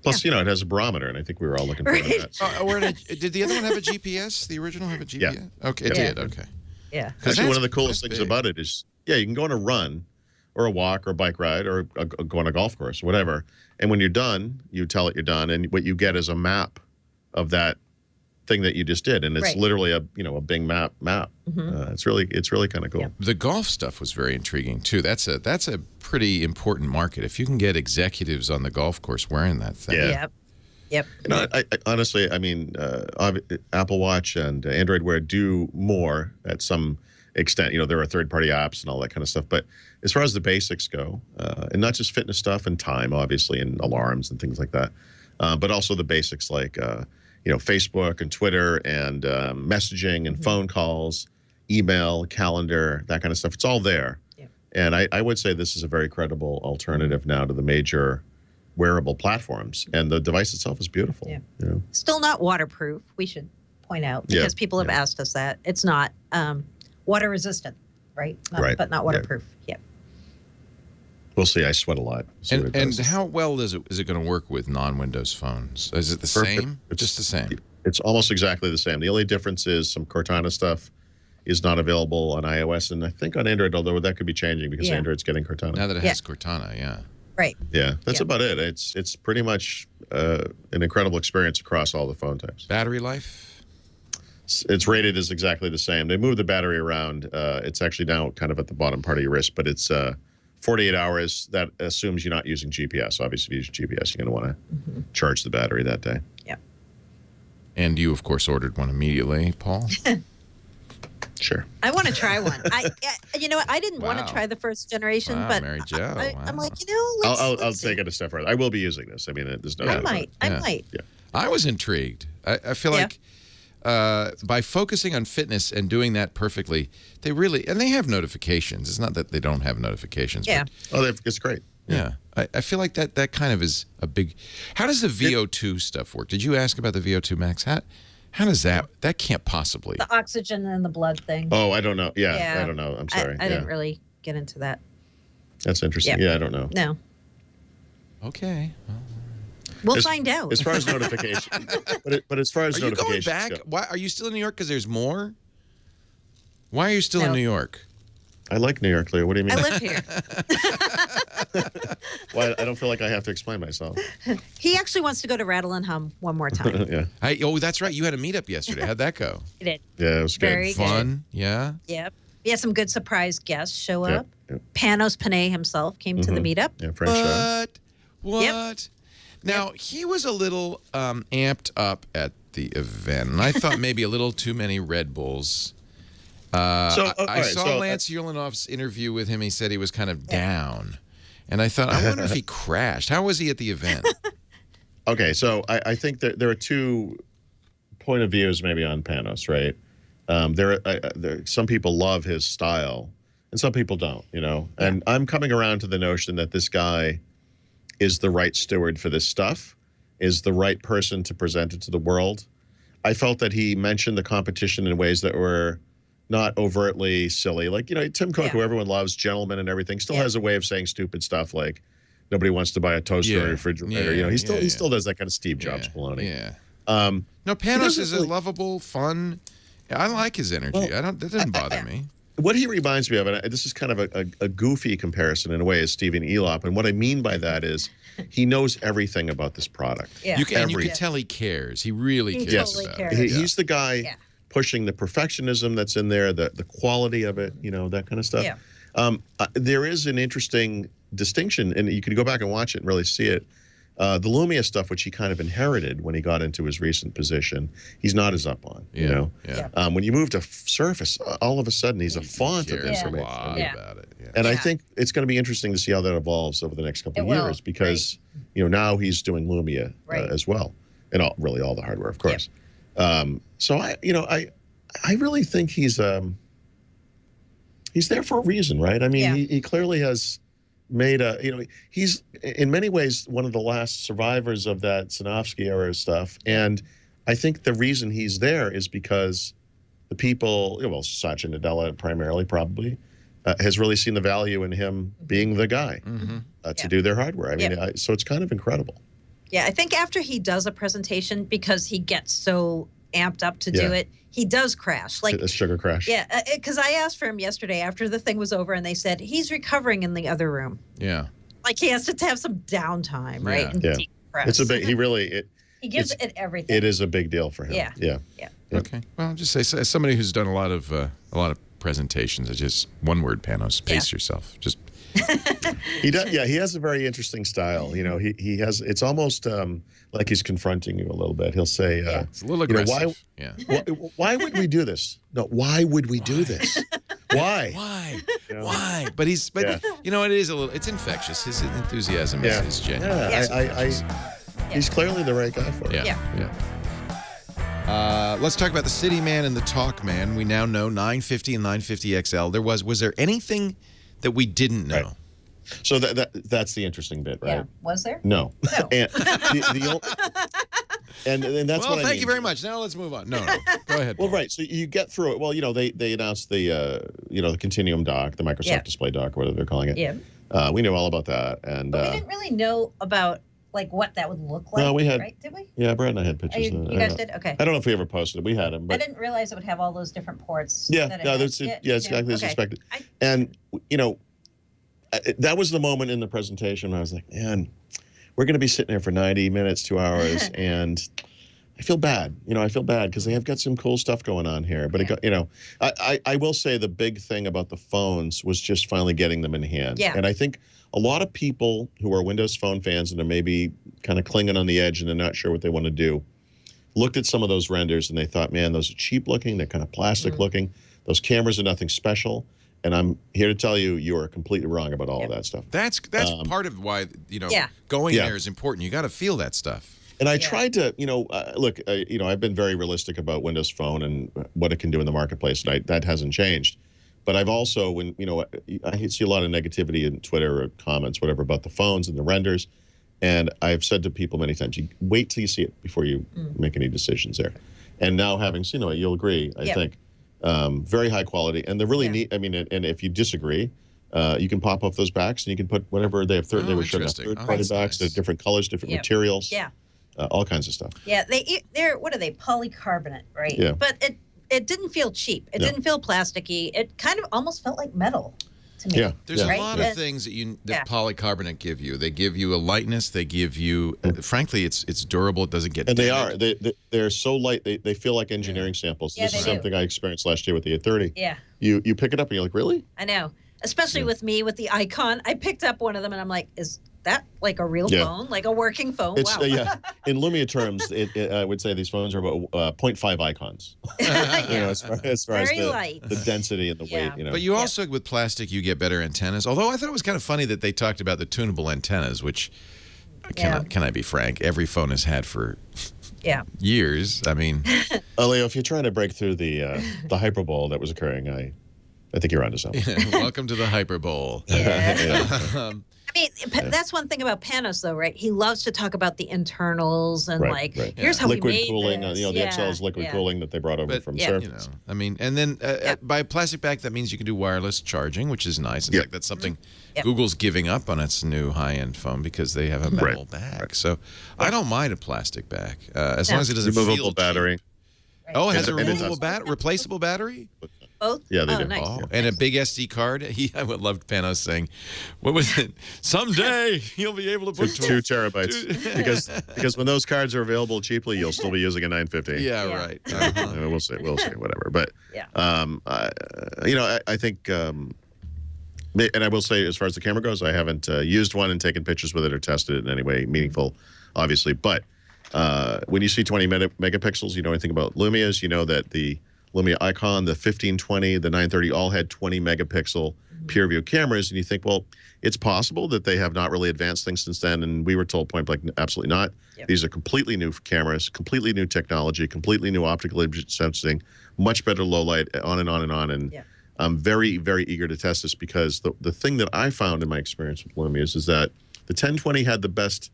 S4: Plus, you know, it has a barometer, and I think we were all looking forward to that.
S1: Did the other one have a GPS? The original have a GPS?
S4: Yeah.
S1: Okay, it did. Okay.
S5: Yeah.
S4: Actually, one of the coolest
S1: that's
S4: things
S1: big.
S4: about it is, you can go on a run or a walk or a bike ride or go on a golf course, whatever. And when you're done, you tell it you're done, and what you get is a map of that thing that you just did, and it's
S5: Right.
S4: literally a Bing map. It's really kind of cool.
S5: Yeah.
S1: The golf stuff was very intriguing too. That's a pretty important market. If you can get executives on the golf course wearing that thing.
S4: Yeah.
S5: Yep.
S4: You know, I honestly, I mean, Apple Watch and Android Wear do more at some extent. You know, there are third-party apps and all that kind of stuff. But as far as the basics go, and not just fitness stuff and time, obviously, and alarms and things like that, but also the basics like, Facebook and Twitter and messaging and phone calls, email, calendar, that kind of stuff. It's all there.
S5: Yeah.
S4: And I would say this is a very credible alternative now to the major wearable platforms, and the device itself is beautiful.
S5: Yeah.
S4: You know?
S5: Still not waterproof, we should point out,
S4: Yeah.
S5: because people have asked us that. It's not water resistant, right?
S4: Right.
S5: But not
S4: Yeah.
S5: waterproof. Yeah.
S4: We'll see. I sweat a lot. See what it
S1: And
S4: does.
S1: how well is it going to work with non-Windows phones? Is it the
S4: Perfect.
S1: same?
S4: It's
S1: Just the same.
S4: It's almost exactly the same. The only difference is some Cortana stuff is not available on iOS, and I think on Android, although that could be changing because
S5: Yeah.
S4: Android's getting Cortana.
S1: Now that it has Cortana, yeah.
S5: Right.
S4: Yeah, that's
S5: Yeah.
S4: about it. It's pretty much an incredible experience across all the phone types.
S1: Battery life?
S4: It's rated as exactly the same. They move the battery around. It's actually now kind of at the bottom part of your wrist, but it's 48 hours. That assumes you're not using GPS. Obviously, if you use GPS, you're going to want to charge the battery that day.
S5: Yeah.
S1: And you, of course, ordered one immediately, Paul.
S4: Sure.
S5: I want to try one. I didn't want
S1: Wow.
S5: to try the first generation,
S1: Wow,
S5: but
S1: Mary Jo,
S5: I'm
S1: wow.
S5: like,
S4: I'll
S5: let's
S4: take it a step further. I will be using this. I mean, there's no
S5: I
S4: doubt about
S5: might.
S4: it.
S5: I
S1: Yeah.
S5: might.
S1: I was intrigued. I feel
S5: Yeah.
S1: like by focusing on fitness and doing that perfectly, they have notifications. It's not that they don't have notifications.
S5: Yeah.
S1: But
S4: Oh, it's great.
S1: yeah. I feel like that kind of is a big. How does the VO2 stuff work? Did you ask about the VO2 max? How does that can't possibly.
S5: The oxygen and the blood thing.
S4: Oh, I don't know. Yeah,
S5: Yeah.
S4: I don't know. I'm sorry.
S5: I didn't really get into that.
S4: That's interesting.
S5: Yeah.
S4: Yeah, I don't know.
S5: No.
S1: Okay.
S5: We'll find out.
S4: As far as notification, but as far as
S1: Are you going
S4: notifications
S1: back?
S4: go,
S1: Why are you still in New York? Because there's more. Why are you still in
S5: No.
S1: New York?
S4: I like New York, Leah. What do you mean?
S5: I live here.
S4: Well, I don't feel like I have to explain myself.
S5: He actually wants to go to Rattle and Hum one more time.
S4: Yeah.
S1: Oh, that's right. You had a meetup yesterday. How'd that go?
S5: He did.
S4: Yeah, it was good.
S5: Very
S1: Fun. Yeah.
S5: Yep. We had some good surprise guests show
S4: Yep,
S5: up.
S4: yep.
S5: Panos Panay himself came to the meetup.
S4: Yeah, French show.
S1: What? Now, he was a little amped up at the event, and I thought maybe a little too many Red Bulls. I saw Lance Ulanoff's interview with him. He said he was kind of down. And I thought, I wonder if he crashed. How was he at the event?
S4: Okay, so I think that there are two point of views maybe on Panos, right? Some people love his style, and some people don't, you know? And I'm coming around to the notion that this guy is the right steward for this stuff, is the right person to present it to the world. I felt that he mentioned the competition in ways that were not overtly silly. Like, you know, Tim Cook, who everyone loves, gentleman and everything, still has a way of saying stupid stuff like nobody wants to buy a toaster or refrigerator. You know, he still does that kind of Steve Jobs baloney.
S1: Yeah. No, Panos is a lovable, fun. I like his energy. That doesn't bother me.
S4: What he reminds me of, and this is kind of a goofy comparison in a way, is Stephen Elop. And what I mean by that is he knows everything about this product.
S1: Yeah. You can tell he cares. He really cares about it.
S4: He's the guy pushing the perfectionism that's in there, the quality of it, you know, that kind of stuff. Yeah. There is an interesting distinction, and you can go back and watch it and really see it. The Lumia stuff, which he kind of inherited when he got into his recent position, he's not as up on, you know? Yeah. When you move to Surface, all of a sudden he's a font of information.
S1: About it.
S4: And I think it's going to be interesting to see how that evolves over the next couple of years because, you know, now he's doing Lumia as well. And all the hardware, of course. So I really think he's there for a reason, right? I mean, he clearly has made he's in many ways one of the last survivors of that Sinofsky era stuff. And I think the reason he's there is because the people, Satya Nadella primarily probably, has really seen the value in him being the guy to do their hardware. I mean, so it's kind of incredible.
S5: Yeah, I think after he does a presentation, because he gets so amped up to do it, he does crash. Like
S4: a sugar crash.
S5: Yeah, because I asked for him yesterday after the thing was over, and they said he's recovering in the other room.
S1: Yeah.
S5: Like he has to have some downtime, right? And decompress.
S4: It's a big.
S5: He gives it everything.
S4: It is a big deal for him. Yeah.
S1: Okay. Well, I'll just say, as somebody who's done a lot of presentations, it's just one word, Panos. Pace yourself. Just.
S4: He does. Yeah, he has a very interesting style. You know, he has. It's almost like he's confronting you a little bit. He'll say,
S1: "It's a little aggressive."
S4: Why would we do this? No, why would we do this? Why?
S1: Why? You know? Why? But you know, it is a little. It's infectious. His enthusiasm is genuine.
S4: He's clearly the right guy for it.
S1: Yeah. Let's talk about the City Man and the Talk Man. We now know 950 and 950 XL. Was there anything that we didn't know?
S4: Right. So that's the interesting bit, right?
S5: Yeah. Was there?
S4: No. And and that's what I mean.
S1: Thank you very much. Now let's move on. No. Go ahead.
S4: Well, right. So you get through it. Well, you know, they announced the the Continuum dock, the Microsoft Display dock, whatever they're calling it.
S5: Yeah.
S4: We knew all about that, and
S5: but we didn't really know about like what that would look like.
S4: No, we had.
S5: Right? Did we?
S4: Yeah, Brad and I had pictures.
S5: You guys did? Okay.
S4: I don't know if we ever posted it. We had them. But
S5: I didn't realize it would have all those different ports.
S4: Yeah. It's exactly as expected. And you know, that was the moment in the presentation when I was like, man, we're going to be sitting here for 90 minutes, 2 hours, and I feel bad. You know, I feel bad because they have got some cool stuff going on here. But, I will say the big thing about the phones was just finally getting them in hand.
S5: Yeah.
S4: And I think a lot of people who are Windows Phone fans and are maybe kind of clinging on the edge and they're not sure what they want to do, looked at some of those renders and they thought, man, those are cheap looking. They're kind of plastic looking. Those cameras are nothing special. And I'm here to tell you, you are completely wrong about all of that stuff.
S1: That's part of why, going there is important. You got to feel that stuff.
S4: And I tried to, look, I've been very realistic about Windows Phone and what it can do in the marketplace. And that hasn't changed. But I've also, I see a lot of negativity in Twitter or comments, whatever, about the phones and the renders. And I've said to people many times, you wait till you see it before you make any decisions there. And now having seen it, you'll agree, I think. Very high quality, and they're really neat. I mean, and if you disagree, you can pop off those backs, and you can put whatever they have. They were showing third-party backs, they're different colors, different materials, all kinds of stuff.
S5: Yeah, they're what are they? Polycarbonate, right?
S4: Yeah.
S5: But it didn't feel cheap. It didn't feel plasticky. It kind of almost felt like metal to me.
S4: Yeah.
S1: There's a
S5: Right?
S1: lot of things that polycarbonate give you. They give you a lightness. They give you, frankly, it's durable. It doesn't get.
S4: And
S1: dented.
S4: they're so light. They feel like engineering samples.
S5: Yeah,
S4: This
S5: they
S4: is
S5: do.
S4: something I experienced last year with the A30.
S5: Yeah.
S4: You pick it up and you're like, really?
S5: I know. Especially with me with the icon. I picked up one of them and I'm like, is that like a real phone? Like a working phone?
S4: It's,
S5: wow.
S4: In Lumia terms, I would say these phones are about 0.5 icons. As far as
S5: Very light.
S4: the density and the weight.
S1: But you also, with plastic, you get better antennas. Although I thought it was kind of funny that they talked about the tunable antennas, which, can I be frank, every phone has had for years. I mean.
S4: Leo, if you're trying to break through the hyperbole that was occurring, I think you're onto something.
S1: Welcome to the hyperbole.
S5: I mean, that's one thing about Panos, though, right? He loves to talk about the internals and here's how
S4: liquid
S5: we made
S4: cooling.
S5: this.
S4: The XL is liquid cooling that they brought over from Surface.
S1: I mean, and then by plastic back, that means you can do wireless charging, which is nice. In fact, that's something Google's giving up on its new high-end phone because they have a metal bag. So I don't mind a plastic back as long as it doesn't
S4: removable
S1: feel
S4: battery.
S1: Right. Oh, it has a removable replaceable battery?
S5: Both?
S4: Yeah, they do.
S5: Nice.
S1: Oh, and a big SD card. I would love Panos saying, "What was it? Someday you'll be able to put
S4: 2 terabytes." because when those cards are available cheaply, you'll still be using a 950.
S1: Yeah, right.
S4: We'll see, whatever. But I think, and I will say, as far as the camera goes, I haven't used one and taken pictures with it or tested it in any way meaningful, obviously. But when you see 20 megapixels, you know anything about Lumias, you know that the Lumia Icon, the 1520, the 930 all had 20 megapixel peer view cameras, and you think, well, it's possible that they have not really advanced things since then, and we were told point blank, absolutely not. These are completely new cameras, completely new technology, completely new optical image sensing, much better low light, on and on and on, and I'm very, very eager to test this because the thing that I found in my experience with Lumias is that the 1020 had the best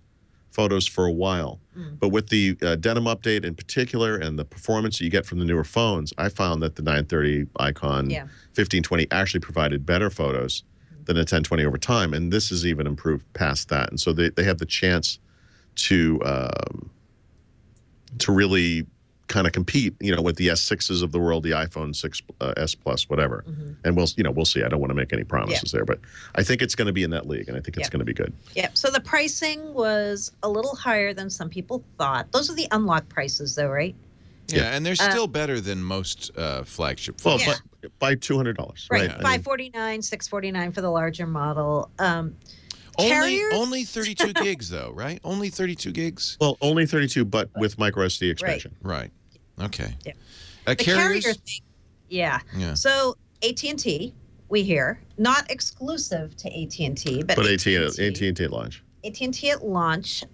S4: photos for a while. But with the denim update in particular and the performance that you get from the newer phones, I found that the 930 Icon 1520 actually provided better photos than a 1020 over time. And this is even improved past that. And so they have the chance to really kind of compete, with the S6s of the world, the iPhone 6 S Plus, whatever. And we'll see. I don't want to make any promises there, but I think it's going to be in that league, and I think it's going to be good.
S5: Yeah. So the pricing was a little higher than some people thought. Those are the unlocked prices, though, right?
S1: Yeah, and they're still better than most flagship phones.
S4: Well, by $200,
S5: right?
S4: right?
S5: $549, $649 for the larger model.
S1: Only 32 gigs, though, right? Only 32 gigs.
S4: Well, only 32, but with micro SD expansion.
S1: Right. Okay.
S5: Yeah.
S1: The
S5: carrier thing. Yeah. So AT&T, we hear, not exclusive to AT&T, but
S4: AT&T at launch.
S5: AT&T at launch.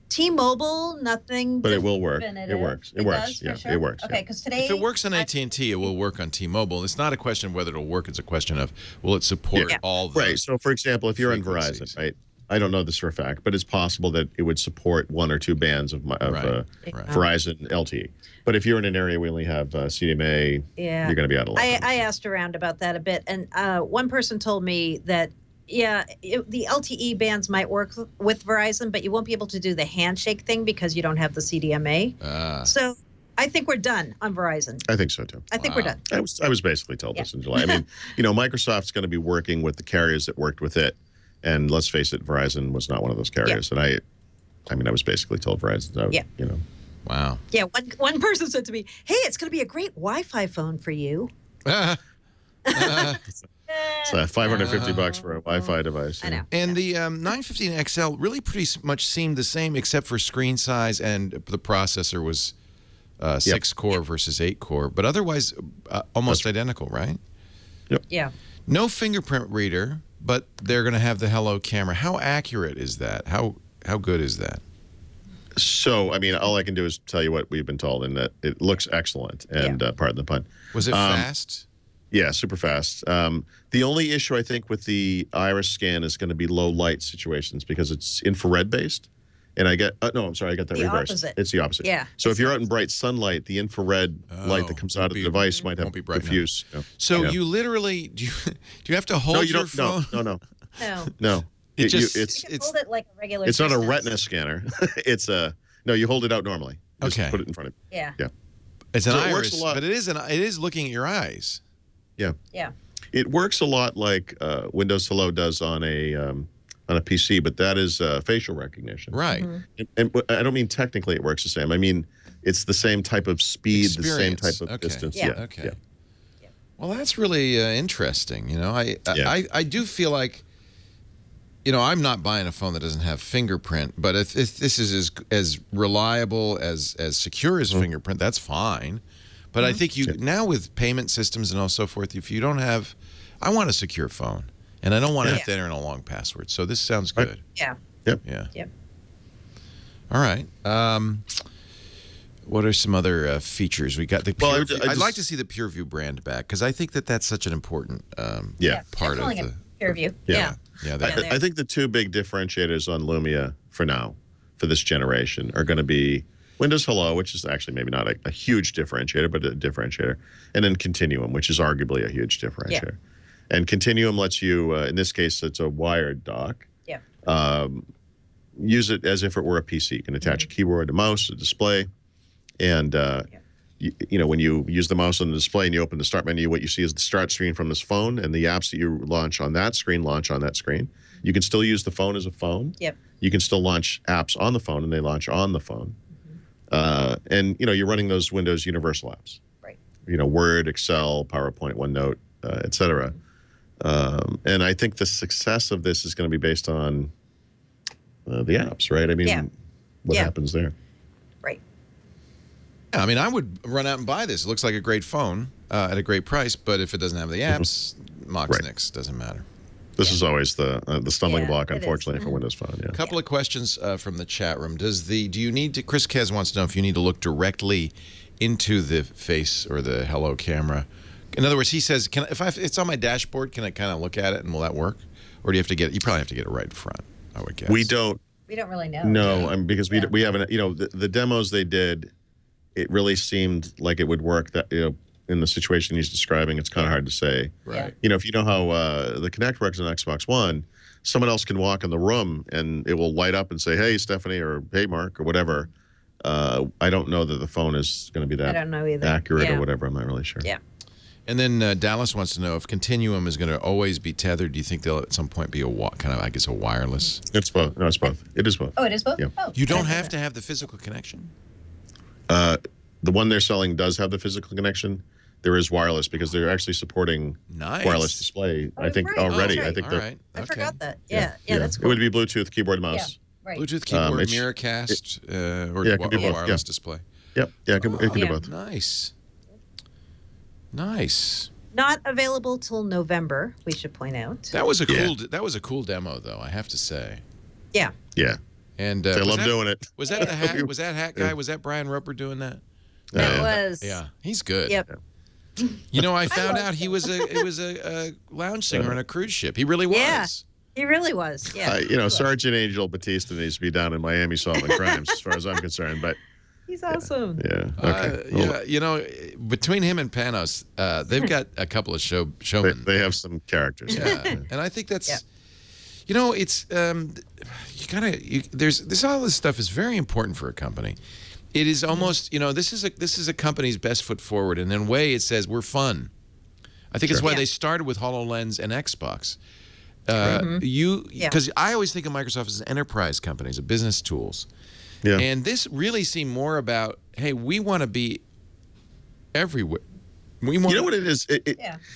S5: T-Mobile, nothing.
S4: But it will work.
S5: Definitive.
S4: It works. It works.
S5: Does,
S4: It works.
S5: Okay, because today.
S1: If it works on AT&T, it will work on T-Mobile. It's not a question of whether it'll work. It's a question of will it support all the
S4: Right. So, for example, if you're on Verizon, right? I don't know this for a fact, but it's possible that it would support 1 or 2 bands of Verizon LTE. But if you're in an area where we only have CDMA, you're going to be out of luck.
S5: I asked around about that a bit, and one person told me that the LTE bands might work with Verizon, but you won't be able to do the handshake thing because you don't have the CDMA. So I think we're done on Verizon.
S4: I think so too.
S5: I think we're done.
S4: I was basically told this in July. I mean, Microsoft's going to be working with the carriers that worked with it, and let's face it, Verizon was not one of those carriers. And I was basically told Verizon.
S1: Wow.
S5: Yeah. One person said to me, "Hey, it's going to be a great Wi-Fi phone for you."
S4: It's $550 for a Wi-Fi device.
S5: I know.
S1: And the 915 XL really pretty much seemed the same, except for screen size, and the processor was 6-core versus 8-core, but otherwise almost identical, right?
S4: Yep.
S5: Yeah.
S1: No fingerprint reader, but they're going to have the Hello camera. How accurate is that? How good is that?
S4: So, I mean, all I can do is tell you what we've been told, and that it looks excellent. And pardon the pun.
S1: Was it fast?
S4: Yeah, super fast. The only issue, I think, with the iris scan is going to be low light situations because it's infrared based. And I got that reversed.
S5: Opposite.
S4: It's the opposite.
S5: Yeah.
S4: So if you're out in bright sunlight, the infrared light that comes out of the device might have diffuse.
S1: So you literally do you have to hold your phone?
S4: No.
S5: No.
S4: It's
S5: you can hold it like a regular.
S4: It's not a
S5: distance.
S4: retina scanner. You hold it out normally. Just put it in front of you.
S5: Yeah.
S1: It's an
S4: So it works
S1: iris,
S4: a lot.
S1: but it is looking at your eyes.
S4: Yeah.
S5: Yeah.
S4: It works a lot like Windows Hello does on a PC, but that is facial recognition.
S1: Right.
S4: And I don't mean technically it works the same. I mean it's the same type of speed, the same type of distance.
S5: Yeah.
S1: Okay. Well, that's really interesting. You know, I do feel like, you know, I'm not buying a phone that doesn't have fingerprint, but if this is as reliable, as secure as fingerprint, that's fine. But I think now with payment systems and so forth, if you don't have, I want a secure phone, and I don't want to have to enter in a long password. So this sounds good.
S5: Yeah.
S4: Yep.
S1: Yeah.
S5: Yep.
S1: All right. What are some other features? We got the PureView. I'd like to see the PureView brand back because I think that's such an important part of the
S5: PureView.
S1: Yeah.
S4: I think the two big differentiators on Lumia for now, for this generation, are going to be Windows Hello, which is actually maybe not a huge differentiator, but a differentiator, and then Continuum, which is arguably a huge differentiator. And Continuum lets you, in this case, it's a wired dock.
S5: Yeah.
S4: Use it as if it were a PC. You can attach a keyboard, a mouse, a display, and you know, when you use the mouse on the display and you open the start menu, what you see is the start screen from this phone, and the apps that you launch on that screen launch on that screen. You can still use the phone as a phone.
S5: Yep.
S4: You can still launch apps on the phone, and they launch on the phone. And you know, you're running those Windows Universal apps.
S5: Right.
S4: You know, Word, Excel, PowerPoint, OneNote, etc. And I think the success of this is going to be based on the apps, right? I mean, what happens there?
S5: Right.
S1: Yeah, I mean, I would run out and buy this. It looks like a great phone at a great price, but if it doesn't have the apps, Mox Nix doesn't matter.
S4: This is always the stumbling block,
S5: it
S4: unfortunately, for Windows Phone. Yeah.
S1: A couple of questions from the chat room. Do you need to? Chris Kez wants to know if you need to look directly into the face or the Hello camera. In other words, he says, if it's on my dashboard, can I kind of look at it and will that work? Or do you have to you probably have to get it right in front, I would guess.
S4: We don't
S5: really know.
S4: No, I mean, because we haven't, you know, the demos they did, it really seemed like it would work that, you know, in the situation he's describing, it's kind of hard to say.
S1: Right.
S4: You know, if you know how the Kinect works on Xbox One, someone else can walk in the room and it will light up and say, hey, Stephanie, or hey, Mark, or whatever. I don't know that the phone is going to be that
S5: I don't know either.
S4: accurate or whatever. I'm not really sure.
S5: Yeah.
S1: And then Dallas wants to know if Continuum is going to always be tethered. Do you think they'll at some point be kind of, I guess, a wireless?
S4: It's both. No, it's both. It is both.
S5: Oh, it is both?
S4: Yeah.
S5: Oh,
S1: You don't have to have the physical connection?
S4: The one they're selling does have the physical connection. There is wireless because they're actually supporting wireless display. I think already.
S5: Right.
S4: I think
S1: All
S4: they're.
S1: right.
S5: I
S1: Okay.
S5: forgot that. Yeah, that's cool.
S4: It would be Bluetooth, keyboard, mouse.
S5: Right.
S1: Bluetooth keyboard,
S4: It's-
S1: Miracast, or
S4: it could be both,
S1: wireless display.
S4: Yep. Yeah, it can do both.
S1: Nice. Nice.
S5: Not available till November, we should point out.
S1: That was a cool. That was a cool demo, though. I have to say.
S5: Yeah.
S4: Yeah.
S1: And
S4: They love doing it.
S1: Was that the hat? Was that hat guy? Was that Brian Roper doing that?
S5: That was.
S1: Yeah, he's good.
S5: Yep.
S1: You know, I found out he was a lounge singer on a cruise ship. He really was.
S5: Yeah. He really was. Yeah.
S4: You know, Sergeant Angel Batista needs to be down in Miami solving crimes, as far as I'm concerned. But
S5: He's awesome.
S4: yeah, okay.
S1: Yeah, you know, between him and Panos, they've got a couple of showmen.
S4: They have some characters.
S1: Yeah, and I think that's, you know, it's there's all this stuff is very important for a company. It is almost, you know, this is a company's best foot forward, and in a way, it says we're fun. I think it's why they started with HoloLens and Xbox. Because I always think of Microsoft as an enterprise company, as a business tools. Yeah. And this really seemed more about, hey, we want to be everywhere. You
S4: know what it is?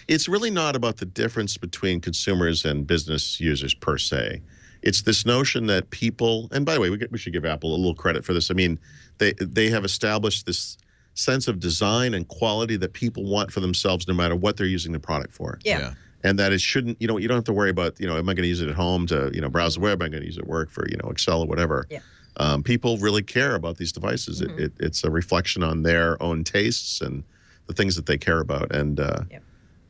S4: It's really not about the difference between consumers and business users per se. It's this notion that people, and by the way, we should give Apple a little credit for this. I mean, they have established this sense of design and quality that people want for themselves no matter what they're using the product for.
S5: Yeah.
S4: And that it shouldn't, you don't have to worry about, am I going to use it at home to, browse the web? Am I going to use it at work for, Excel or whatever?
S5: Yeah.
S4: People really care about these devices. It's a reflection on their own tastes and the things that they care about. And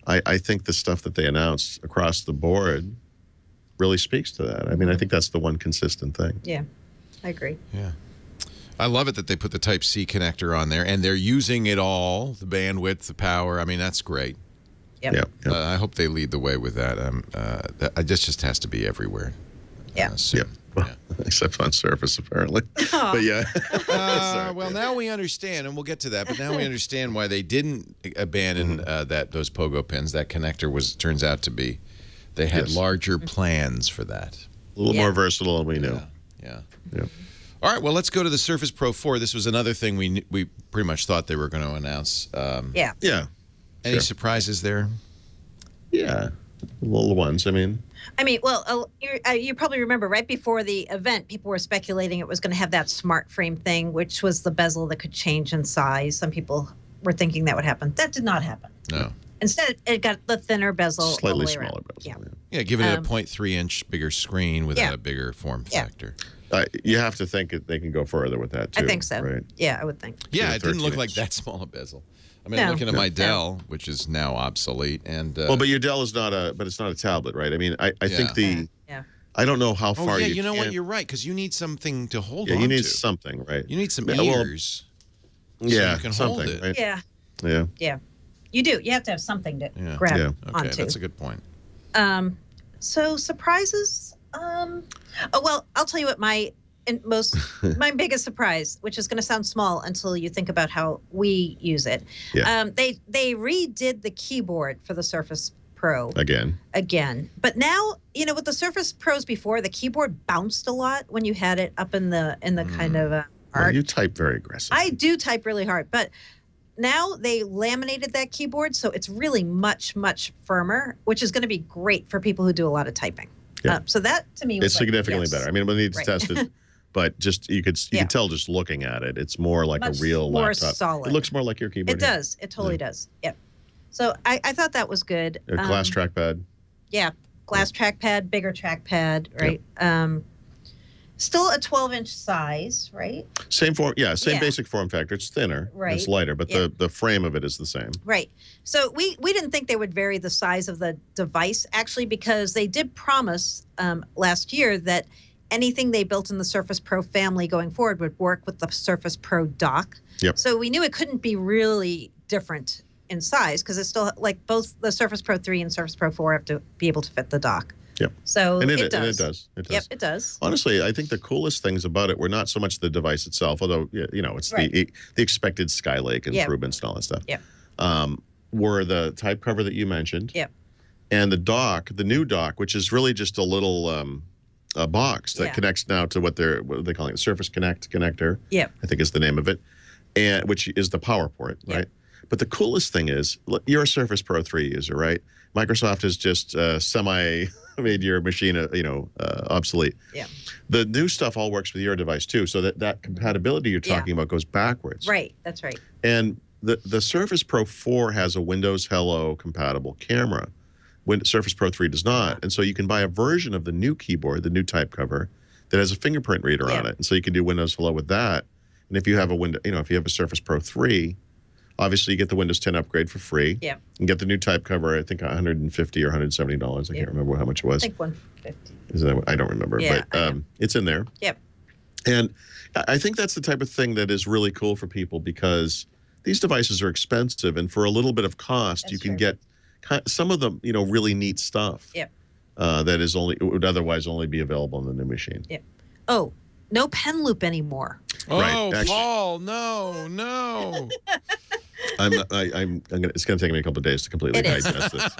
S4: I think the stuff that they announced across the board really speaks to that. I mean, I think that's the one consistent thing.
S5: Yeah, I agree.
S1: Yeah. I love it that they put the Type-C connector on there, and they're using it all, the bandwidth, the power. I mean, that's great.
S5: Yep.
S1: I hope they lead the way with that. That just has to be everywhere.
S5: Yeah.
S1: Soon.
S4: Well, except on Surface, apparently. But yeah.
S1: Well, now we understand, and we'll get to that. But now we understand why they didn't abandon those pogo pins. That connector turns out to be. They had larger plans for that.
S4: A little more versatile than we knew.
S1: Yeah. All right. Well, let's go to the Surface Pro 4. This was another thing we pretty much thought they were going to announce.
S4: Yeah.
S1: Any surprises there?
S4: Yeah. Little ones. I mean,
S5: well, you probably remember right before the event, people were speculating it was going to have that smart frame thing, which was the bezel that could change in size. Some people were thinking that would happen. That did not happen.
S1: No.
S5: Instead, it got the thinner bezel.
S4: Slightly
S5: all the way
S4: smaller
S5: around.
S4: bezel.
S5: Yeah.
S1: Giving it a 0.3-inch bigger screen without a bigger form factor.
S4: You have to think they can go further with that, too.
S5: I think so.
S4: Right?
S5: Yeah, I would think.
S1: Yeah, it didn't look like that small a bezel. I mean, I'm looking at my Dell, which is now obsolete, and
S4: but your Dell is not it's not a tablet, right? I mean, I think I don't know how far.
S1: You know what? You're right, because you need something to hold on to.
S4: You need something, right?
S1: You need some ears. So you can hold it.
S4: Right?
S5: Yeah. You do. You have to have something to grab onto.
S1: That's a good point.
S5: So surprises. Well, I'll tell you what my biggest surprise, which is going to sound small until you think about how we use it.
S4: Yeah.
S5: They redid the keyboard for the Surface Pro
S4: again.
S5: But now, with the Surface Pros before, the keyboard bounced a lot when you had it up in the kind of
S4: Well, you type very aggressively.
S5: I do type really hard, but now they laminated that keyboard, so it's really much, much firmer, which is going to be great for people who do a lot of typing.
S4: Yeah.
S5: So that, to me, was
S4: it's significantly better. I mean, we'll need to test it, but just you could tell just looking at it, it's more like
S5: much
S4: a real
S5: more
S4: laptop.
S5: solid.
S4: It looks more like your keyboard.
S5: It does. It totally does. Yep. So I thought that was good.
S4: A glass trackpad.
S5: Yeah, glass trackpad, bigger trackpad, right? Yep. Still a 12-inch size, right?
S4: Same basic form factor. It's thinner,
S5: right?
S4: It's lighter, but the frame of it is the same.
S5: Right. So we didn't think they would vary the size of the device, actually, because they did promise last year that anything they built in the Surface Pro family going forward would work with the Surface Pro dock.
S4: Yep.
S5: So we knew it couldn't be really different in size because it's still like both the Surface Pro 3 and Surface Pro 4 have to be able to fit the dock.
S4: Yep.
S5: So
S4: and
S5: it does.
S4: It does.
S5: Yep, it does.
S4: Honestly, I think the coolest things about it were not so much the device itself, although it's the expected Skylake improvements and all that stuff.
S5: Yep.
S4: Were the type cover that you mentioned.
S5: Yep.
S4: And the dock, the new dock, which is really just a little a box that connects now to what they're calling it, Surface Connect connector.
S5: Yep.
S4: I think is the name of it, and which is the power port, right? But the coolest thing is, you're a Surface Pro 3 user, right? Microsoft has just made your machine, obsolete.
S5: Yeah.
S4: The new stuff all works with your device too, so that compatibility you're talking about goes backwards.
S5: Right. That's right.
S4: And the Surface Pro 4 has a Windows Hello compatible camera. When Surface Pro 3 does not, and so you can buy a version of the new keyboard, the new type cover, that has a fingerprint reader on it, and so you can do Windows Hello with that. And if you have if you have a Surface Pro 3. Obviously, you get the Windows 10 upgrade for free.
S5: Yeah.
S4: And get the new type cover, I think $150 or $170. I can't remember how much it was.
S5: I think $150.
S4: Is that I don't remember.
S5: Yeah,
S4: but it's in there.
S5: Yep.
S4: And I think that's the type of thing that is really cool for people because these devices are expensive. And for a little bit of cost, you can get some of the really neat stuff.
S5: Yep.
S4: That would otherwise only be available on the new machine.
S5: Yep. Oh, no pen loop anymore.
S1: Oh,
S4: right. Actually,
S1: Paul, no.
S4: It's gonna take me a couple of days to completely digest this.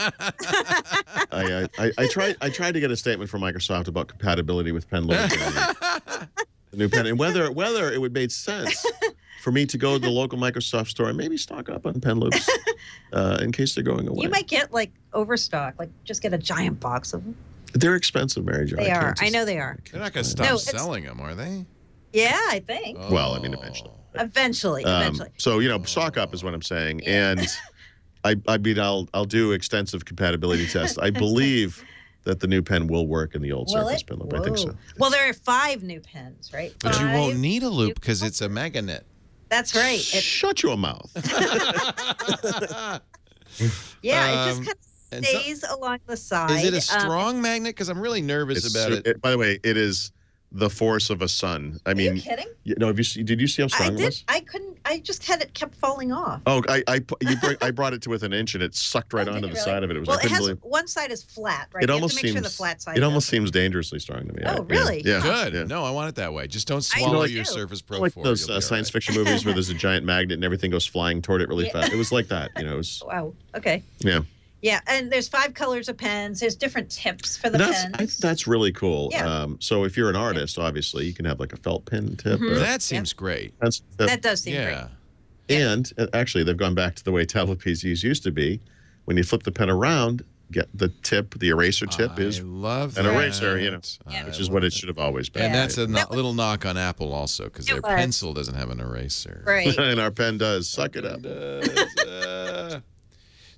S4: I tried to get a statement from Microsoft about compatibility with pen loop, the new pen, and whether it would make sense for me to go to the local Microsoft store and maybe stock up on pen loops in case they're going away.
S5: You might get overstock, just get a giant box of them.
S4: They're expensive, Mary Jo.
S5: They are. I know they are.
S1: They're not gonna stop selling them, are they?
S5: Yeah, I think.
S1: Oh.
S4: Well, I mean, eventually.
S5: Eventually.
S4: So stock up is what I'm saying, and I'll do extensive compatibility tests. I believe that the new pen will work in the old Surface pen loop. I think so.
S5: Well, there are 5 new pens, right?
S1: But you won't need a loop because it's a magnet.
S5: That's right.
S4: Shut your mouth.
S5: Yeah, it just kind of stays along the side.
S1: Is it a strong magnet? Because I'm really nervous about it.
S4: By the way, it is the force of a sun. I
S10: Are
S4: mean,
S10: you kidding?
S4: Did you see how strong
S10: I
S4: it
S10: did.
S4: was?
S10: I couldn't. I just had it kept falling off.
S4: Oh, I brought it to within an inch, and it sucked right onto the side of it. It was.
S10: Well,
S4: I couldn't
S10: it has
S4: believe.
S10: one side is flat, right?
S4: It
S10: You
S4: almost
S10: have to make
S4: seems.
S10: sure the flat side.
S4: It almost seems dangerously strong to me.
S10: Oh, really?
S4: Yeah.
S1: Good.
S4: Yeah.
S1: No, I want it that way. Just don't
S10: I
S1: swallow
S10: do.
S1: your Surface Pro
S4: Like
S1: 4.
S4: those
S1: You'll be all
S4: science
S1: right.
S4: fiction movies where there's a giant magnet and everything goes flying toward it really fast. It was like that. It was.
S10: Wow. Okay.
S4: Yeah.
S10: Yeah, and there's 5 colors of pens. There's different tips for the pens.
S4: That's really cool.
S10: Yeah.
S4: So if you're an artist, obviously, you can have like a felt pen tip.
S10: Mhm.
S4: or-
S1: That seems great.
S10: That does seem great.
S1: Yeah.
S4: And actually, they've gone back to the way tablet PCs used to be. When you flip the pen around, get the tip, the eraser tip is
S1: love
S4: an
S1: that.
S4: eraser, which is what it
S1: love
S4: should have always been.
S1: And that's a
S10: That
S1: little knock on Apple also, because their
S10: was.
S1: pencil doesn't have an eraser.
S10: Right.
S4: And our pen does. Suck it up.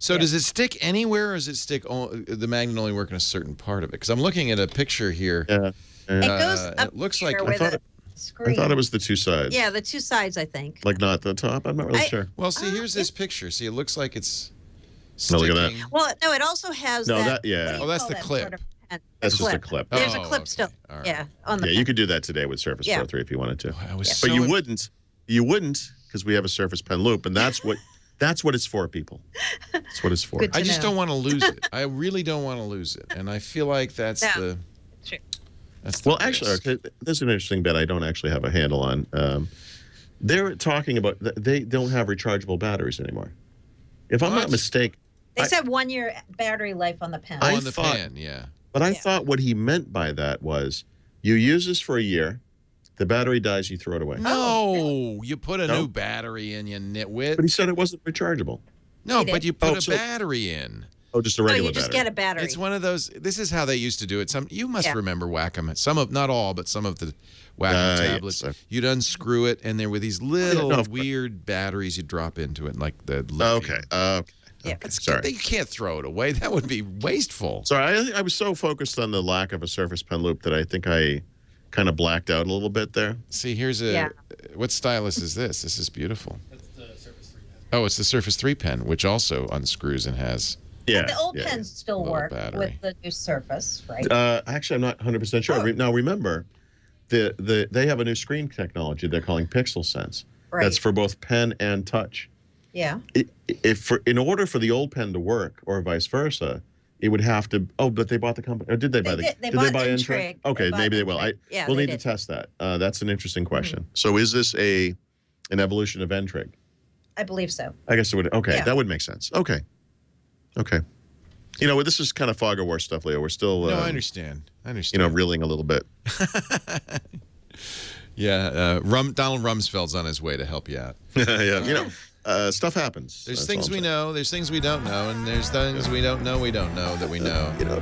S1: So does it stick anywhere, or does it stick? The magnet only work in a certain part of it? Because I'm looking at a picture here.
S4: Yeah.
S10: It goes up
S1: it looks like
S10: here where the
S4: I
S10: screen.
S4: thought it was the two sides.
S10: Yeah, the 2 sides, I think.
S4: Like not the top. I'm not really sure.
S1: Well, see, here's this picture. See, it looks like it's
S4: No,
S1: sticking.
S4: look at that.
S10: Well, no, it also has
S4: No,
S10: that.
S4: that- yeah.
S10: what do you
S1: Oh, that's
S10: call
S1: the
S10: that
S1: clip.
S10: sort of pen?
S4: That's just a
S10: Clip.
S4: clip.
S10: There's a
S1: Oh,
S10: clip
S1: okay.
S10: still.
S1: All right.
S10: Yeah, on the
S4: Yeah,
S10: pen.
S4: you could do that today with Surface
S10: Yeah.
S4: Pro 3 if you wanted to.
S1: I was
S10: Yeah.
S1: so
S4: But you wouldn't. You wouldn't because we have a Surface Pen Loop, and that's what it's for, people. That's what it's for.
S10: Good
S1: I
S10: to
S1: just
S10: know.
S1: don't want to lose it. I really don't want to lose it, and I feel like that's
S10: No.
S1: the.
S10: True.
S1: That's the
S4: Well, actually,
S1: risk.
S4: okay, there's an interesting bit I don't actually have a handle on. They're talking about they don't have rechargeable batteries anymore. If I'm not
S1: What?
S4: mistaken,
S10: They said 1 year battery life on the pen.
S4: I
S1: on the
S4: thought-
S1: pen, yeah.
S4: but I
S10: Yeah.
S4: thought what he meant by that was you use this for a year, the battery dies, you throw it away.
S1: No, you put a
S4: No?
S1: new battery in, you nitwit.
S4: But he said it wasn't rechargeable.
S1: No,
S10: He did.
S1: but you put
S4: Oh,
S1: a
S4: so-
S1: battery in.
S4: Oh, just a
S10: Oh,
S4: regular
S10: you just
S4: battery.
S10: get a battery.
S1: It's one of those. This is how they used to do it. You must
S10: Yeah.
S1: remember Wacom. Some of, not all, but some of the Wacom
S4: Yes.
S1: tablets. You'd unscrew it, and there were these little
S4: no, of course.
S1: weird batteries you drop into it, like the.
S4: Okay.
S10: Yeah.
S4: Sorry.
S1: You can't throw it away. That would be wasteful.
S4: Sorry, I was so focused on the lack of a Surface Pen Loop that I think I kind of blacked out a little bit there.
S1: See, here's a.
S10: Yeah.
S1: What stylus is this? This is beautiful.
S9: That's the Surface 3 pen.
S1: Oh, it's the Surface 3 pen, which also unscrews and has.
S4: Yeah.
S10: The old
S4: yeah.
S10: pens still
S1: Little
S10: work
S1: battery.
S10: with the new Surface, right?
S4: Actually, I'm not 100% sure.
S10: Oh.
S4: Now, remember, they have a new screen technology they're calling Pixel Sense.
S10: Right.
S4: That's for both pen and touch.
S10: Yeah.
S4: In order for the old pen to work, or vice versa, it would have to. Oh, but they bought the company. Or did they buy the?
S10: did. They
S4: did
S10: bought
S4: they buy
S10: Intrig.
S4: Intrig?
S10: They
S4: Okay,
S10: bought
S4: maybe they will.
S10: Intrig. Yeah,
S4: we'll
S10: they
S4: need
S10: did.
S4: to test that. That's an interesting question. So, is this an evolution of Intrig?
S10: I believe so.
S4: I guess it would. Okay,
S10: Yeah.
S4: that would make sense. Okay. You know, this is kind of fog of war stuff, Leo. We're still.
S1: No, I understand. I
S4: You
S1: understand.
S4: know, reeling a little bit.
S1: Yeah, Donald Rumsfeld's on his way to help you out.
S4: Yeah. You know, stuff happens.
S1: There's
S4: That's
S1: things
S4: all
S1: we
S4: I'm
S1: know, there's things we don't know, and there's things we don't know that we know.
S4: saying. You know,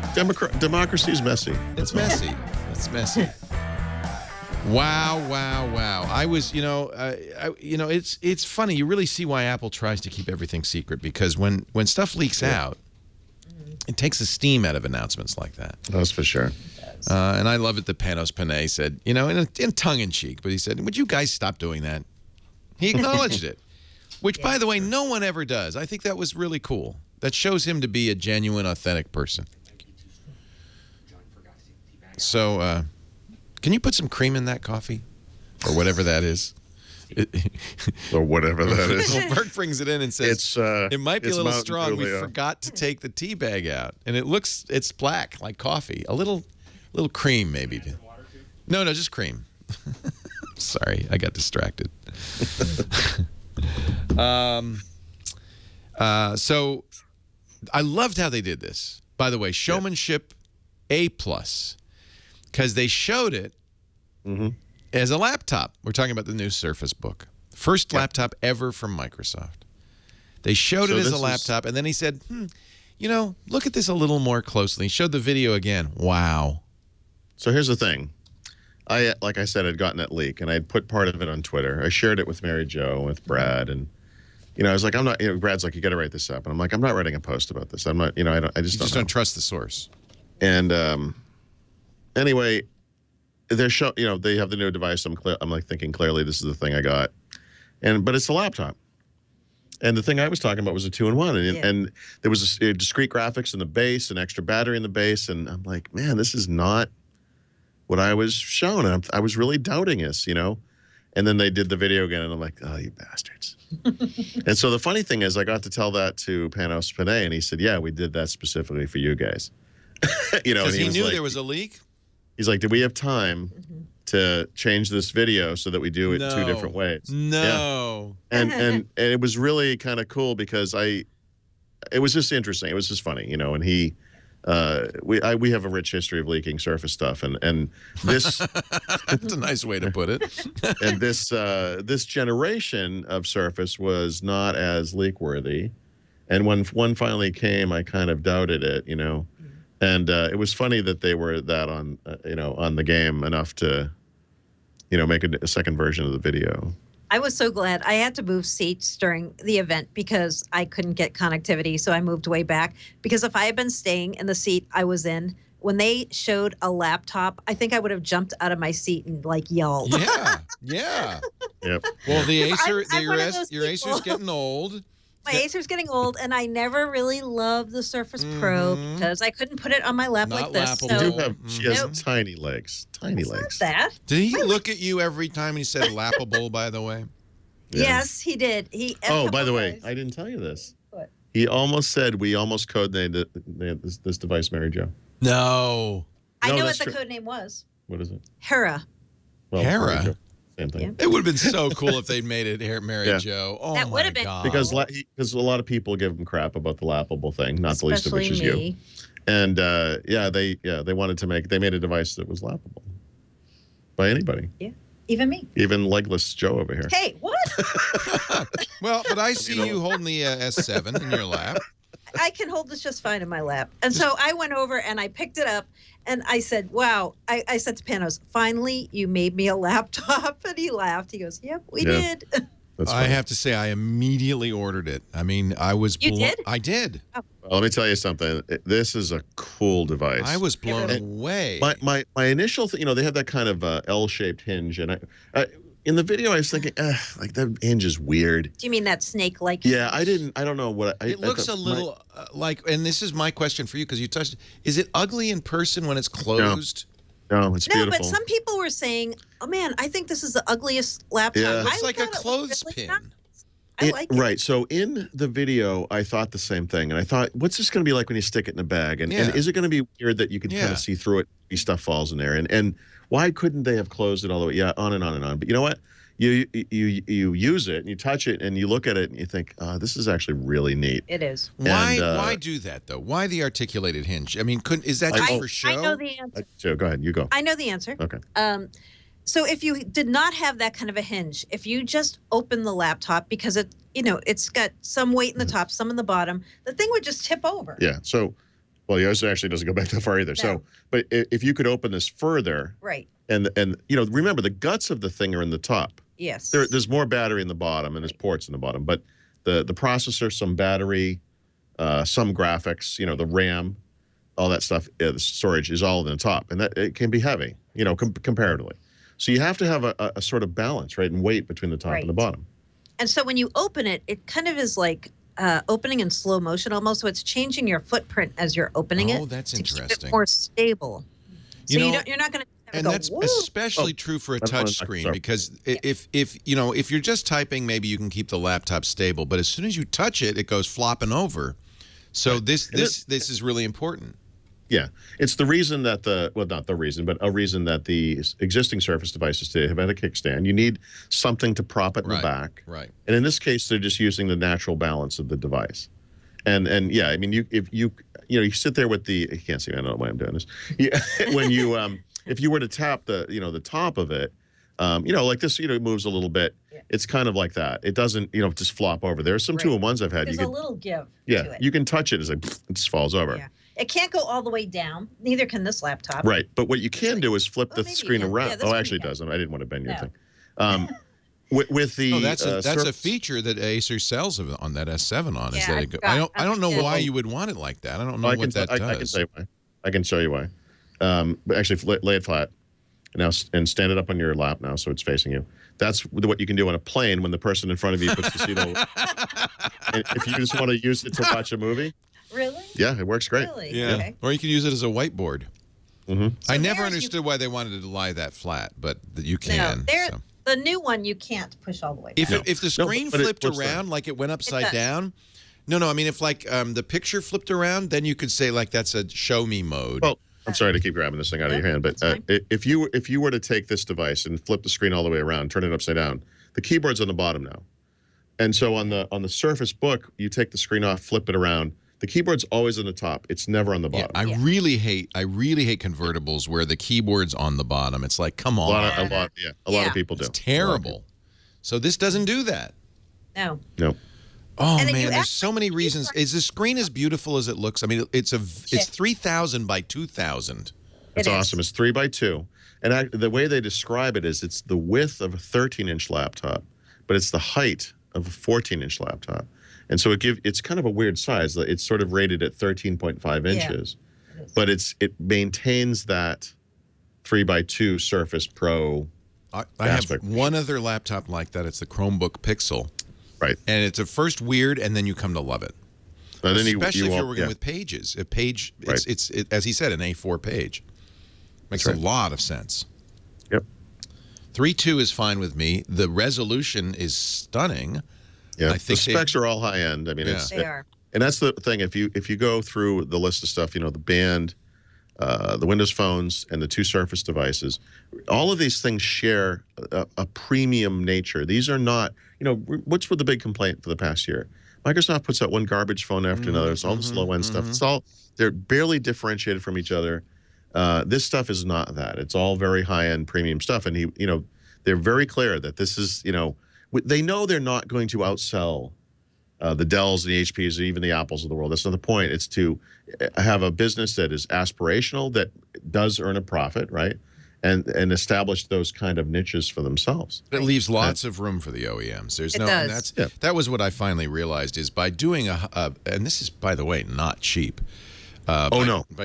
S4: democracy is messy.
S1: It's messy. It's messy. Wow, wow, wow. I was, it's funny. You really see why Apple tries to keep everything secret, because when stuff leaks out, it takes the steam out of announcements like that.
S4: That's for sure.
S1: And I love it that Panos Panay said, in tongue-in-cheek, but he said, would you guys stop doing that? He acknowledged it, which, by the way, no one ever does. I think that was really cool. That shows him to be a genuine, authentic person.
S9: John forgot to take the tea bag out.
S1: So, can you put some cream in that coffee? Or whatever that is?
S4: Or whatever that is.
S1: Well, Bert brings it in and says, it might be a
S4: it's
S1: little
S4: Mountain
S1: strong.
S4: Dew,
S1: We
S4: Leo.
S1: forgot to take the tea bag out. And it's black, like coffee. A little cream, maybe.
S9: Water too?
S1: No, just cream. Sorry, I got distracted. So I loved how they did this. By the way, showmanship A+, because they showed it as a laptop. We're talking about the new Surface Book. First laptop ever from Microsoft. They showed it as a laptop, and then he said, look at this a little more closely. He showed the video again. Wow.
S4: So here's the thing. Like I said, I'd gotten that leak, and I'd put part of it on Twitter. I shared it with Mary Jo, with Brad, and I was like, I'm not. Brad's like, you got to write this up, and I'm like, I'm not writing a post about this. I'm not. I just don't know.
S1: Trust the source.
S4: And anyway, they're they have the new device. I'm like thinking clearly, this is the thing I got, but it's a laptop. And the thing I was talking about was a 2-in-1, and there was a discrete graphics in the base, an extra battery in the base, and I'm like, man, this is not what I was shown. And I was really doubting us, And then they did the video again, and I'm like, oh, you bastards. And so the funny thing is, I got to tell that to Panos Panay, and he said, yeah, we did that specifically for you guys.
S1: Because he knew there was a leak?
S4: He's like, did we have time to change this video so that we do it 2 different ways?
S1: No.
S4: Yeah. And it was really kind of cool because it was just interesting. It was just funny, and he... we have a rich history of leaking Surface stuff, and this
S1: that's a nice way to put it.
S4: And this generation of Surface was not as leak worthy, and when one finally came, I kind of doubted it, and it was funny that they were that on on the game enough to make a second version of the video.
S10: I was so glad. I had to move seats during the event because I couldn't get connectivity, so I moved way back. Because if I had been staying in the seat I was in, when they showed a laptop, I think I would have jumped out of my seat and yelled.
S1: Yeah.
S4: Yep.
S1: Well, the Acer,
S10: I'm
S1: your Acer's getting old.
S10: My Acer's getting old, and I never really loved the Surface Pro because I couldn't put it on my lap like this.
S1: Lappable.
S4: She has tiny legs. Tiny legs.
S10: Not that.
S1: Did he look at you every time he said lappable, by the way?
S4: Yeah.
S10: Yes, he did.
S4: Oh, by the way, I didn't tell you this.
S10: What?
S4: He almost said we almost codenamed this device Mary Jo.
S1: No.
S10: I know what the code name was.
S4: What is it?
S10: Hera.
S4: Well,
S1: Hera?
S4: Same thing.
S10: Yeah.
S1: It would have been so cool if they'd made it Mary Jo. Oh,
S10: That
S1: my
S10: would have been
S1: God.
S4: Because a lot of people give him crap about the lappable thing, not the least of which is
S10: Especially
S4: you.
S10: me.
S4: And they wanted to they made a device that was lappable by anybody,
S10: Yeah, even me.
S4: even legless Joe over here.
S10: Hey, what?
S1: Well, but I see you holding the S7 in your lap.
S10: I can hold this just fine in my lap. And so I went over and I picked it up and I said, wow. I said to Panos, finally, you made me a laptop. And he laughed. He goes, yep, we did.
S4: That's
S1: I
S4: funny.
S1: have to say, I immediately ordered it. I mean, I was
S10: You did?
S1: I did.
S10: Oh.
S4: Well, let me tell you something. This is a cool device.
S1: I was blown away.
S4: My initial thing, they have that kind of L-shaped hinge, and I in the video I was thinking, that hinge is weird.
S10: Do you mean that snake-like?
S4: Yeah, I don't know what.
S1: It looks a little like, and this is my question for you because you touched. Is it ugly in person when it's closed?
S4: No, it's beautiful.
S10: No, but some people were saying, oh man, I think this is the ugliest laptop.
S4: Yeah.
S1: It's like a
S10: thought it was
S1: clothespin.
S10: really nice. I like it.
S4: Right. So in the video, I thought the same thing. And I thought, what's this going to be like when you stick it in a bag? And is it going to be weird that you can kind of see through it, stuff falls in there? And why couldn't they have closed it all the way? Yeah, on and on and on. But you know what? You use it, and you touch it, and you look at it, and you think, this is actually really neat.
S10: It is.
S1: Why do that, though? Why the articulated hinge? I mean, is that just for show?
S10: I know the answer.
S4: So go ahead. You go.
S10: I know the answer.
S4: Okay.
S10: So if you did not have that kind of a hinge, if you just open the laptop because it's got some weight in the top, some in the bottom, the thing would just tip over.
S4: Yeah. So, well, yours actually doesn't go back that far either.
S10: No.
S4: So, but if you could open this further,
S10: Right.
S4: and remember the guts of the thing are in the top.
S10: Yes.
S4: There's more battery in the bottom, and there's ports in the bottom. But the processor, some battery, some graphics, the RAM, all that stuff, the storage is all in the top, and that it can be heavy, comparatively. So you have to have a sort of balance, right, and weight between the top and the bottom. And
S10: so when you open it, it kind of is like opening in slow motion almost. So it's changing your footprint as you're opening it.
S1: Oh, that's
S10: to
S1: interesting.
S10: keep it more stable. So you're not going to.
S1: And that's especially true for a touch screen because if you're just typing, maybe you can keep the laptop stable. But as soon as you touch it, it goes flopping over. So this is really important.
S4: Yeah, it's the reason that not the reason, but a reason that the existing Surface devices today have had a kickstand. You need something to prop it in the back. Right. And in this case, they're just using the natural balance of the device. And yeah, I mean, if you sit there with you can't see. I don't know why I'm doing this. When you if you were to tap the top of it, like this, it moves a little bit. Yeah. It's kind of like that. It doesn't, just flop over. There's some 2-in-1s I've had.
S10: There's a little give.
S4: Yeah,
S10: to it.
S4: you can touch it. It just falls over.
S10: Yeah. It can't go all the way down. Neither can this laptop.
S4: Right. But what you can do is flip the screen around.
S10: Yeah,
S4: actually it doesn't. I didn't want to bend your thing. With the
S1: that's a feature that Acer sells on that S7 on. Is that I don't know why you would want it like that. I don't know what that does.
S4: I can tell you why. I can show you why. But actually, lay it flat now and stand it up on your lap now, so it's facing you. That's what you can do on a plane when the person in front of you puts the seat over. And if you just want to use it to watch a movie.
S10: Really?
S4: Yeah, it works great.
S10: Really?
S1: Yeah. Okay. Or you can use it as a whiteboard. I never understood why they wanted to lie that flat, but you can.
S10: No, the new one you can't push all the way
S1: If
S10: down.
S1: if the screen flipped around, like it went upside down. No, I mean if like the picture flipped around, then you could say like that's a show me mode.
S4: Well, I'm sorry to keep grabbing this thing out of your hand, but if you were to take this device and flip the screen all the way around, turn it upside down, the keyboard's on the bottom now. And so on the Surface Book, you take the screen off, flip it around. The keyboard's always on the top. It's never on the bottom.
S1: I really hate convertibles where the keyboard's on the bottom. It's like, come on.
S4: A lot of people do.
S1: It's terrible. So this doesn't do that.
S10: No.
S1: Oh man, there's so many reasons. Is the screen as beautiful as it looks? I mean, it's 3,000 by 2,000.
S4: It's awesome. It's 3 by 2, and the way they describe it is it's the width of a 13-inch laptop, but it's the height of a 14-inch laptop. And so it's kind of a weird size. It's sort of rated at 13.5 inches, but it maintains that 3 by 2 Surface Pro.
S1: I have one other laptop like that. It's the Chromebook Pixel.
S4: Right.
S1: And it's at first weird, and then you come to love it.
S4: And then
S1: especially if you're working with pages. A page, it's as he said, an A4 page. Makes a lot of sense.
S4: Yep.
S1: 3.2 is fine with me. The resolution is stunning.
S4: Yeah,
S1: I think
S4: the specs are all high end. I mean,
S10: they are.
S4: And that's the thing. If you go through the list of stuff, the Band, the Windows phones, and the 2 Surface devices, all of these things share a premium nature. These are not, what's with the big complaint for the past year? Microsoft puts out one garbage phone after another. It's all this low end stuff. They're barely differentiated from each other. This stuff is not that. It's all very high end premium stuff. And they're very clear that this is, they know they're not going to outsell the Dells, the HPs, even the Apples of the world. That's not the point. It's to have a business that is aspirational, that does earn a profit, right? And establish those kind of niches for themselves.
S1: It leaves lots of room for the OEMs. There's that was what I finally realized is by doing and this is, by the way, not cheap. By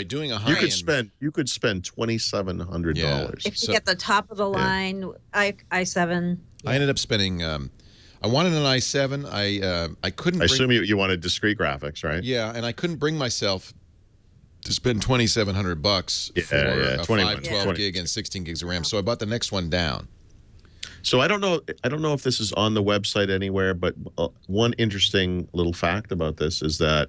S1: doing a high
S4: you could spend $2,700
S10: if you get the top of the line i7.
S1: I ended up spending. I wanted an i7. I couldn't.
S4: I assume you wanted discrete graphics, right?
S1: Yeah, and I couldn't bring myself to spend $2,700 for a 512 gig and 16 gigs of RAM. So I bought the next one down.
S4: So I don't know if this is on the website anywhere, but one interesting little fact about this is that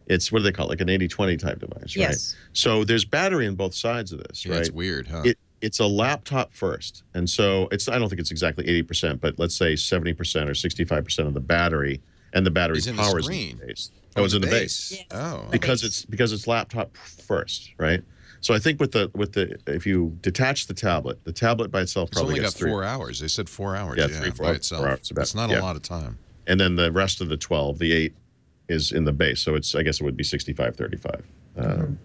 S4: it's, what do they call it, like an 80/20 type device, right?
S10: Yes.
S4: So there's battery on both sides of this, right?
S1: It's weird, huh?
S4: It's a laptop first. And so I don't think it's exactly 80%, but let's say 70% or 65% of the battery, and the battery power is in the base. Oh, it's in the base.
S10: Yes.
S1: Oh.
S4: Because it's laptop first, right? So I think with the if you detach the tablet by itself
S1: it's
S4: probably
S1: only
S4: gets
S1: got 4 hours. They said 4 hours.
S4: Yeah,
S1: by
S4: 4
S1: itself.
S4: hours.
S1: That's not a lot of time.
S4: And then the rest of the 12, the 8, is in the base. So I guess it would be 65/35,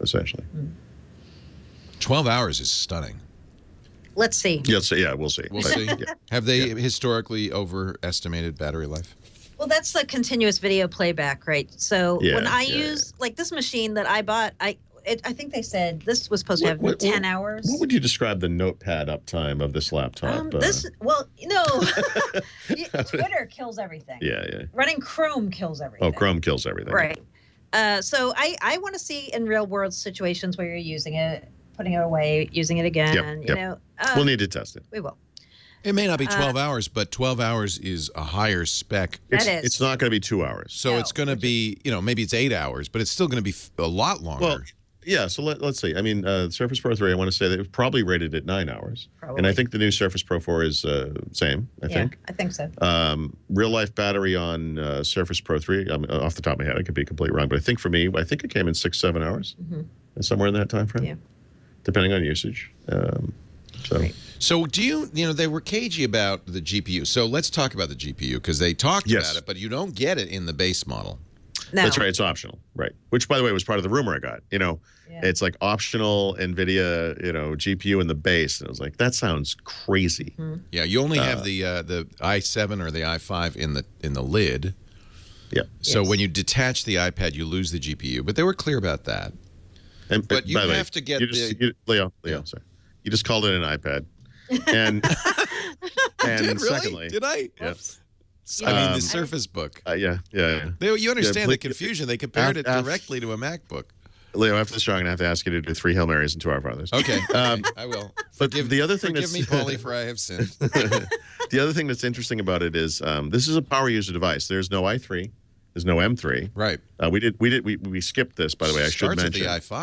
S4: essentially.
S1: 12 hours is stunning.
S10: Let's see.
S4: We'll see.
S1: We'll see. Have they historically overestimated battery life?
S10: Well, that's the continuous video playback, right? So when I use like this machine that I bought, I think they said this was supposed to have 10 hours.
S4: What would you describe the notepad uptime of this laptop?
S10: Twitter kills everything.
S4: Yeah.
S10: Running Chrome kills everything.
S4: Oh, Chrome kills everything.
S10: Right. So I want to see in real world situations where you're using it, putting it away, using it again.
S4: We'll need to test it.
S10: We will.
S1: It may not be 12 hours, but 12 hours is a higher spec.
S4: It's not going to be 2 hours.
S1: So it's going to be, maybe it's 8 hours, but it's still going to be a lot longer.
S4: Well, yeah, so let's see. I mean, Surface Pro 3, I want to say that it was probably rated at 9 hours.
S10: Probably.
S4: And I think the new Surface Pro 4 is same, I think.
S10: I think so.
S4: Real-life battery on Surface Pro 3, off the top of my head, I could be completely wrong, but I think for me, it came in 6-7 hours, somewhere in that time frame.
S10: Yeah.
S4: Depending on usage.
S1: So do you they were cagey about the GPU. So let's talk about the GPU because they talked about it, but you don't get it in the base model.
S10: No.
S4: That's right. It's optional. Right. Which, by the way, was part of the rumor I got. It's like optional NVIDIA, GPU in the base. And I was like, that sounds crazy.
S1: Yeah. You only have the i7 or the i5 in the lid.
S4: Yeah.
S1: So when you detach the iPad, you lose the GPU. But they were clear about that. But you have to get
S4: Leo, sorry. You just called it an iPad. And secondly,
S1: did I?
S4: Yes.
S1: I mean, the Surface Book.
S4: Yeah.
S1: You understand the confusion. They compared it directly to a MacBook.
S4: Leo, after the show, I'm going to have to ask you to do 3 Hail Marys and 2 Our Fathers.
S1: Okay, I will.
S4: But the other thing
S1: Forgive me, Paulie, for I have sinned.
S4: The other thing that's interesting about it is this is a power user device. There's no i3. There's no M3.
S1: Right.
S4: We skipped this, by the way. I should mention.
S1: Starts at the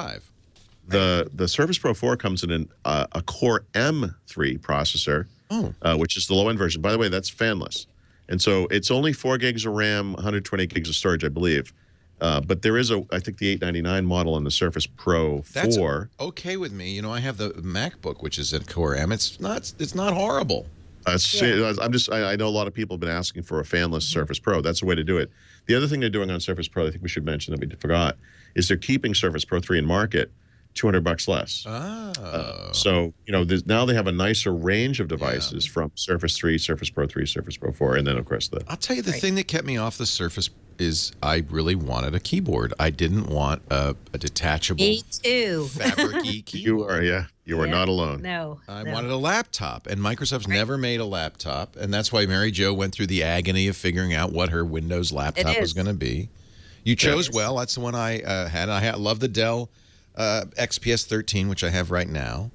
S1: i5.
S4: The Surface Pro 4 comes in a Core M3 processor, which is the low-end version. By the way, that's fanless. And so it's only 4 gigs of RAM, 128 gigs of storage, I believe. But there is I think the $899 model on the Surface Pro 4.
S1: That's okay with me. You know, I have the MacBook, which is at Core M. It's not horrible.
S4: I know a lot of people have been asking for a fanless Surface Pro. That's the way to do it. The other thing they're doing on Surface Pro, I think we should mention that we forgot, is they're keeping Surface Pro 3 in market $200 less. So, you know, now they have a nicer range of devices from Surface 3, Surface Pro 3, Surface Pro 4, and then, of course,
S1: I'll tell you the thing that kept me off the Surface is I really wanted a keyboard. I didn't want a detachable fabric-y keyboard.
S4: You are not alone.
S10: No.
S1: I wanted a laptop, and Microsoft's never made a laptop, and that's why Mary Jo went through the agony of figuring out what her Windows laptop was going to be. You chose well. That's the one I had. I love the Dell XPS 13, which I have right now.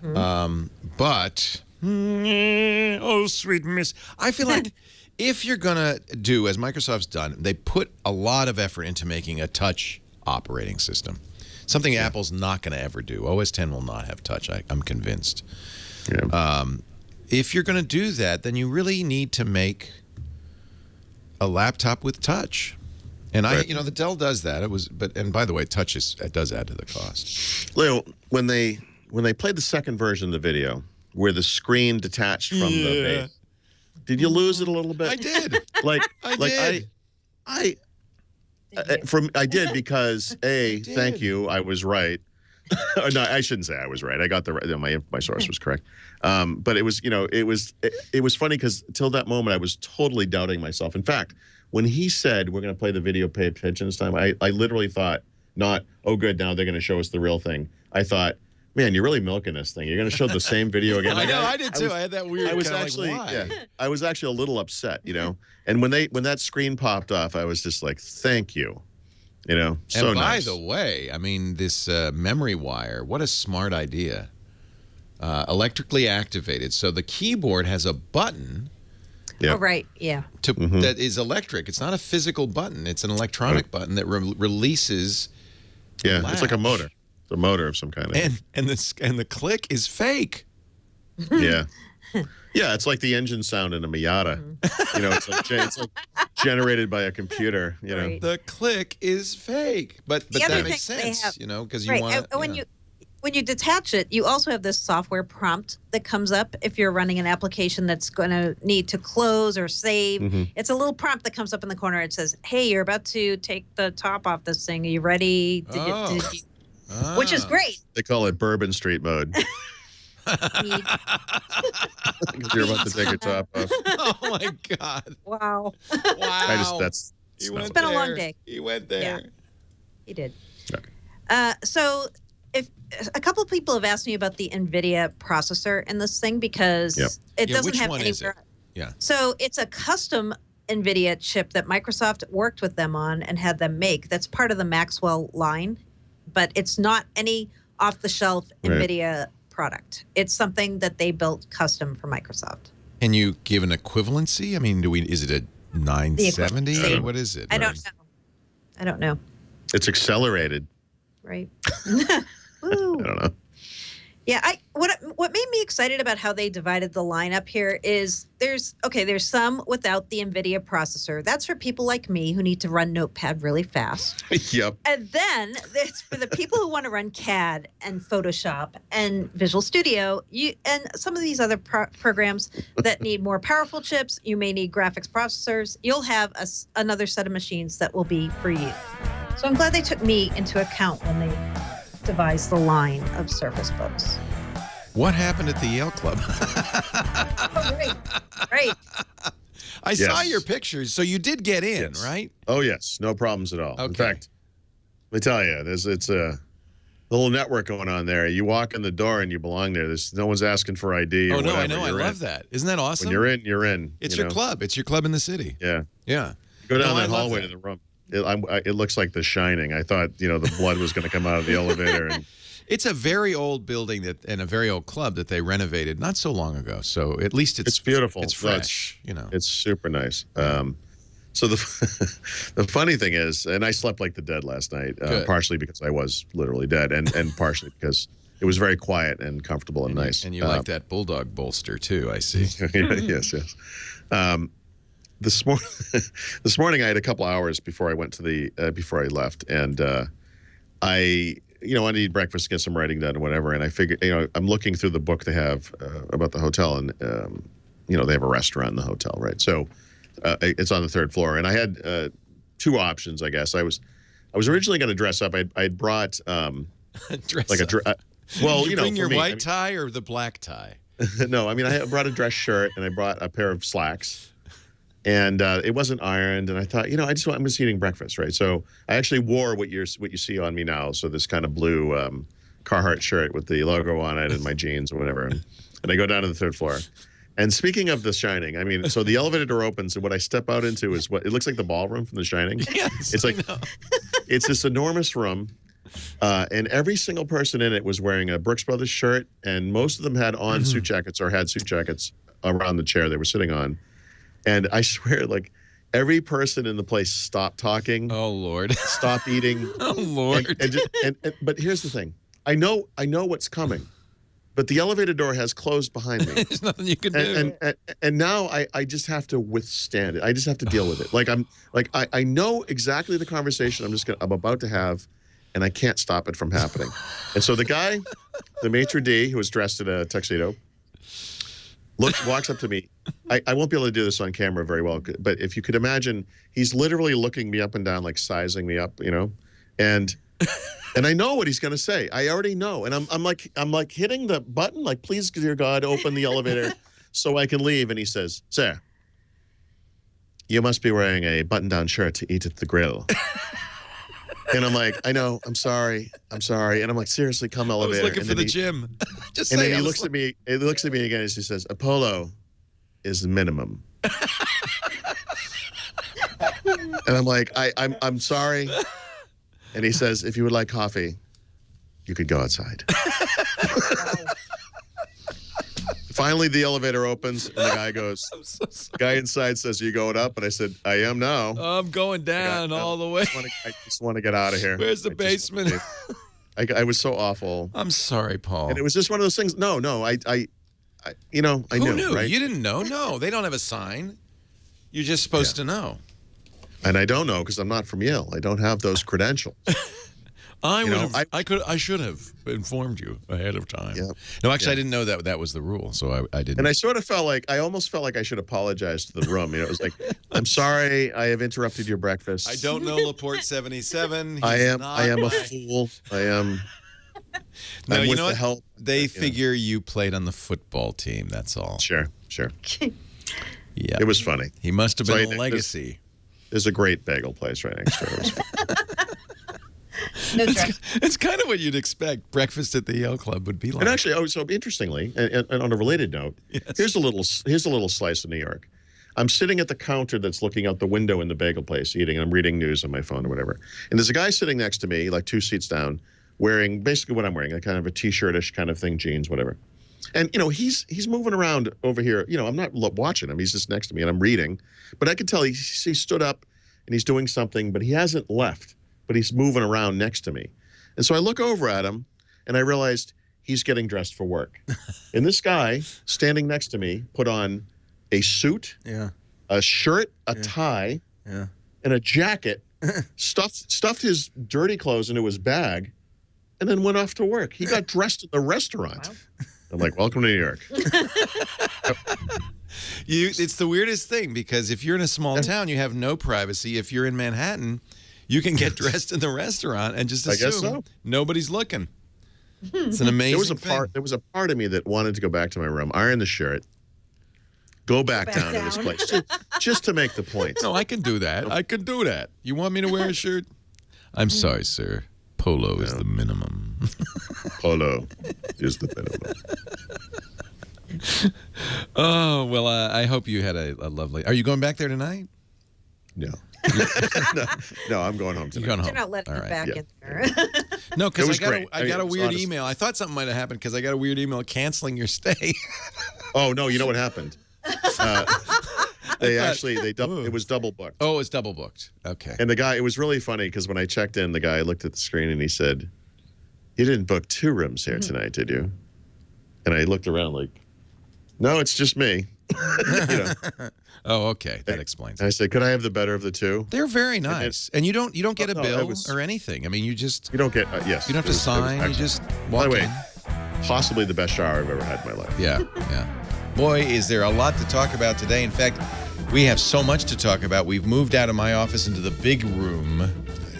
S1: But, oh, sweet miss. I feel like if you're going to do, as Microsoft's done, they put a lot of effort into making a touch operating system. Something Apple's not going to ever do. OS X will not have touch, I'm convinced. Yeah. If you're going to do that, then you really need to make a laptop with touch. And the Dell does that. And by the way, touch does add to the cost.
S4: Leo, when they played the second version of the video, where the screen detached from the base, did you lose it a little bit?
S1: I did.
S4: I did because thank you, I was right. No, I shouldn't say I was right. I got the right. My source was correct. But it was funny because till that moment I was totally doubting myself. In fact, when he said we're going to play the video, pay attention this time, I literally thought not, oh good, now they're going to show us the real thing. I thought, man, you're really milking this thing. You're going to show the same video again.
S1: I know, I did too. I had that weird. I was actually,
S4: I was actually a little upset, And when that screen popped off, I was just like, thank you, So
S1: and by
S4: nice.
S1: the way, I mean this memory wire. What a smart idea. Electrically activated, so the keyboard has a button.
S10: Yep. Oh, right. Yeah.
S1: That is electric. It's not a physical button. It's an electronic button that releases.
S4: Yeah, it's like a motor. It's a motor of some kind.
S1: And the click is fake.
S4: Yeah. Yeah, it's like the engine sound in a Miata. It's like generated by a computer.
S10: Right.
S1: The click is fake, but that makes sense. Because you want.
S10: When you detach it, you also have this software prompt that comes up if you're running an application that's going to need to close or save. It's a little prompt that comes up in the corner. It says, hey, you're about to take the top off this thing. Are you ready? Which is great.
S4: They call it Bourbon Street mode. Because you're about to take your top off.
S1: Oh, my God.
S10: Wow.
S1: It's
S10: been a long day.
S1: He went there.
S10: Yeah, he did.
S4: Okay.
S10: So if a couple of people have asked me about the NVIDIA processor in this thing because it doesn't have anywhere.
S1: Yeah.
S10: So it's a custom NVIDIA chip that Microsoft worked with them on and had them make. That's part of the Maxwell line, but it's not any off-the-shelf NVIDIA product. It's something that they built custom for Microsoft.
S1: Can you give an equivalency? I mean, is it a 970 or what is it?
S10: I don't know.
S4: It's accelerated.
S10: Right.
S4: I don't know.
S10: Yeah, what made me excited about how they divided the lineup here is there's some without the NVIDIA processor. That's for people like me who need to run Notepad really fast.
S4: Yep.
S10: And then it's for the people who want to run CAD and Photoshop and Visual Studio. And some of these other programs that need more powerful chips. You may need graphics processors. You'll have another set of machines that will be for you. So I'm glad they took me into account when they devised the line of Surface Books.
S1: What happened at the Yale Club?
S10: Right.
S1: I saw your pictures, so you did get in, right?
S4: Oh, yes. No problems at all.
S1: Okay.
S4: In fact, let me tell you, it's a little network going on there. You walk in the door and you belong there. No one's asking for ID or whatever.
S1: I know. I love that. Isn't that awesome?
S4: When you're in, you're in.
S1: It's your club. It's your club in the city.
S4: Yeah.
S1: Yeah.
S4: Go down that hallway to the room. it looks like The Shining. I thought, the blood was going to come out of the elevator. And
S1: it's a very old building and a very old club that they renovated not so long ago. So at least it's
S4: beautiful.
S1: It's fresh,
S4: It's super nice. So the the funny thing is, and I slept like the dead last night, partially because I was literally dead, and partially because it was very quiet and comfortable and nice.
S1: And you like that bulldog bolster too, I see.
S4: Yes. This morning I had a couple hours before I went to before I left, and I wanted to eat breakfast, get some writing done, or whatever. And I figured, I'm looking through the book they have about the hotel, and they have a restaurant in the hotel, right? So it's on the 3rd floor, and I had 2 options, I guess. I was originally going to dress up. I'd brought
S1: dress up.
S4: Well,
S1: Did you bring your
S4: me,
S1: white tie or the black tie?
S4: No, I brought a dress shirt and I brought a pair of slacks, and it wasn't ironed. And I thought, I'm just eating breakfast, right? So I actually wore what you see on me now. So this kind of blue Carhartt shirt with the logo on it and my jeans or whatever. And I go down to the 3rd floor. And speaking of The Shining, so the elevator door opens, and what I step out into is what it looks like the ballroom from The Shining.
S1: Yes,
S4: it's like it's this enormous room. And every single person in it was wearing a Brooks Brothers shirt, and most of them had on suit jackets or had suit jackets around the chair they were sitting on. And I swear, like, every person in the place stopped talking.
S1: Oh, Lord.
S4: Stopped eating.
S1: Oh, Lord.
S4: But here's the thing. I know what's coming, but the elevator door has closed behind me.
S1: There's nothing you can do.
S4: And now I just have to withstand it. I just have to deal with it. I know exactly the conversation I'm about to have, and I can't stop it from happening. And so the guy, the maitre d', who was dressed in a tuxedo, walks up to me. I won't be able to do this on camera very well, but if you could imagine, he's literally looking me up and down, like sizing me up, and I know what he's going to say. I already know, and I'm like hitting the button, like, please, dear God, open the elevator so I can leave. And he says, "Sir, you must be wearing a button-down shirt to eat at the grill." And I'm like, I know, I'm sorry. And I'm like, seriously, come elevator.
S1: I was looking for the gym.
S4: Just and then he looks at me. He looks at me again and he says, "Apollo is the minimum." And I'm like, I'm sorry. And he says, "If you would like coffee, you could go outside." Finally, the elevator opens, and the guy goes, guy inside says, "Are you going up?" And I said, "I am now.
S1: I'm going down all the way.
S4: I just want to get out of here."
S1: Where's the basement?
S4: I was so awful.
S1: I'm sorry, Paul.
S4: And it was just one of those things. No, I knew.
S1: Who knew?
S4: Right?
S1: You didn't know? No, they don't have a sign. You're just supposed to know.
S4: And I don't know because I'm not from Yale. I don't have those credentials.
S1: I should have informed you ahead of time. Yeah. No, actually, I didn't know that was the rule, so I didn't.
S4: And I almost felt like I should apologize to the room. It was like, "I'm sorry, I have interrupted your breakfast.
S1: I don't know Laporte 77.
S4: I am a fool. I am."
S1: No, you know what? Help. They figure you played on the football team. That's all.
S4: Sure.
S1: Yeah,
S4: it was funny.
S1: He must have been a legacy.
S4: There's a great bagel place right next door. It was fun.
S1: It's kind of what you'd expect breakfast at the Yale Club would be like.
S4: And actually, so interestingly, and on a related note, here's a little slice of New York. I'm sitting at the counter that's looking out the window in the bagel place eating, and I'm reading news on my phone or whatever. And there's a guy sitting next to me, like 2 seats down, wearing basically what I'm wearing, a kind of a t-shirtish kind of thing, jeans, whatever. And, he's moving around over here. I'm not watching him. He's just next to me, and I'm reading. But I could tell he stood up, and he's doing something, but he hasn't left. But he's moving around next to me. And so I look over at him, and I realized he's getting dressed for work. And this guy standing next to me put on a suit, a shirt, a tie, and a jacket, stuffed his dirty clothes into his bag, and then went off to work. He got dressed at the restaurant. Wow. I'm like, welcome to New York.
S1: It's the weirdest thing, because if you're in a small town, you have no privacy. If you're in Manhattan, you can get dressed in the restaurant and just assume nobody's looking. It's an amazing thing.
S4: There was a part of me that wanted to go back to my room, iron the shirt, go back down to this place, just to make the point.
S1: No, I can do that. You want me to wear a shirt? I'm sorry, sir. Polo is the minimum.
S4: Polo is the minimum.
S1: Oh, well, I hope you had a lovely... Are you going back there tonight?
S4: No. No, I'm going home tonight.
S1: You're going home.
S10: You're not letting
S1: All
S10: them
S1: right.
S10: back in there.
S1: No,
S4: It
S1: because
S4: was
S1: I
S4: great.
S1: got a
S4: it was
S1: weird
S4: honest.
S1: email. I thought something might have happened because I got a weird email canceling your stay.
S4: Oh no, you know what happened? It was double booked.
S1: Oh, it's double booked. Okay.
S4: And the guy, it was really funny because when I checked in, the guy looked at the screen and he said, "You didn't book 2 rooms here tonight, did you?" And I looked around like, "No, it's just me." You know.
S1: Oh, okay. That explains
S4: And
S1: it.
S4: I said, "Could I have the better of the 2?"
S1: They're very nice, and you don't get a
S4: no,
S1: bill
S4: it was-
S1: or anything. I mean, you just
S4: You don't get yes.
S1: you don't have to
S4: it was
S1: sign. You
S4: excellent.
S1: just
S4: By
S1: walk
S4: the way,
S1: in.
S4: possibly the best shower I've ever had in my life.
S1: Yeah, yeah. Boy, is there a lot to talk about today. In fact, we have so much to talk about. We've moved out of my office into the big room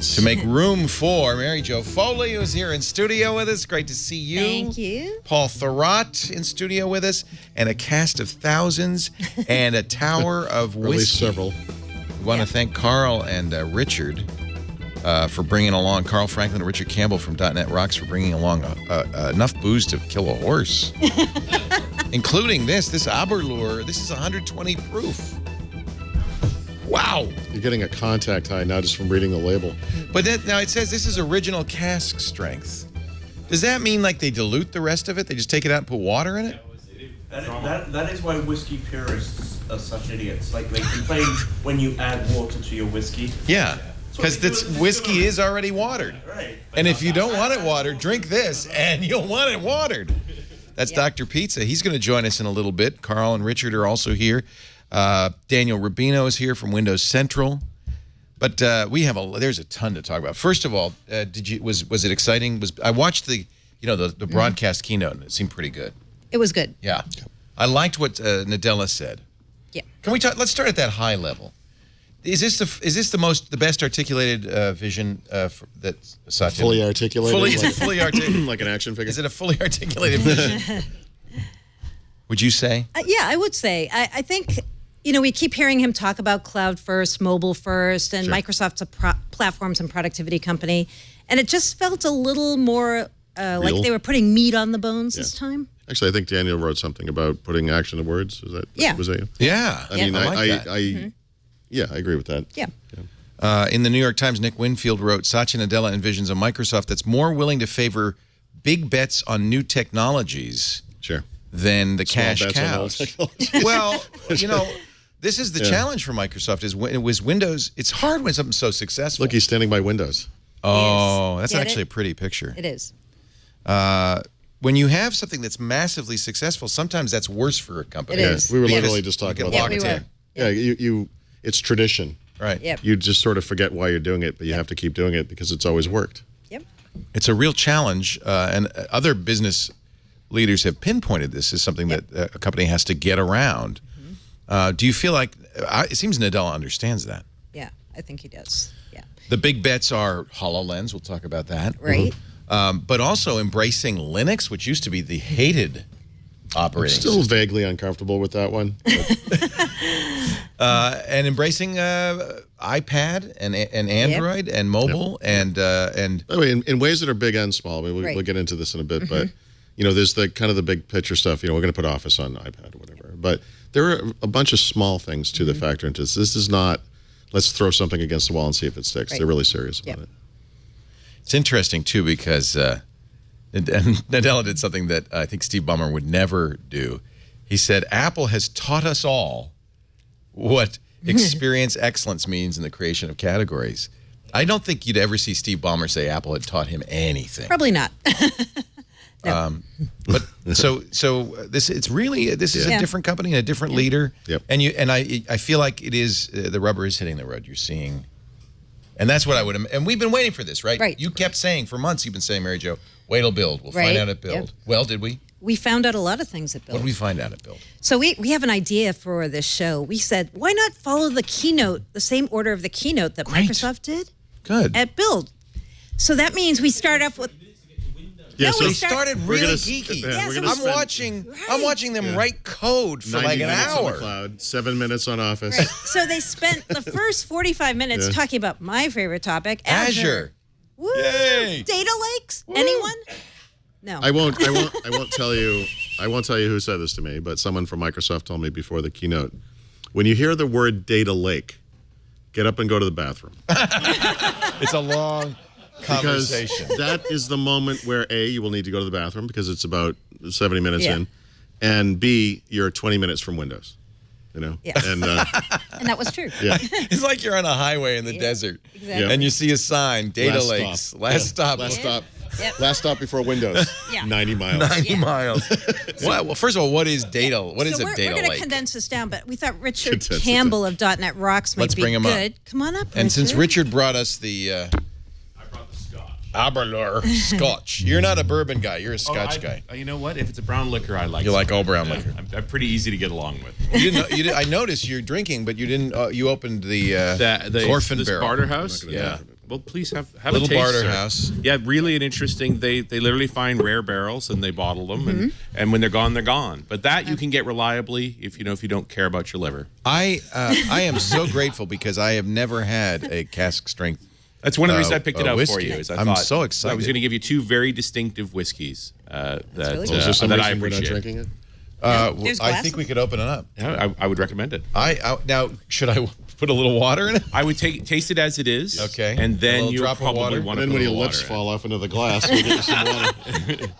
S1: to make room for Mary Jo Foley, who's here in studio with us. Great to see you.
S10: Thank you.
S1: Paul Thurrott in studio with us, and a cast of thousands and a tower of
S4: Or at least
S1: whiskey.
S4: several.
S1: We want to thank Carl and Richard for bringing along, Carl Franklin and Richard Campbell from .NET Rocks for bringing along enough booze to kill a horse, including this Aberlour. This is 120 proof. Wow.
S4: You're getting a contact high now just from reading the label.
S1: But now it says this is original cask strength. Does that mean like they dilute the rest of it? They just take it out and put water in it?
S9: That is why whiskey purists are such idiots. Like they complain when you add water to your whiskey.
S1: Yeah. Because whiskey is already watered.
S9: Right.
S1: And if you don't want it watered, drink this and you'll want it watered. That's Dr. Pizza. He's going to join us in a little bit. Carl and Richard are also here. Daniel Rubino is here from Windows Central. But there's a ton to talk about. First of all, was it exciting? I watched the broadcast keynote and it seemed pretty good.
S10: It was good.
S1: Yeah. I liked what Nadella said.
S10: Yeah.
S1: Can we talk? Let's start at that high level. Is this the best articulated vision that Satya?
S4: Fully articulated?
S1: Is it fully articulated?
S4: Like an action figure?
S1: Is it a fully articulated vision? Would you say?
S10: Yeah, I would say. I think, we keep hearing him talk about cloud first, mobile first, and
S4: Sure.
S10: Microsoft's a platforms and productivity company. And it just felt a little more like
S4: Real?
S10: they were putting meat on the bones this time.
S4: Actually, I think Daniel wrote something about putting action to words. Was that you?
S1: Yeah.
S4: I mean,
S1: I like that.
S4: Yeah, I agree with that.
S10: Yeah.
S1: In the New York Times, Nick Winfield wrote, Satya Nadella envisions a Microsoft that's more willing to favor big bets on new technologies
S4: Sure.
S1: than the
S4: Small
S1: cash
S4: bets on old
S1: cows.
S4: technology.
S1: Well, this is the challenge for Microsoft is when it was Windows. It's hard when something's so successful.
S4: Look, he's standing by Windows.
S1: Oh, that's
S10: Get
S1: actually
S10: it?
S1: a pretty picture.
S10: It is.
S1: When you have something that's massively successful, sometimes that's worse for a company.
S10: It
S4: Yeah,
S10: is.
S4: we were
S10: Yeah.
S4: literally just talking
S1: You
S4: about
S1: get
S4: that.
S1: locked
S10: we were.
S1: in.
S4: Yeah, it's tradition.
S1: Right.
S10: Yep.
S4: You just sort of forget why you're doing it, but you have to keep doing it because it's always worked.
S10: Yep.
S1: It's a real challenge, and other business leaders have pinpointed this as something that a company has to get around. Do you feel like it seems Nadella understands that?
S10: Yeah, I think he does. Yeah.
S1: The big bets are HoloLens. We'll talk about that.
S10: Right.
S1: But also embracing Linux, which used to be the hated operating
S4: Still
S1: system.
S4: vaguely uncomfortable with that one.
S1: And embracing iPad and Android and mobile and
S4: By the way, in ways that are big and small, I mean,
S10: Right.
S4: we'll get into this in a bit, but there's the kind of the big picture stuff. We're going to put Office on iPad or whatever, but there are a bunch of small things to the factor into this. This is not let's throw something against the wall and see if it sticks.
S10: Right.
S4: They're really serious about
S10: Yep.
S4: it.
S1: it's interesting too because Nadella did something that I think Steve Ballmer would never do. He said, Apple has taught us all what experience excellence means in the creation of categories. I don't think you'd ever see Steve Ballmer say Apple had taught him anything.
S10: Probably not.
S1: But so this is a
S10: Yeah.
S1: different company and a different leader.
S4: Yep.
S1: And I feel like it is the rubber is hitting the road. You're seeing, and that's what I would. And we've been waiting for this, right?
S10: Right.
S1: You kept saying for months. You've been saying, Mary Jo, wait till Build. We'll find
S10: Right.
S1: out at Build.
S10: Yep.
S1: Well, did we?
S10: We found out a lot of things at Build.
S1: What did we find out at Build?
S10: So we have an idea for this show. We said, why not follow the keynote, the same order of the keynote that
S1: Great.
S10: Microsoft did
S1: Good.
S10: at Build. So that means we start off with
S4: Yeah,
S10: No,
S4: so
S10: we
S1: They
S10: start-
S1: started
S4: We're
S1: really
S4: gonna-
S1: geeky.
S4: yeah,
S10: we're gonna
S1: I'm watching them write code for like
S4: 90
S1: an
S4: minutes on the
S1: hour.
S4: cloud, 7 minutes on Office.
S10: Right. So they spent the first 45 minutes
S4: Yeah.
S10: talking about my favorite topic,
S1: Azure.
S10: Woo!
S1: Yay!
S10: Data lakes? Anyone? No.
S4: I won't tell you who said this to me, but someone from Microsoft told me before the keynote. When you hear the word data lake, Get up and go to the bathroom.
S1: It's a long conversation.
S4: Because that is the moment where A, you will need to go to the bathroom because it's about 70 minutes in, and B, you're 20 minutes from Windows. You know?
S10: Yeah.
S4: And
S10: that was true.
S4: Yeah.
S1: It's like you're on a highway in the desert.
S10: Exactly.
S1: And you see a sign, data
S4: Last
S1: lakes.
S4: stop.
S1: Last stop.
S4: Last stop.
S10: Yep.
S4: Last stop before Windows. 90 miles.
S1: 90 miles. Well, first of all, what is data? What is a data
S10: We're going to
S1: lake?
S10: condense this down, but we thought Richard
S4: Condense it
S10: Campbell of .NET Rocks might
S1: Let's
S10: be
S1: bring him up.
S10: good. Come on up,
S1: And since
S10: Richard.
S1: Richard brought us the Aberlour Scotch. You're not a bourbon guy. You're a Scotch guy.
S11: You know what? If it's a brown liquor, I like.
S1: You like all brown liquor.
S11: I'm pretty easy to get along with.
S1: You didn't. You did, I noticed you're drinking, but you didn't. You opened the Orphan
S11: this
S1: Barrel.
S11: Barter House.
S1: Yeah.
S11: Well, please have
S1: Little
S11: a taste,
S1: Barter
S11: sir.
S1: House.
S11: Yeah, really an interesting. They literally find rare barrels and they bottle them, and when they're gone, they're gone. But that you can get reliably if you don't care about your liver.
S1: I am so grateful because I have never had a cask strength.
S11: That's one of the reasons I picked it out
S1: whiskey.
S11: for you. Is I
S1: I'm
S11: thought
S1: so excited.
S11: I was going to give you two very distinctive whiskeys
S10: really
S11: that
S10: cool.
S4: Is there some
S11: that I
S4: reason we're not
S11: appreciate.
S4: drinking it?
S10: There's
S1: I
S10: glasses.
S1: think we could open it up.
S11: Yeah, I would recommend it.
S1: Now should I put a little water in it?
S11: I would taste it as it is.
S1: Okay.
S11: And
S1: A
S11: then
S1: little
S11: you
S1: drop of
S11: probably
S1: water?
S11: want
S4: And
S11: to
S4: then
S11: put
S4: when
S11: a
S4: your
S11: little
S4: lips
S11: water in
S4: fall off into the glass, we'll get you some water.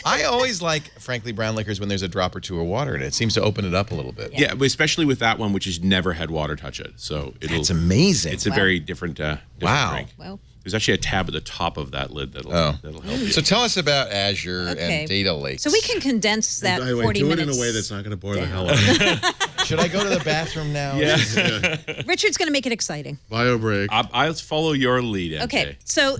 S1: I always like, frankly, brown liquors when there's a drop or two of water in it. It seems to open it up a little bit.
S11: Yeah, but especially with that one, which has never had water touch it. So
S1: It's amazing.
S11: It's a very different, different drink.
S10: Wow.
S11: There's actually a tab at the top of that lid that'll help you.
S1: So tell us about Azure
S10: Okay.
S1: and data lakes.
S10: So we can condense that
S4: By the way,
S10: 40
S4: do
S10: minutes.
S4: it in a way that's not going to bore the hell out of you.
S1: Should I go to the bathroom now?
S11: Yeah.
S10: Richard's going to make it exciting.
S4: Bio break.
S11: I'll follow your lead, MJ.
S10: Okay, so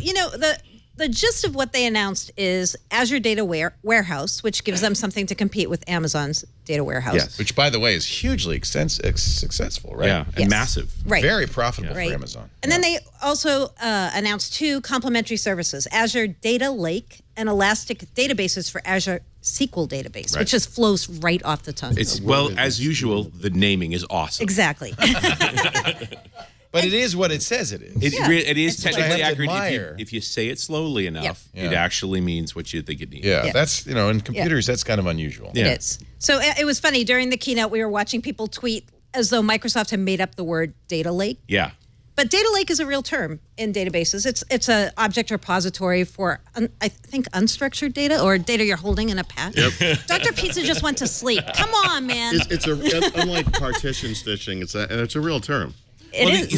S10: the gist of what they announced is Azure Data Warehouse, which gives them something to compete with Amazon's data warehouse.
S11: Yes.
S1: Which, by the way, is hugely successful, right?
S11: Yeah, and
S10: Yes.
S11: massive.
S10: Right.
S1: Very profitable
S10: Right.
S1: for Amazon.
S10: And then they also announced two complementary services, Azure Data Lake and Elastic Databases for Azure SQL Database, which just flows right off the tongue.
S11: It's as usual, the naming is awesome.
S10: Exactly.
S1: But it is what it says it is.
S11: It is
S10: It's
S11: technically
S1: like-
S11: accurate
S1: admire.
S11: if you say it slowly enough.
S1: Yeah.
S11: It actually means what you think it needs.
S1: Yeah,
S10: Yeah.
S1: that's, in computers, that's kind of unusual.
S11: Yeah.
S10: It is. So it was funny. During the keynote, we were watching people tweet as though Microsoft had made up the word data lake.
S11: Yeah.
S10: But data lake is a real term in databases. It's an object repository for, I think, unstructured data or data you're holding in a patch.
S4: Yep.
S10: Dr. Pizza just went to sleep. Come on, man.
S4: It's unlike partition stitching. It's a real term.
S10: It is.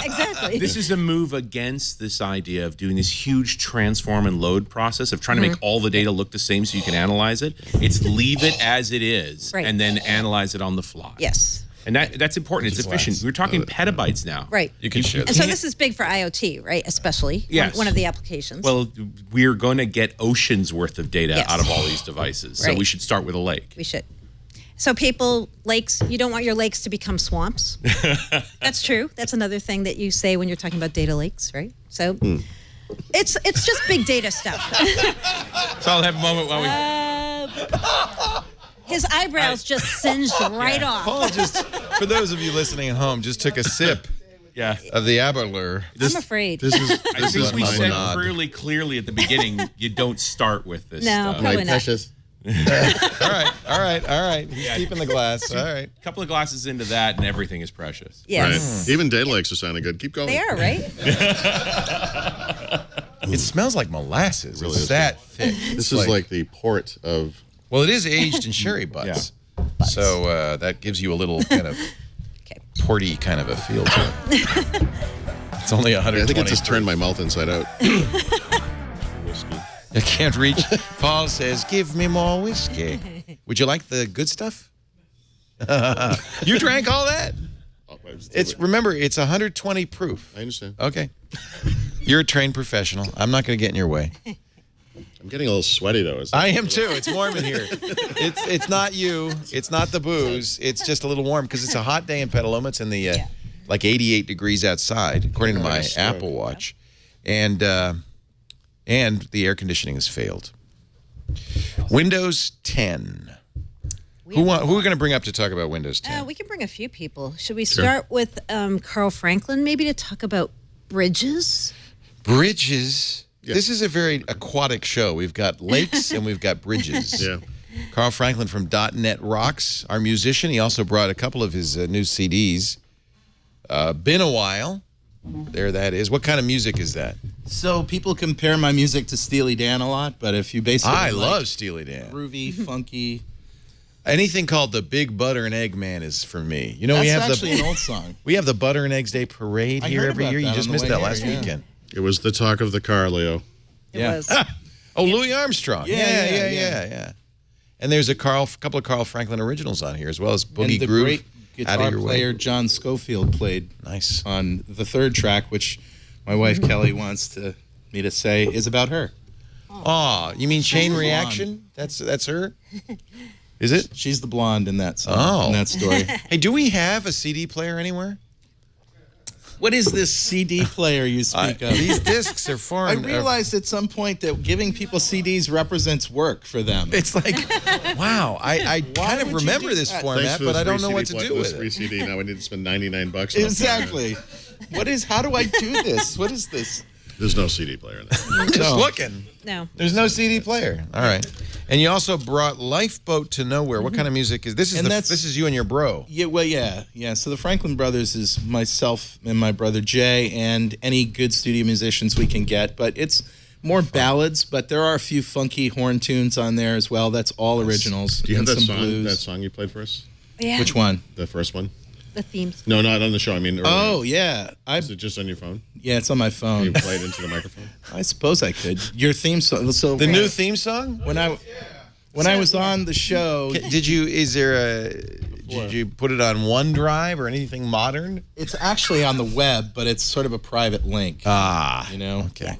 S11: Exactly. This is a move against this idea of doing this huge transform and load process of trying to make all the data look the same so you can analyze it. It's leave it as it is
S10: Right.
S11: and then analyze it on the fly.
S10: Yes.
S11: And that's important. It's efficient. We're talking petabytes now.
S10: Right.
S1: You can share
S10: And so this is big for IoT, right? Especially
S11: Yes.
S10: one of the applications.
S11: Well, we're going to get oceans worth of data
S10: Yes.
S11: out of all these devices. So
S10: Right.
S11: we should start with a lake.
S10: We should. So lakes, you don't want your lakes to become swamps. That's true. That's another thing that you say when you're talking about data lakes, right? So it's just big data stuff.
S11: So I'll have a moment while we...
S10: His eyebrows just singed right off.
S1: Paul just, for those of you listening at home, just took a sip of the Aberlour.
S10: I'm afraid.
S4: This is
S11: I think we said
S1: nod.
S11: fairly clearly at the beginning, you don't start with this
S10: No,
S11: stuff.
S10: probably
S4: my
S10: not.
S4: precious.
S1: All right. He's keeping the glass. All right.
S11: A couple of glasses into that, and everything is precious.
S10: Yes.
S4: Right. Even data lakes are sounding good. Keep going.
S10: They are, right?
S1: It smells like molasses.
S4: Really
S1: It's
S4: is
S1: that thick.
S4: This is like the port of.
S1: Well, it is aged in sherry butts. So that gives you a little kind of porty kind of a feel to it. It's only 120.
S4: I think it just turned my mouth inside out. Whiskey.
S1: I can't reach. Paul says, "Give me more whiskey." Would you like the good stuff? You drank all that? Remember, it's 120 proof.
S4: I understand.
S1: Okay. You're a trained professional. I'm not going to get in your way.
S4: I'm getting a little sweaty though.
S1: I am too. It's warm in here. It's not you. It's not the booze. It's just a little warm because it's a hot day in Petaluma. It's in the like 88 degrees outside, according to my Apple Watch, and the air conditioning has failed. Windows 10. Who are we going to bring up to talk about Windows 10?
S10: We can bring a few people. Should we start with Carl Franklin, maybe to talk about bridges?
S1: Bridges. Yeah. This is a very aquatic show. We've got lakes and we've got bridges.
S4: Yeah.
S1: Carl Franklin from .NET Rocks, our musician. He also brought a couple of his new CDs. Been a while. There that is. What kind of music is that?
S12: So people compare my music to Steely Dan a lot, but if you basically
S1: I love Steely Dan.
S12: Groovy, funky.
S1: Anything called the Big Butter and Egg Man is for me. You know,
S12: That's
S1: we have
S12: actually an old song.
S1: We have the Butter and Eggs Day Parade here every year. You just missed that last weekend.
S4: It was the talk of the car, Leo.
S10: It was.
S1: Oh, Louis Armstrong. Yeah. And there's a couple of Carl Franklin originals on here, as well as Boogie
S12: and the
S1: Groove.
S12: Great guitar player John Scofield played on the third track, which my wife Kelly wants me to say is about her.
S1: Oh, you mean Chain Reaction? That's her? Is it?
S12: She's the blonde in that song, in that story.
S1: Hey, do we have a CD player anywhere?
S12: What is this CD player you speak of?
S1: These discs are foreign.
S12: I realized at some point that giving people CDs represents work for them.
S1: It's like, wow, I kind of remember this format, but I don't know what to do with it.
S4: Free CD. Now I need to spend $99.
S12: Exactly. How do I do this? What is this?
S4: There's no CD player in there.
S1: Just looking.
S10: No.
S1: There's no CD player. All right. And you also brought Lifeboat to Nowhere. What kind of music is this? This is you and your bro.
S12: Yeah, well, yeah. So the Franklin Brothers is myself and my brother Jay and any good studio musicians we can get. But it's more ballads, but there are a few funky horn tunes on there as well. That's all originals.
S4: Do you have
S12: and
S4: that
S12: some
S4: song?
S12: blues.
S4: That song you played for us?
S10: Yeah.
S12: Which one?
S4: The first one.
S10: The themes.
S4: No, not on the show. I mean, earlier.
S12: Oh yeah.
S4: Is it just on your phone?
S12: Yeah, it's on my phone.
S4: Can you play it into the microphone?
S12: I suppose I could. Your theme song. So
S1: The new theme song?
S12: When I was on the show,
S1: Did you put it on OneDrive or anything modern?
S12: it's actually on the web, but it's sort of a private link. You know.
S1: Okay.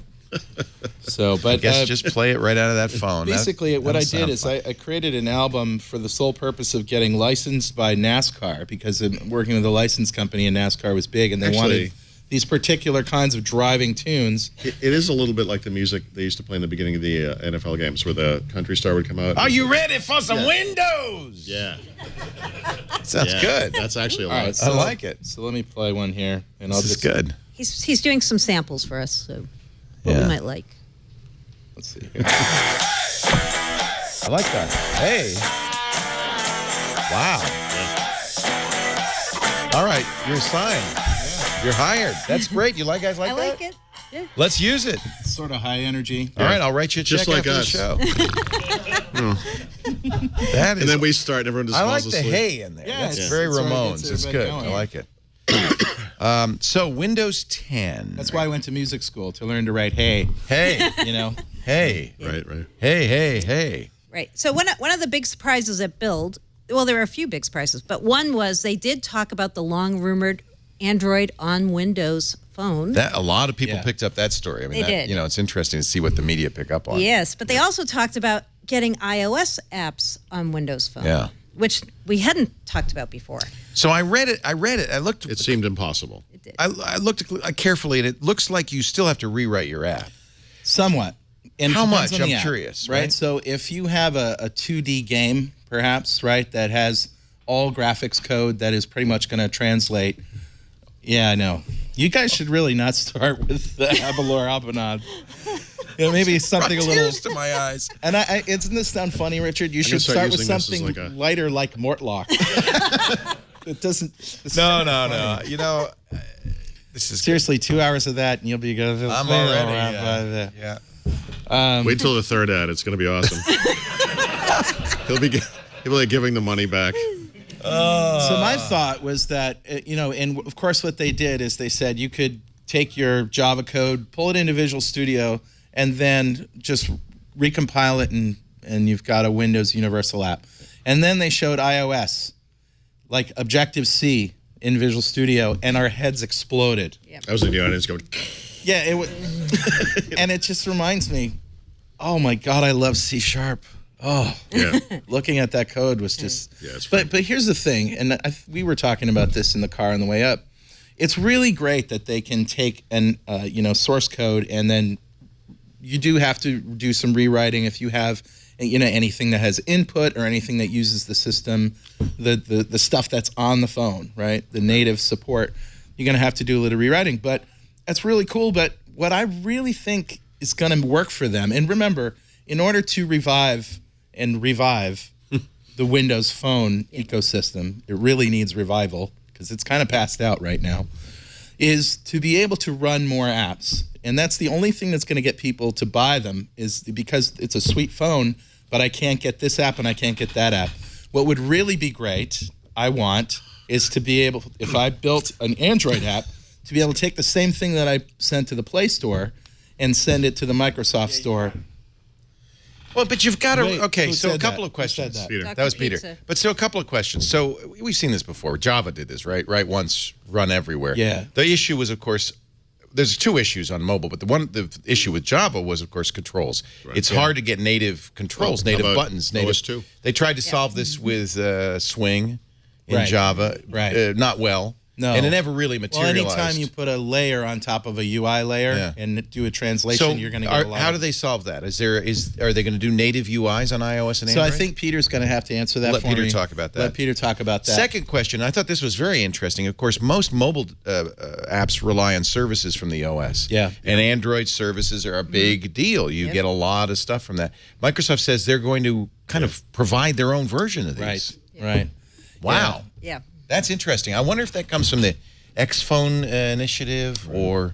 S12: So, but
S1: I guess just play it right out of that phone.
S12: Basically, what I did is I created an album for the sole purpose of getting licensed by NASCAR because I'm working with a license company and NASCAR was big and they wanted these particular kinds of driving tunes.
S4: It is a little bit like the music they used to play in the beginning of the NFL games where the country star would come out.
S1: Are you ready for some Windows?
S4: Yeah.
S1: Sounds good.
S4: That's actually a lot.
S12: All right, so,
S1: I like it.
S12: So let me play one here. And
S1: This is good.
S10: He's doing some samples for us, so what we might like.
S12: Let's see here.
S1: I like that. Hey. Wow. All right, you're assigned. You're hired. That's great. You guys like
S10: I
S1: that?
S10: like it. Yeah.
S1: Let's use it.
S12: It's sort of high energy.
S1: All right, I'll write you a check
S4: Just like
S1: after
S4: us.
S1: the show. That is.
S4: And then we start, everyone just
S1: I
S4: falls
S1: like the
S4: asleep.
S1: hay in there.
S12: Yeah,
S1: That's
S12: it's-
S1: very
S12: it's already
S1: Ramones.
S12: gets
S1: It's
S12: everybody
S1: good.
S12: going.
S1: I like it. So Windows 10.
S12: That's why I went to music school, to learn to write hey.
S1: Hey.
S12: You know?
S1: Hey.
S4: Right.
S1: Hey.
S10: Right. So one of the big surprises at Build, well, there were a few big surprises, but one was they did talk about the long-rumored Android on Windows phone.
S1: That a lot of people picked up that story. I mean,
S10: They did.
S1: You know, it's interesting to see what the media pick up on.
S10: Yes, but they also talked about getting iOS apps on Windows Phone.
S1: Yeah.
S10: Which we hadn't talked about before.
S1: So I read it. I looked.
S4: It seemed impossible.
S10: It did.
S1: I looked carefully, and it looks like you still have to rewrite your app.
S12: Somewhat. And
S1: How
S12: depends
S1: much?
S12: on the
S1: I'm
S12: app,
S1: curious,
S12: right?
S1: right?
S12: So if you have a 2D game, perhaps, right, that has all graphics code that is pretty much going to translate. Yeah, I know. You guys should really not start with the Abelor Albanad. You know, maybe something a little.
S1: Tears to my eyes.
S12: And isn't this sound funny, Richard? You
S4: can
S12: should
S4: start
S12: start with
S4: using this as
S12: something
S4: like a-
S12: lighter like Mortlock. It doesn't. it's
S1: No.
S12: funny.
S1: You know, this is
S12: Seriously, 2 hours of that, and you'll be good.
S1: I'm already. Yeah.
S4: Wait till the third ad. It's going to be awesome. He'll be giving the money back.
S12: So my thought was that, and of course what they did is they said you could take your Java code, pull it into Visual Studio, and then just recompile it, and you've got a Windows Universal app. And then they showed iOS, like Objective-C in Visual Studio, and our heads exploded.
S10: Yep.
S4: I was in the audience going,
S12: Yeah, it was, and it just reminds me, oh my God, I love C#. Oh,
S4: yeah.
S12: looking at that code was just.
S4: Yeah, it's fun.
S12: But here's the thing, and we were talking about this in the car on the way up. It's really great that they can take an source code, and then you do have to do some rewriting if you have anything that has input or anything that uses the system, the stuff that's on the phone, right? The native support. You're going to have to do a little rewriting, but that's really cool. But what I really think is going to work for them, and remember, in order to revive the Windows Phone ecosystem, it really needs revival because it's kind of passed out right now, is to be able to run more apps. And that's the only thing that's going to get people to buy them, is because it's a sweet phone, but I can't get this app and I can't get that app. What would really be great, I want, is to be able, if I built an Android app, to be able to take the same thing that I sent to the Play Store and send it to the Microsoft Store.
S1: Well, but you've got to.
S12: Wait,
S1: Okay,
S12: who
S1: so a
S12: said
S1: couple
S12: that?
S1: of questions.
S12: Who said that?
S4: Peter.
S1: That was
S10: Dr.
S1: Peter.
S10: Pizza.
S1: But so a couple of questions. So we've seen this before. Java did this, right? Write once, run everywhere.
S12: Yeah.
S1: The issue was, of course, there's two issues on mobile, but the issue with Java was, of course, controls.
S4: Right.
S1: It's hard to get native controls,
S4: Well, how
S1: native
S4: about
S1: buttons, native.
S4: OS2?
S1: They tried to solve this with Swing in
S12: Right.
S1: Java.
S12: Right.
S1: Not well.
S12: No.
S1: And it never really
S12: Well,
S1: materialized.
S12: anytime you put a layer on top of a UI layer and do a translation,
S1: so
S12: you're going to get a lot.
S1: how do they solve that? Are they going to do native UIs on iOS and Android?
S12: So I think Peter's going to have to answer that
S1: Let
S12: for
S1: Peter
S12: me.
S1: talk about that.
S12: Let Peter talk about that.
S1: Second question, I thought this was very interesting. Of course, most mobile apps rely on services from the OS.
S12: Yeah.
S1: And Android services are a big deal. You get a lot of stuff from that. Microsoft says they're going to kind of provide their own version of these.
S12: Right.
S1: Wow.
S10: Yeah.
S1: That's interesting. I wonder if that comes from the Xphone initiative or...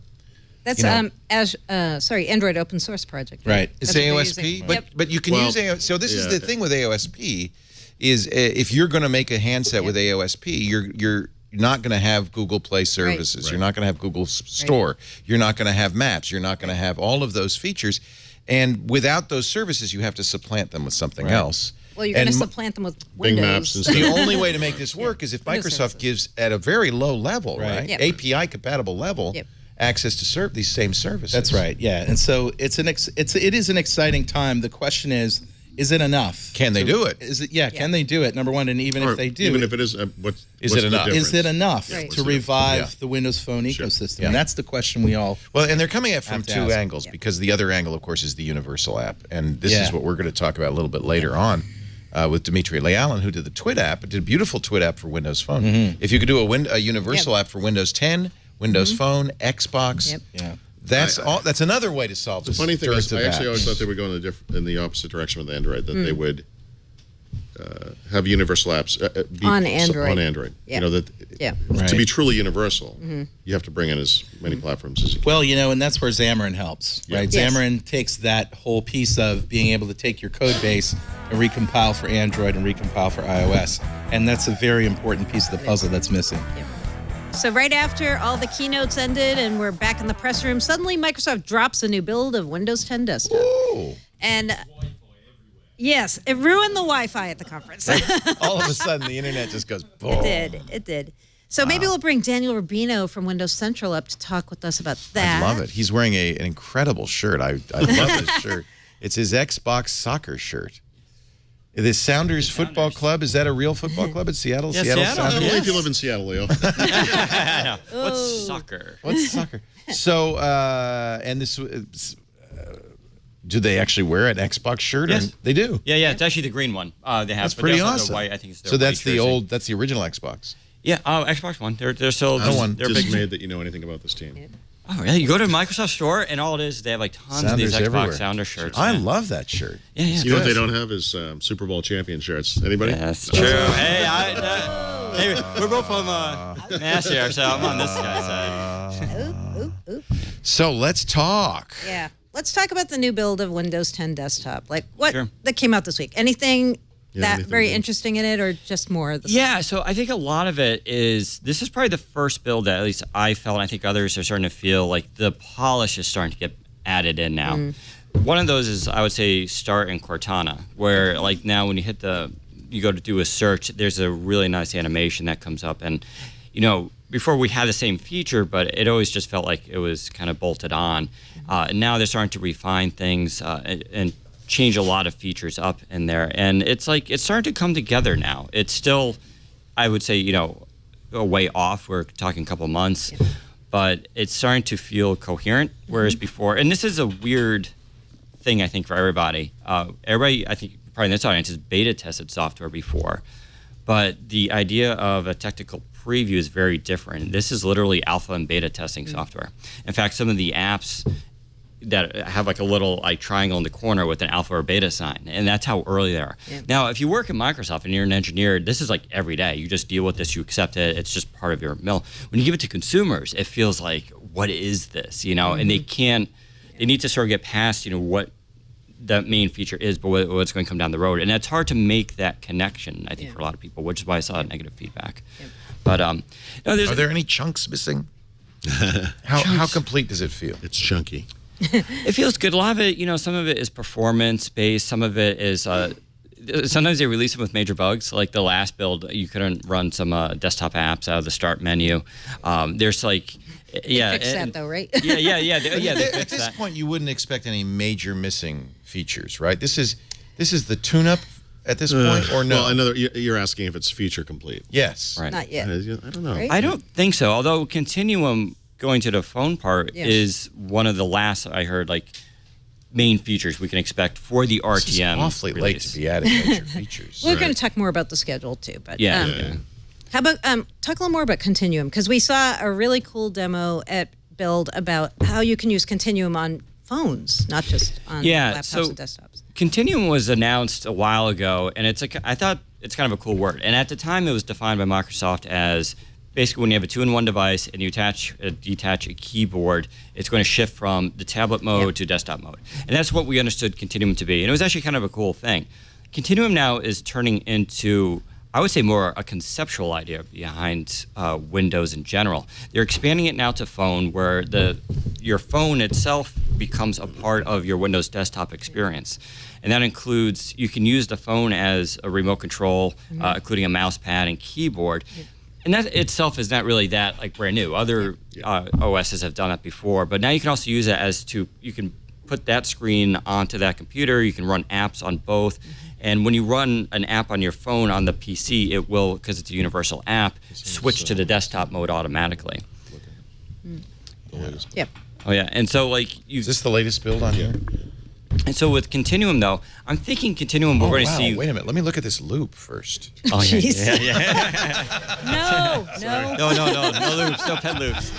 S10: That's Android open source project.
S12: Right.
S1: It's
S10: That's what they're
S1: AOSP,
S10: using.
S1: but you can use AOSP. So this is the thing with AOSP is if you're going to make a handset with AOSP, you're not going to have Google Play services.
S4: Right.
S1: You're not going to have Google Store. You're not going to have Maps. You're not going to have all of those features. And without those services, you have to supplant them with something else.
S10: Well, you're going to
S1: And
S10: supplant them with
S4: Bing
S10: Windows.
S4: Maps and
S1: the only way to make this work is if
S10: Windows
S1: Microsoft
S10: services.
S1: gives at a very low level, right?
S10: Yep.
S1: API compatible level, access to serve these same services.
S12: That's right. Yeah. And so it is an exciting time. The question is it enough?
S1: Can they do it?
S12: Is it? Yeah. Can they do it? Number one, and even
S4: Or
S12: if they do,
S4: even if it is, what's
S1: it
S4: the
S1: enough?
S4: difference?
S12: is it enough
S10: Right.
S12: to revive the Windows Phone ecosystem?
S1: Yeah.
S12: And that's the question we all.
S1: Well, and they're coming at it from
S12: have to
S1: two
S12: ask.
S1: angles because the other angle, of course, is the universal app, and this
S12: Yeah.
S1: is what we're going to talk about a little bit later on with Dimitri Lealin, who did the Twit app, did a beautiful Twit app for Windows Phone. If you could do a universal app for Windows 10, Windows Phone, Xbox,
S12: Yeah.
S1: that's another way to solve
S4: The
S1: this.
S4: funny thing
S1: dearth
S4: is,
S1: of
S4: I actually
S1: apps.
S4: always thought they were going in the opposite direction with Android, that they would have universal apps be
S10: On Android.
S4: On Android.
S10: Yeah.
S4: You know, that
S12: Right.
S4: to be truly universal, you have to bring in as many platforms as you can.
S12: Well, and that's where Xamarin helps, right?
S10: Yes.
S12: Xamarin takes that whole piece of being able to take your code base and recompile for Android and recompile for iOS. And that's a very important piece of the puzzle that's missing.
S10: So right after all the keynotes ended and we're back in the press room, suddenly Microsoft drops a new build of Windows 10 Desktop.
S1: Ooh.
S10: And yes, it ruined the Wi-Fi at the conference.
S1: All of a sudden, the internet just goes boom.
S10: It did. So maybe we'll bring Daniel Rubino from Windows Central up to talk with us about that.
S1: I love it. He's wearing an incredible shirt. I love this shirt. It's his Xbox soccer shirt. The Sounders Football Club, is that a real football club in Seattle?
S13: Yeah, Seattle.
S1: Sounders?
S4: Only if you live in Seattle, Leo.
S13: What's soccer?
S1: What's soccer? So, and this, do they actually wear an Xbox shirt?
S13: Yes.
S1: Or, they do.
S13: Yeah, it's actually the green one. They have.
S1: That's
S13: but
S1: pretty
S13: they also have
S1: awesome.
S13: the white, I think it's their
S1: So that's
S13: white
S1: the
S13: jersey.
S1: that's the original Xbox.
S13: Yeah, Xbox One. They're still
S4: I'm
S13: they're big.
S4: dismayed that you know anything about this team.
S13: Oh, really? You go to the Microsoft store, and all it is, they have like tons of these
S1: Sounders
S13: Xbox
S1: everywhere.
S13: Sounder shirts.
S1: I
S13: man.
S1: love that shirt.
S13: Yeah, yeah.
S4: You know what they don't have is Super Bowl champion shirts. Anybody?
S13: Yeah, that's true. Hey, hey, we're both from Mass here, so I'm on this guy's side.
S1: So let's talk.
S10: Yeah. Let's talk about the new build of Windows 10 Desktop. Like what
S13: Sure.
S10: that came out this week. Anything
S4: anything
S10: very
S4: new?
S10: interesting in it or just more of the same?
S13: Yeah, so I think a lot of it is, this is probably the first build that at least I felt, and I think others are starting to feel like the polish is starting to get added in now. One of those is, I would say, Start and Cortana, where like now when you hit you go to do a search, there's a really nice animation that comes up. And, before we had the same feature, but it always just felt like it was kind of bolted on. And now they're starting to refine things and change a lot of features up in there. And it's starting to come together now. It's still, I would say, a way off. We're talking a couple months, but it's starting to feel coherent. Whereas before, and this is a weird thing, I think, for everybody. Everybody, I think, probably in this audience, has beta tested software before. But the idea of a technical preview is very different. This is literally alpha and beta testing software. In fact, some of the apps that have like a little like triangle in the corner with an alpha or beta sign, and that's how early they are. Yeah. Now, if you work at Microsoft and you're an engineer, this is like every day. You just deal with this, you accept it. It's just part of your mill. When you give it to consumers, it feels like, what is this? You know, and they need to sort of get past, you know, what that main feature is, but what's going to come down the road, and it's hard to make that connection. I think for a lot of people, which is why I saw negative feedback. But no,
S1: are there any chunks missing? How complete does it feel?
S4: It's chunky.
S13: It feels good. A lot of it, you know, some of it is performance based. Some of it is. Sometimes they release them with major bugs. Like the last build, you couldn't run some desktop apps out of the start menu. There's like, yeah,
S10: they fixed that though, right?
S13: Yeah.
S1: At this point, you wouldn't expect any major missing features, right? This is the tune-up at this point, or no?
S4: Well, you're asking if it's feature complete.
S1: Yes,
S13: right.
S10: Not yet.
S4: I don't know.
S10: Right?
S13: I don't think so. Although Continuum, going to the phone part, is one of the last I heard like main features we can expect for the RTM.
S1: This is awfully
S13: release.
S1: late to be adding major features.
S10: We're going to talk more about the schedule too, but
S13: yeah.
S10: How about talk a little more about Continuum, because we saw a really cool demo at Build about how you can use Continuum on phones, not just on laptops and desktops.
S13: Continuum was announced a while ago, and I thought it's kind of a cool word. And at the time, it was defined by Microsoft as basically when you have a two-in-one device and you detach a keyboard, it's going to shift from the tablet mode to desktop mode. And that's what we understood Continuum to be. And it was actually kind of a cool thing. Continuum now is turning into, I would say, more a conceptual idea behind Windows in general. They're expanding it now to phone, where your phone itself becomes a part of your Windows desktop experience. And that includes, you can use the phone as a remote control, including a mouse pad and keyboard. And that itself is not really that like brand new. Other OSs have done it before, but now you can also use it you can put that screen onto that computer. You can run apps on both. And when you run an app on your phone on the PC, it will, because it's a universal app, switch to the desktop mode automatically.
S10: Yep.
S13: Oh yeah, and so like
S1: is this the latest build on here?
S13: And so with Continuum though, I'm thinking Continuum we're going to see.
S1: Wait a minute, let me look at this loop first.
S13: Oh yeah.
S10: No
S13: loops, no pet loops.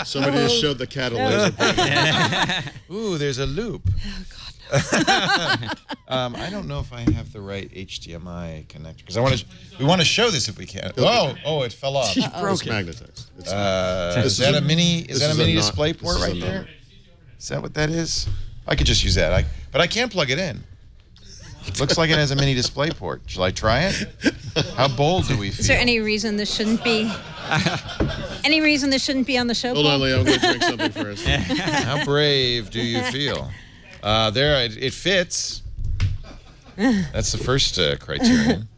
S4: Somebody just showed the cat a laser.
S1: Ooh, there's a loop.
S10: Oh God.
S1: I don't know if I have the right HDMI connector because we want to show this if we can. Oh, it fell off.
S4: It's magnetized.
S1: Is that a mini display port right there? Is that what that is? I could just use that. But I can't plug it in. Looks like it has a mini display port. Shall I try it? How bold do we feel?
S10: Is there any reason this shouldn't be? Any reason this shouldn't be on the show?
S4: Hold on, Leo. I'm going to drink something first.
S1: How brave do you feel? There, it fits. That's the first criterion.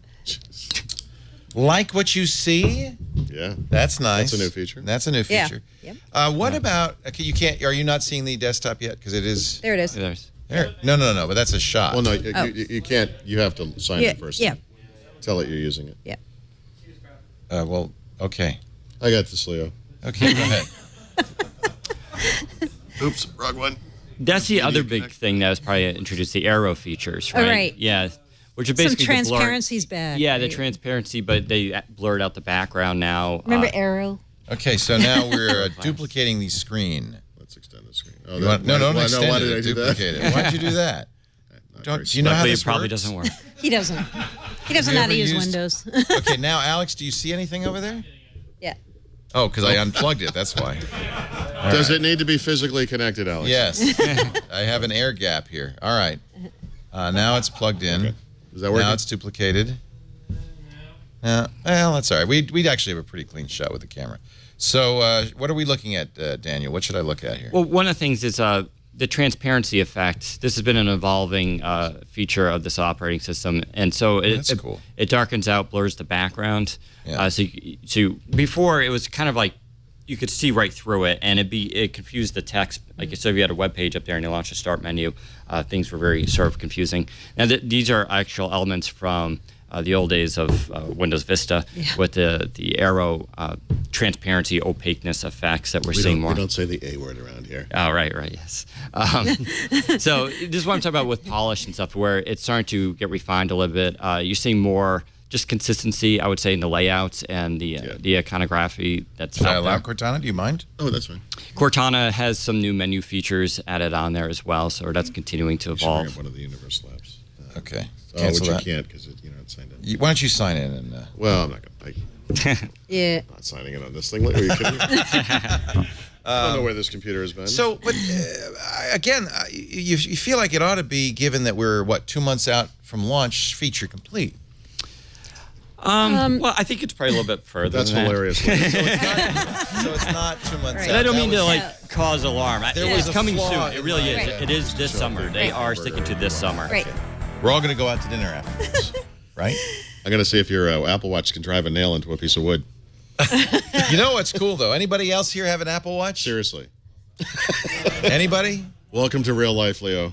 S1: Like what you see?
S4: Yeah.
S1: That's nice.
S4: That's a new feature.
S1: That's a new feature.
S10: Yeah. Yep.
S1: What about? Okay, you can't. Are you not seeing the desktop yet? Because it is.
S10: There it is.
S1: There. No. But that's a shot.
S4: Well, no, you can't. You have to sign in first.
S10: Yeah.
S4: Tell it you're using it.
S10: Yeah.
S1: Well, okay.
S4: I got this, Leo.
S1: Okay, go ahead.
S4: Oops, wrong one.
S13: That's the other big thing that was probably introduced, the arrow features, right?
S10: Oh, right.
S13: Yeah. Which are basically
S10: some transparency's bad.
S13: Yeah,
S10: right?
S13: the transparency, but they blurred out the background now.
S10: Remember Arrow?
S1: Okay, so now we're duplicating the screen.
S4: Let's extend the screen.
S1: Oh, don't extend
S4: why
S1: it.
S4: did I do
S1: duplicate
S4: that?
S1: it. Why'd you do that? Do you know how this
S13: it probably
S1: works?
S13: doesn't work.
S10: He doesn't. He doesn't know how to use Windows.
S1: Okay, now Alex, do you see anything over there?
S10: Yeah.
S1: Oh, because I unplugged it. That's why.
S4: Does it need to be physically connected, Alex?
S1: Yes. I have an air gap here. All right. Now it's plugged in.
S4: Okay. Is that working?
S1: Now it's duplicated. Well, that's all right. We'd actually have a pretty clean shot with the camera. So what are we looking at, Daniel? What should I look at here?
S13: Well, one of the things is the transparency effect. This has been an evolving feature of this operating system, and so
S1: cool.
S13: It darkens out, blurs the background.
S1: Yeah.
S13: So before it was kind of like you could see right through it, and it confused the text. Like so, if you had a web page up there and you launched a start menu, things were very sort of confusing. Now these are actual elements from the old days of Windows Vista with the arrow transparency, opaqueness effects that we're seeing more.
S4: We don't say the A word around here.
S13: Oh, right, yes. So this is what I'm talking about with polish and stuff, where it's starting to get refined a little bit. You're seeing more just consistency, I would say, in the layouts and the iconography that's
S1: Should I
S13: out
S1: allow
S13: there.
S1: Cortana? Do you mind?
S4: Oh, that's fine.
S13: Cortana has some new menu features added on there as well, so that's continuing to
S4: You should bring
S13: evolve.
S4: up one of the Universal apps.
S1: Okay.
S4: Oh,
S1: Cancel
S4: which
S1: that.
S4: you can't because you're not signed in.
S1: Why don't you sign in? And
S4: Well, I'm not going to.
S10: Yeah.
S4: Not signing in on this thing. Are you kidding me? I don't know where this computer has been.
S1: So, but again, you feel like it ought to be, given that we're, 2 months out from launch, feature complete.
S13: Well, I think it's probably a little bit further.
S4: That's
S13: than
S4: hilarious.
S1: So it's not 2 months
S10: Right.
S1: out.
S13: I don't
S1: That
S13: mean to
S1: was-
S13: cause alarm.
S1: There was
S13: It's
S1: a
S13: coming
S1: flaw
S13: soon. It
S1: in
S13: really
S1: my-
S13: is.
S10: Right.
S13: It is this summer. They are sticking to this summer.
S10: Right.
S1: We're all going to go out to dinner after this, right?
S4: I'm going to see if your Apple Watch can drive a nail into a piece of wood.
S1: You know what's cool, though? Anybody else here have an Apple Watch?
S4: Seriously.
S1: Anybody?
S4: Welcome to real life, Leo.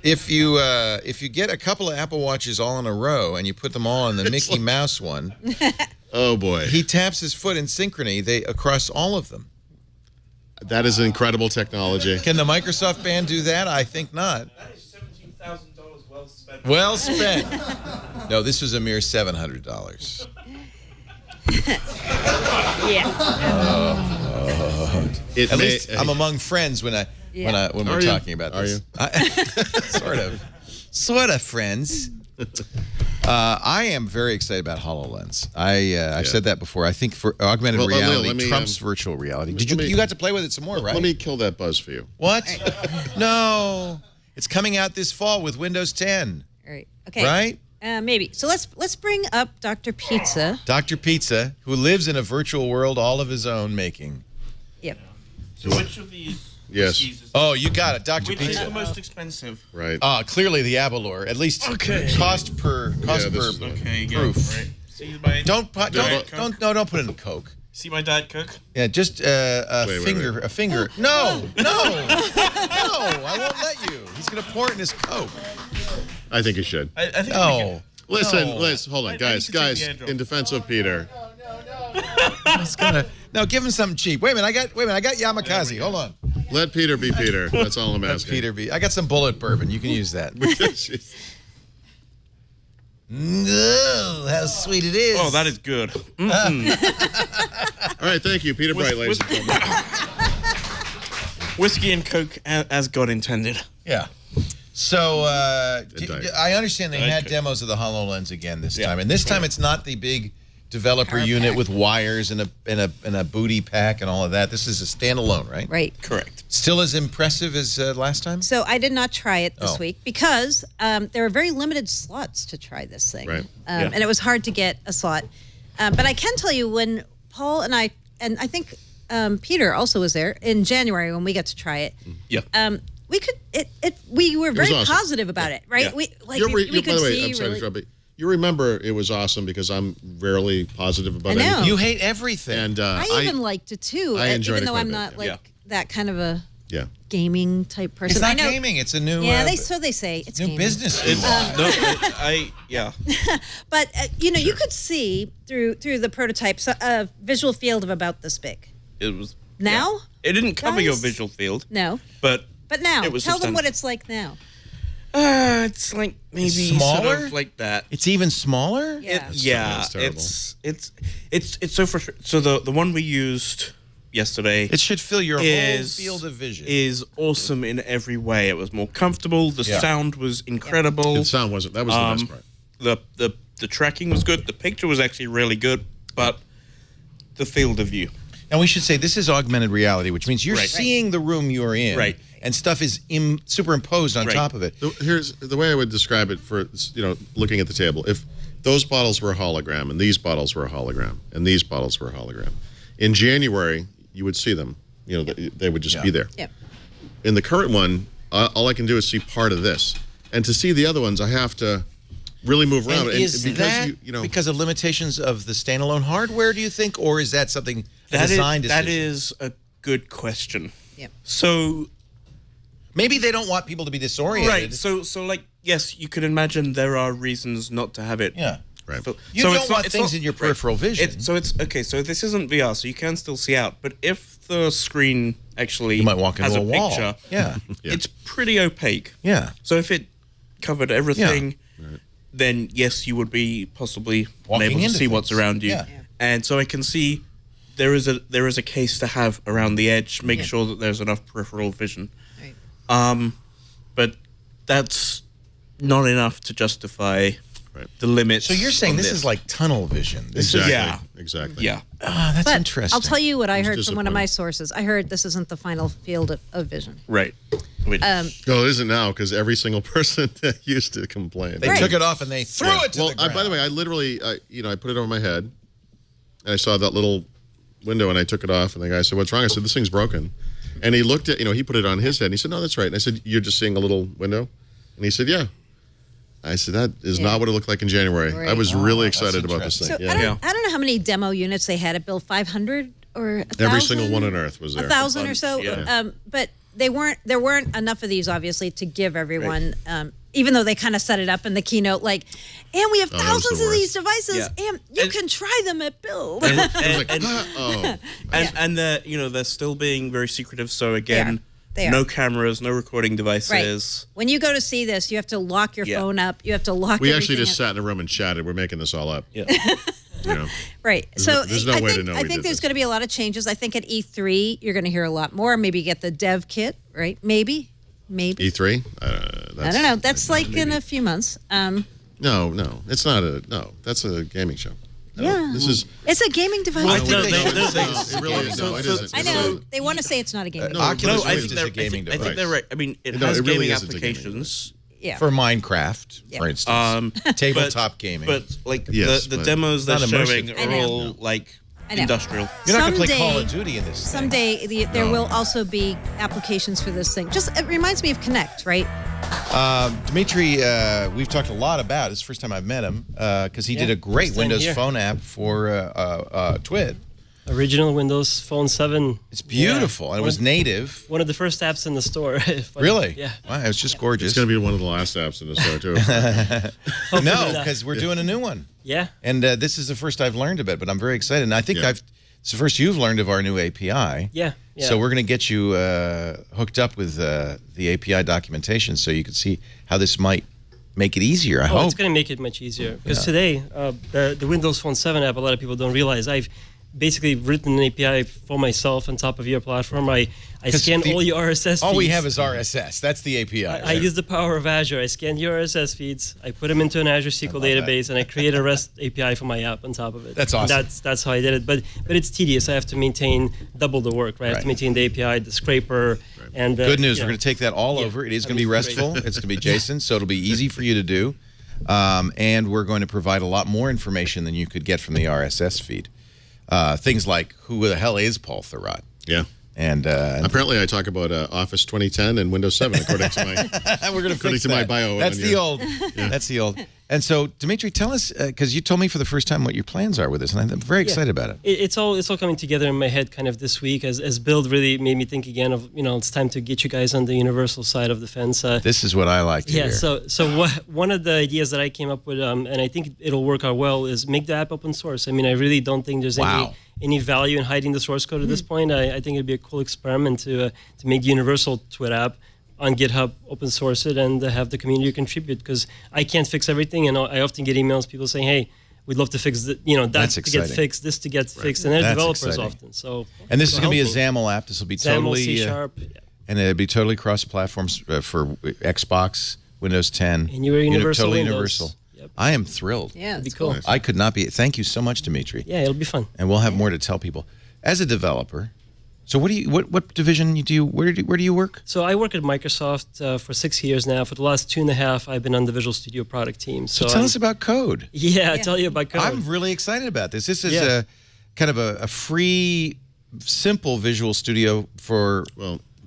S1: If you get a couple of Apple Watches all in a row and you put them all on the Mickey Mouse one,
S4: Oh, boy.
S1: he taps his foot in synchrony across all of them.
S4: That is incredible technology.
S1: Can the Microsoft band do that? I think not.
S9: That is $17,000 well spent.
S1: Well spent. No, this was a mere $700.
S4: It
S1: At
S4: may-
S1: least I'm among friends when
S10: Yeah.
S1: when
S4: Are
S1: we're
S4: you?
S1: talking about
S4: Are
S1: this.
S4: you?
S1: Sort of friends. I am very excited about HoloLens. I've said that before. I think for augmented
S4: Well, Leo,
S1: reality
S4: let me,
S1: trumps virtual reality.
S4: let me-
S1: You got to play with it some more, right?
S4: Let me kill that buzz for you.
S1: What? No, it's coming out this fall with Windows 10.
S10: All right. Okay.
S1: Right?
S10: Maybe. So let's bring up Dr. Pizza.
S1: Dr. Pizza, who lives in a virtual world all of his own making.
S10: Yep.
S9: So which of these
S4: Yes.
S9: whiskeys is
S1: Oh, you got it, Dr.
S9: which is
S1: Pizza.
S9: the most expensive?
S4: Right.
S1: Clearly the Abalore. At least cost per
S4: this is the-
S9: Okay, yeah,
S1: proof.
S9: right. See my
S1: Don't
S9: Diet Coke?
S1: don't put it in Coke.
S9: See my Diet Coke?
S1: Yeah, just a
S4: Wait,
S1: finger.
S4: wait.
S1: A finger. No, I won't let you. He's gonna pour it in his Coke.
S4: I think you should.
S9: I think
S1: No.
S4: Listen,
S1: No.
S4: hold on,
S9: I
S4: guys.
S9: need to take
S4: Guys,
S9: the airdrop.
S4: in defense of Peter.
S1: He's gonna. No, give him something cheap. Wait a minute. I got Yamakaze. Hold on.
S4: Let Peter be Peter. That's all I'm
S1: Let
S4: asking.
S1: Peter be. I got some bullet bourbon. You can use that. No, how sweet it is.
S9: Oh, that is good.
S4: All right, thank you, Peter Bright, ladies and gentlemen.
S9: Whiskey and Coke as God intended.
S1: Yeah. So
S4: Diet.
S1: I understand they
S9: Diet
S1: had
S9: Coke.
S1: demos of the HoloLens again this
S9: Yeah.
S1: time, and this time it's not the big developer unit with wires and a booty pack and all of that. This is a standalone, right?
S10: Right.
S9: Correct.
S1: Still as impressive as last time.
S10: So I did not try it this
S1: Oh.
S10: week because there were very limited slots to try this thing.
S4: Right.
S10: And it was hard to get a slot. But I can tell you when Paul and I think Peter also was there in January when we got to try it.
S9: Yeah.
S10: We were very
S4: awesome.
S10: positive about it, right?
S9: Yeah.
S10: We
S4: By
S10: could
S4: the way,
S10: see
S4: I'm sorry to
S10: really-
S4: interrupt, but you remember it was awesome because I'm rarely positive about
S10: I know.
S4: anything.
S1: You hate everything.
S4: And
S10: I even liked it too,
S4: I enjoyed
S10: even
S4: it
S10: though
S4: quite a
S10: I'm
S4: bit,
S10: not
S4: yeah.
S10: like that kind of a
S4: yeah.
S10: gaming type person.
S1: it's not
S10: I know,
S1: gaming. It's a new.
S10: Yeah, they say it's
S1: new
S10: gaming.
S1: business.
S9: Yeah.
S10: But you could see through the prototypes a visual field of about this big.
S9: It was.
S10: Now?
S9: Yeah. It didn't cover your
S10: Guys?
S9: visual field,
S10: No,
S9: but
S10: but now
S9: it was
S10: tell them what
S9: substantial.
S10: it's like now.
S9: It's like maybe
S1: It's smaller?
S9: sort of like that.
S1: It's even smaller.
S10: Yeah.
S4: That's terrible.
S9: It's so frustrating. So the one we used yesterday
S1: It should fill your whole
S9: is
S1: field of vision.
S9: is awesome in every way. It was more comfortable. The
S1: Yeah.
S9: sound was incredible.
S4: The sound wasn't. That was the best part.
S9: The tracking was good. The picture was actually really good, but the field of view.
S1: And we should say this is augmented reality, which means you're
S9: Right.
S1: seeing the room you're in,
S9: Right.
S1: and stuff is superimposed on
S9: Right.
S1: top of it.
S4: Here's the way I would describe it for looking at the table. If those bottles were a hologram, and these bottles were a hologram, and these bottles were a hologram, in January you would see them. They would just be there.
S10: Yep.
S4: In the current one, all I can do is see part of this, and to see the other ones, I have to really move around.
S1: And is
S4: because
S1: that because of limitations of the standalone hardware, do you think, or is that something a design decision?
S9: That is a good question.
S10: Yep.
S9: So
S1: maybe they don't want people to be disoriented.
S9: right. So like yes, you could imagine there are reasons not to have it.
S1: Yeah.
S4: Right.
S1: You don't want things in your peripheral vision.
S9: So it's okay. So this isn't VR, so you can still see out. But if the screen actually
S1: You might walk
S9: has
S1: into
S9: a
S1: a wall.
S9: picture,
S1: Yeah.
S4: Yeah.
S9: it's pretty opaque.
S1: Yeah.
S9: So if it covered everything,
S14: then yes, you would be possibly
S1: Walking
S14: unable to
S1: into
S14: see what's
S1: things.
S14: around you.
S1: Yeah.
S14: And so I can see there is a case to have around the edge. Make sure that there's enough peripheral vision.
S10: Right.
S14: But that's not enough to justify the limits.
S1: So you're saying
S14: on
S1: this is like tunnel vision. This is
S4: Exactly.
S14: Yeah.
S1: Ah, that's
S10: But
S1: interesting.
S10: I'll tell you what I
S4: It's
S10: heard from one of my
S4: disappointing.
S10: sources. I heard this isn't the final field of vision.
S14: Right. Which,
S4: No, it isn't now because every single person that used to complain.
S1: They took it off and they threw it to
S4: Well,
S1: the ground.
S4: by the way, I literally, I put it over my head, and I saw that little window, and I took it off, and the guy said, "What's wrong?" I said, "This thing's broken." And he looked at, he put it on his head, and he said, "No, that's right." And I said, "You're just seeing a little window?" And he said, "Yeah." I said, "That is not what it looked like in January."
S10: Right.
S4: I was really
S1: that's
S4: excited about this
S1: interesting.
S4: thing.
S10: So
S4: Yeah.
S10: I don't know how many demo units they had at Bill, 500 or 1,000?
S4: Every single one on Earth was there.
S10: 1,000 or so.
S14: Yeah.
S10: But there weren't enough of these, obviously, to give everyone. Even though they kind of set it up in the keynote, like, and we have
S4: that was
S10: thousands
S4: the
S10: of these
S4: worst.
S10: devices, and you can try them at Bill.
S14: and they're still being very secretive. So again,
S10: They are.
S14: no cameras, no recording devices.
S10: When you go to see this, you have to lock your phone up. You have to lock.
S4: We actually
S10: everything
S4: just
S10: up.
S4: sat in a room and chatted. We're making this all up.
S14: Yeah.
S10: Right.
S4: There's no way to know
S10: I
S4: we
S10: think
S4: did
S10: there's
S4: this.
S10: going to be a lot of changes. I think at E3 you're going to hear a lot more. Maybe get the dev kit, right? Maybe.
S4: E3?
S10: I don't know. That's like in a few months.
S4: No, it's not that's a gaming show.
S10: Yeah.
S4: This is.
S10: It's a gaming device.
S4: I think it really is. No, it isn't.
S10: I know. They want to say it's not a gaming device.
S1: Oculus
S14: I
S1: Rift
S14: think
S1: is a gaming
S14: I
S1: device.
S14: think they're right. I mean, it
S4: No,
S14: has
S4: it really
S14: gaming
S4: isn't a gaming
S14: applications.
S10: Yeah.
S1: For Minecraft, for instance. Tabletop gaming.
S14: But like
S4: Yes,
S14: the
S4: but
S14: demos they're
S1: not
S14: showing
S1: immersive.
S10: I
S14: are
S10: know.
S14: all like
S10: I know.
S14: industrial.
S1: You're not going to play
S10: Someday-
S1: Call of Duty in this thing.
S10: Someday there will also be applications for this thing. Just it reminds me of Connect, right?
S1: Dimitri, we've talked a lot about. It's the first time I've met him because he did a great
S15: first time
S1: Windows
S15: here.
S1: Phone app for Twid.
S15: Original Windows Phone 7.
S1: It's beautiful, and it was native.
S15: One of the first apps in the store.
S1: Really?
S15: Yeah.
S1: Wow, it's just gorgeous.
S4: It's going to be one of the last apps in the store too.
S1: No, because we're doing a new one.
S15: Yeah.
S1: And this is the first I've learned of it, but I'm very excited. And I think
S4: Yeah.
S1: it's the first you've learned of our new API.
S15: Yeah.
S1: So we're going to get you hooked up with the API documentation so you can see how this might make it easier, I
S15: Oh,
S1: hope.
S15: it's going to make it much easier. Because today, the Windows Phone 7 app, a lot of people don't realize, I've basically written an API for myself on top of your platform. I scan all your RSS feeds.
S1: All we have is RSS. That's the API.
S15: I use the power of Azure. I scan your RSS feeds. I put them into an Azure SQL database, and I create a REST API for my app on top of it.
S1: That's
S15: And
S1: awesome.
S15: that's how I did it. But it's tedious. I have to maintain double the work, right? I have to maintain the API, the scraper, and
S1: Good news.
S15: you
S1: We're
S15: know.
S1: going to take that all over. It is going to be restful. It's going to be JSON, so it'll be easy for you to do. And we're going to provide a lot more information than you could get from the RSS feed. Things like who the hell is Paul Thurrott?
S4: Yeah.
S1: And
S4: apparently, I talk about Office 2010 and Windows 7 according to my
S1: we're going to
S4: according
S1: fix
S4: to my
S1: that.
S4: bio.
S1: That's
S4: on
S1: the
S4: your-
S1: old. That's the old. And so, Dimitri, tell us because you told me for the first time what your plans are with this, and I'm very excited about it.
S15: It's all coming together in my head kind of this week as Build really made me think again of, it's time to get you guys on the universal side of the fence.
S1: This is what I like to hear.
S15: So one of the ideas that I came up with, and I think it'll work out well, is make the app open source. I mean, I really don't think there's any value in hiding the source code at this point. I think it'd be a cool experiment to make the universal Twit app on GitHub, open source it, and have the community contribute, because I can't fix everything, and I often get emails, people saying, hey, we'd love to fix that
S1: That's
S15: to get
S1: exciting.
S15: fixed, this to get fixed, and they're
S1: That's
S15: developers
S1: exciting.
S15: often. So,
S1: And this is going to be a
S15: help me.
S1: XAML app. This will be
S15: XAML,
S1: totally
S15: C#.
S1: And it'll be totally cross-platforms for Xbox, Windows 10.
S15: And you're universal
S1: Totally
S15: Windows.
S1: universal.
S15: Yep.
S1: I am thrilled.
S10: Yeah,
S15: It'd be cool.
S1: I could not be. Thank you so much, Dimitri.
S15: Yeah, it'll be fun.
S1: And we'll have more to tell people. As a developer, so what division do you where do you work?
S15: So I work at Microsoft for 6 years now. For the last 2.5, I've been on the Visual Studio product team.
S1: So tell us about code.
S15: Yeah, I'll tell you about code.
S1: I'm really excited about this. This is a kind of a free, simple Visual Studio for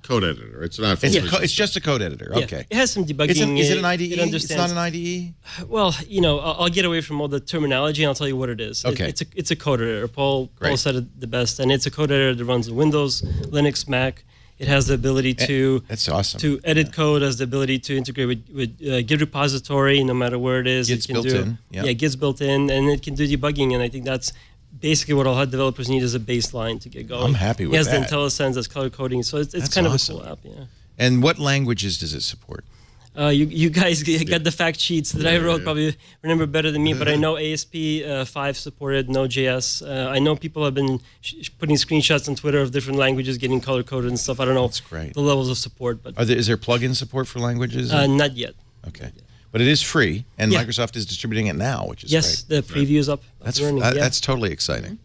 S4: code editor. It's not.
S1: It's just a code editor.
S15: Yeah.
S1: Okay.
S15: It has some debugging.
S1: Is it an IDE?
S15: It
S1: It's
S15: understands.
S1: not an IDE.
S15: Well, I'll get away from all the terminology and I'll tell you what it is.
S1: Okay.
S15: It's a code editor. Paul
S1: Great.
S15: said it the best, and it's a code editor that runs on Windows, Linux, Mac. It has the ability to
S1: That's awesome.
S15: to edit code, has the ability to integrate with Git repository, no matter where it is.
S1: Git's
S15: it can
S1: built
S15: do,
S1: in, yeah.
S15: Git's built in, and it can do debugging. And I think that's basically what all HUD developers need as a baseline to get going.
S1: I'm happy with
S15: It has
S1: that.
S15: the IntelliSense, that's color coding, so it's
S1: That's
S15: kind
S1: awesome.
S15: of a cool app. Yeah.
S1: And what languages does it support?
S15: You guys got the fact sheets that I wrote, probably remember better than me, but I know ASP.5 supported Node.js. I know people have been putting screenshots on Twitter of different languages getting color-coded and stuff. I don't know the levels of support. But
S1: is there plugin support for languages?
S15: Not yet.
S1: Okay. But it is free, and Microsoft is distributing it now, which is great.
S15: The preview is up.
S1: That's totally exciting.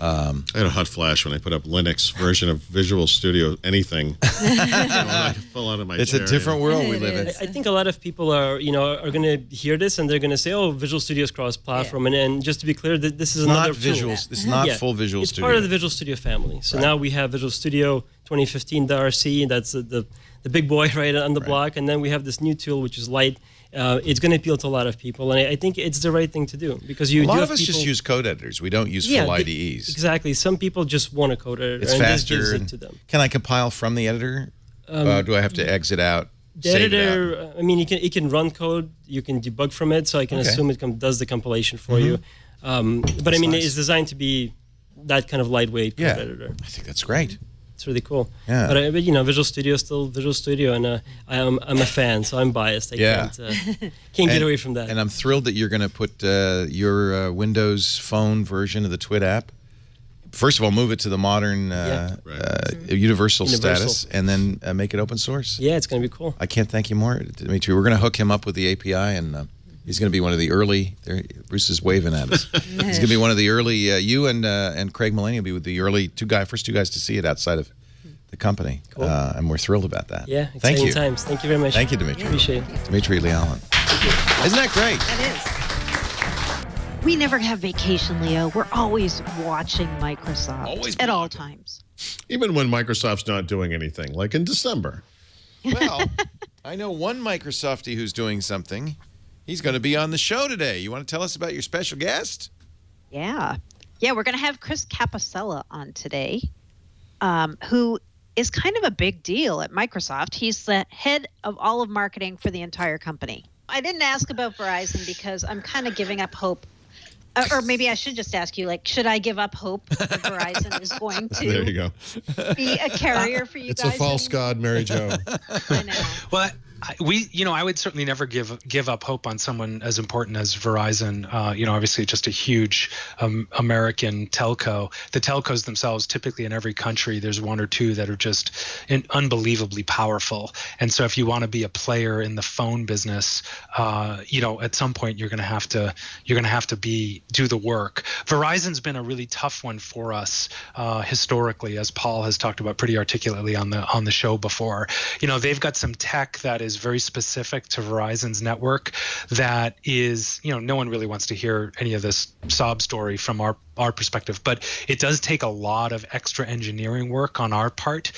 S4: I had a hot flash when I put up Linux version of Visual Studio anything. I fell out of my
S1: It's
S4: chair.
S1: a different world we live in.
S15: I think a lot of people are going to hear this and they're going to say, "Oh, Visual Studio is cross-platform." And just to be clear, this is another
S1: tool. This is not full Visual Studio.
S15: It's part of the Visual Studio family. So now we have Visual Studio 2015.RC. That's the big boy right on the block, and then we have this new tool which is Lite. It's going to appeal to a lot of people, and I think it's the right thing to do because a
S1: lot of us just use code editors. We don't use full IDEs.
S15: Exactly. Some people just want a code editor.
S1: It's faster. To them. Can I compile from the editor? Do I have to exit out?
S15: The editor. I mean, it can run code. You can debug from it, so I can assume it does the compilation for you. But I mean, it's designed to be that kind of lightweight code editor.
S1: I think that's great.
S15: It's really cool.
S1: Yeah.
S15: But Visual Studio is still Visual Studio, and I'm a fan, so I'm biased. I can't get away from that.
S1: And I'm thrilled that you're going to put your Windows Phone version of the Twit app. First of all, move it to the modern universal status, and then make it open source.
S15: Yeah, it's going to be cool.
S1: I can't thank you more, Dimitri. We're going to hook him up with the API, and he's going to be one of the early. Bruce is waving at us. He's going to be one of the early. You and Craig Mullany will be with the first two guys to see it outside of the company, and we're thrilled about that.
S15: Yeah,
S1: thank you.
S15: Times. Thank you very much.
S1: Thank you, Dimitri.
S15: Appreciate it.
S1: Dimitri Lealin. Isn't that great?
S5: It is. We never have vacation, Leo. We're always watching Microsoft at all times.
S4: Even when Microsoft's not doing anything, like in December.
S1: Well, I know one Microsoftie who's doing something. He's going to be on the show today. You want to tell us about your special guest?
S5: Yeah. Yeah, we're going to have Chris Capicella on today, who is kind of a big deal at Microsoft. He's the head of all of marketing for the entire company. I didn't ask about Verizon because I'm kind of giving up hope. Or maybe I should just ask you, should I give up hope that Verizon is going to
S4: there you go.
S5: be a carrier for you guys?
S4: It's a false god, Mary Jo.
S5: I know.
S16: Well, I would certainly never give up hope on someone as important as Verizon. Obviously just a huge American telco. The telcos themselves, typically in every country, there's one or two that are just unbelievably powerful. And so if you want to be a player in the phone business, at some point you're going to have to do the work. Verizon's been a really tough one for us historically, as Paul has talked about pretty articulately on the show before. They've got some tech that is very specific to Verizon's network that is, no one really wants to hear any of this sob story from our perspective, but it does take a lot of extra engineering work on our part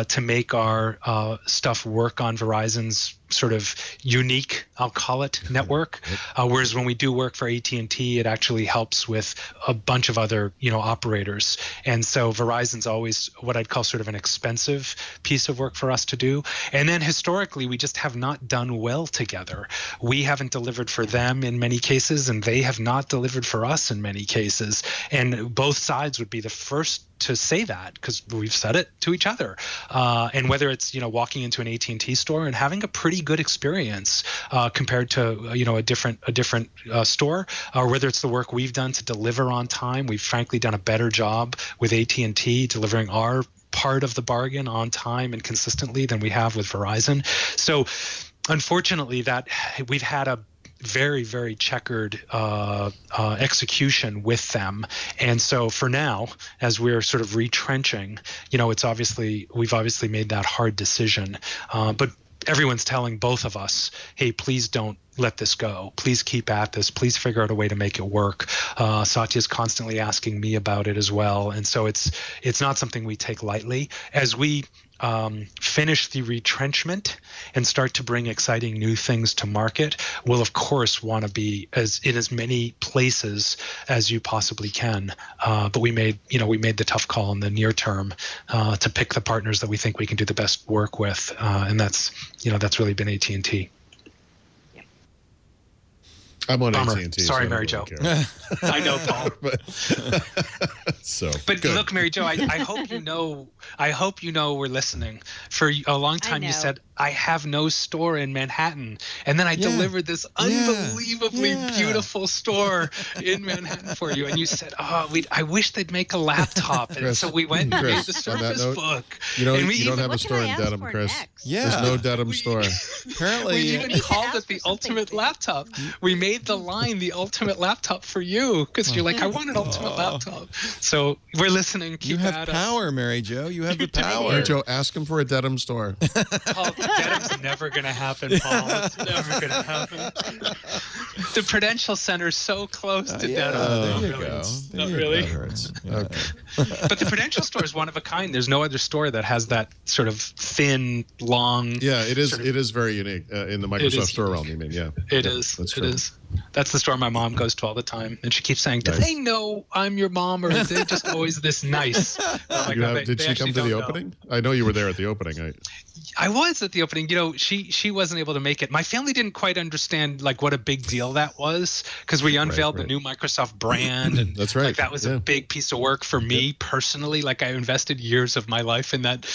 S16: to make our stuff work on Verizon's sort of unique, I'll call it, network. Whereas when we do work for AT&T, it actually helps with a bunch of other, operators. And so Verizon's always what I'd call sort of an expensive piece of work for us to do. And then historically, we just have not done well together. We haven't delivered for them in many cases, and they have not delivered for us in many cases. And both sides would be the first to say that because we've said it to each other. And whether it's, walking into an AT&T store and having a pretty good experience compared to, a different store, or whether it's the work we've done to deliver on time. We've frankly done a better job with AT&T delivering our part of the bargain on time and consistently than we have with Verizon. So unfortunately that we've had a very, very checkered execution with them. And so for now, as we're sort of retrenching, we've obviously made that hard decision. But everyone's telling both of us, hey, please don't let this go. Please keep at this. Please figure out a way to make it work. Satya's constantly asking me about it as well. And so it's not something we take lightly. As we finish the retrenchment and start to bring exciting new things to market, we'll of course want to be in as many places as you possibly can. But we made the tough call in the near term to pick the partners that we think we can do the best work with, and that's really been AT&T.
S4: I'm on
S16: Bummer.
S4: AT&T.
S16: Sorry,
S4: so
S16: Mary Jo. I know, Paul.
S4: So,
S16: but
S4: good.
S16: look, Mary Jo, I hope you know. I hope you know we're listening. For a long time, you said I have no store in Manhattan, and then I delivered this unbelievably beautiful store in Manhattan for you, and you said, "Oh, I wish they'd make a laptop." And
S4: Chris,
S16: so we went and made the
S4: Chris, on that
S16: Surface
S4: note,
S16: Book.
S4: You know,
S16: and we
S4: you don't
S16: even,
S4: have a store in Dedham, Chris.
S1: Yeah.
S4: There's no Dedham store.
S1: Apparently,
S16: we even called it the ultimate laptop. We made the line the ultimate laptop for you because you're like, I want an ultimate laptop. So we're listening. Keep
S1: you have
S16: at
S1: power,
S16: us.
S1: Mary Jo. You have the power.
S4: Mary Jo, ask him for a Dedham store.
S16: Paul, Dedham's never going to happen, Paul. It's never going to happen. The Prudential Center's so close to Dedham.
S1: There you go.
S16: Not really.
S4: That hurts. Okay.
S16: But the Prudential store is one of a kind. There's no other store that has that sort of thin, long.
S4: Yeah, it is. It is very unique in the Microsoft store realm. You mean? Yeah.
S16: It is.
S4: That's
S16: it
S4: true.
S16: is. That's the store my mom goes to all the time, and she keeps saying, "Do they know I'm your mom, or are they just always this nice?"
S4: Did she come to the opening? I know you were there at the opening.
S16: I was at the opening. You know, she wasn't able to make it. My family didn't quite understand like what a big deal that was because we unveiled the new Microsoft brand, and
S4: that's right.
S16: Like that was a big piece of work for me personally. Like I invested years of my life in that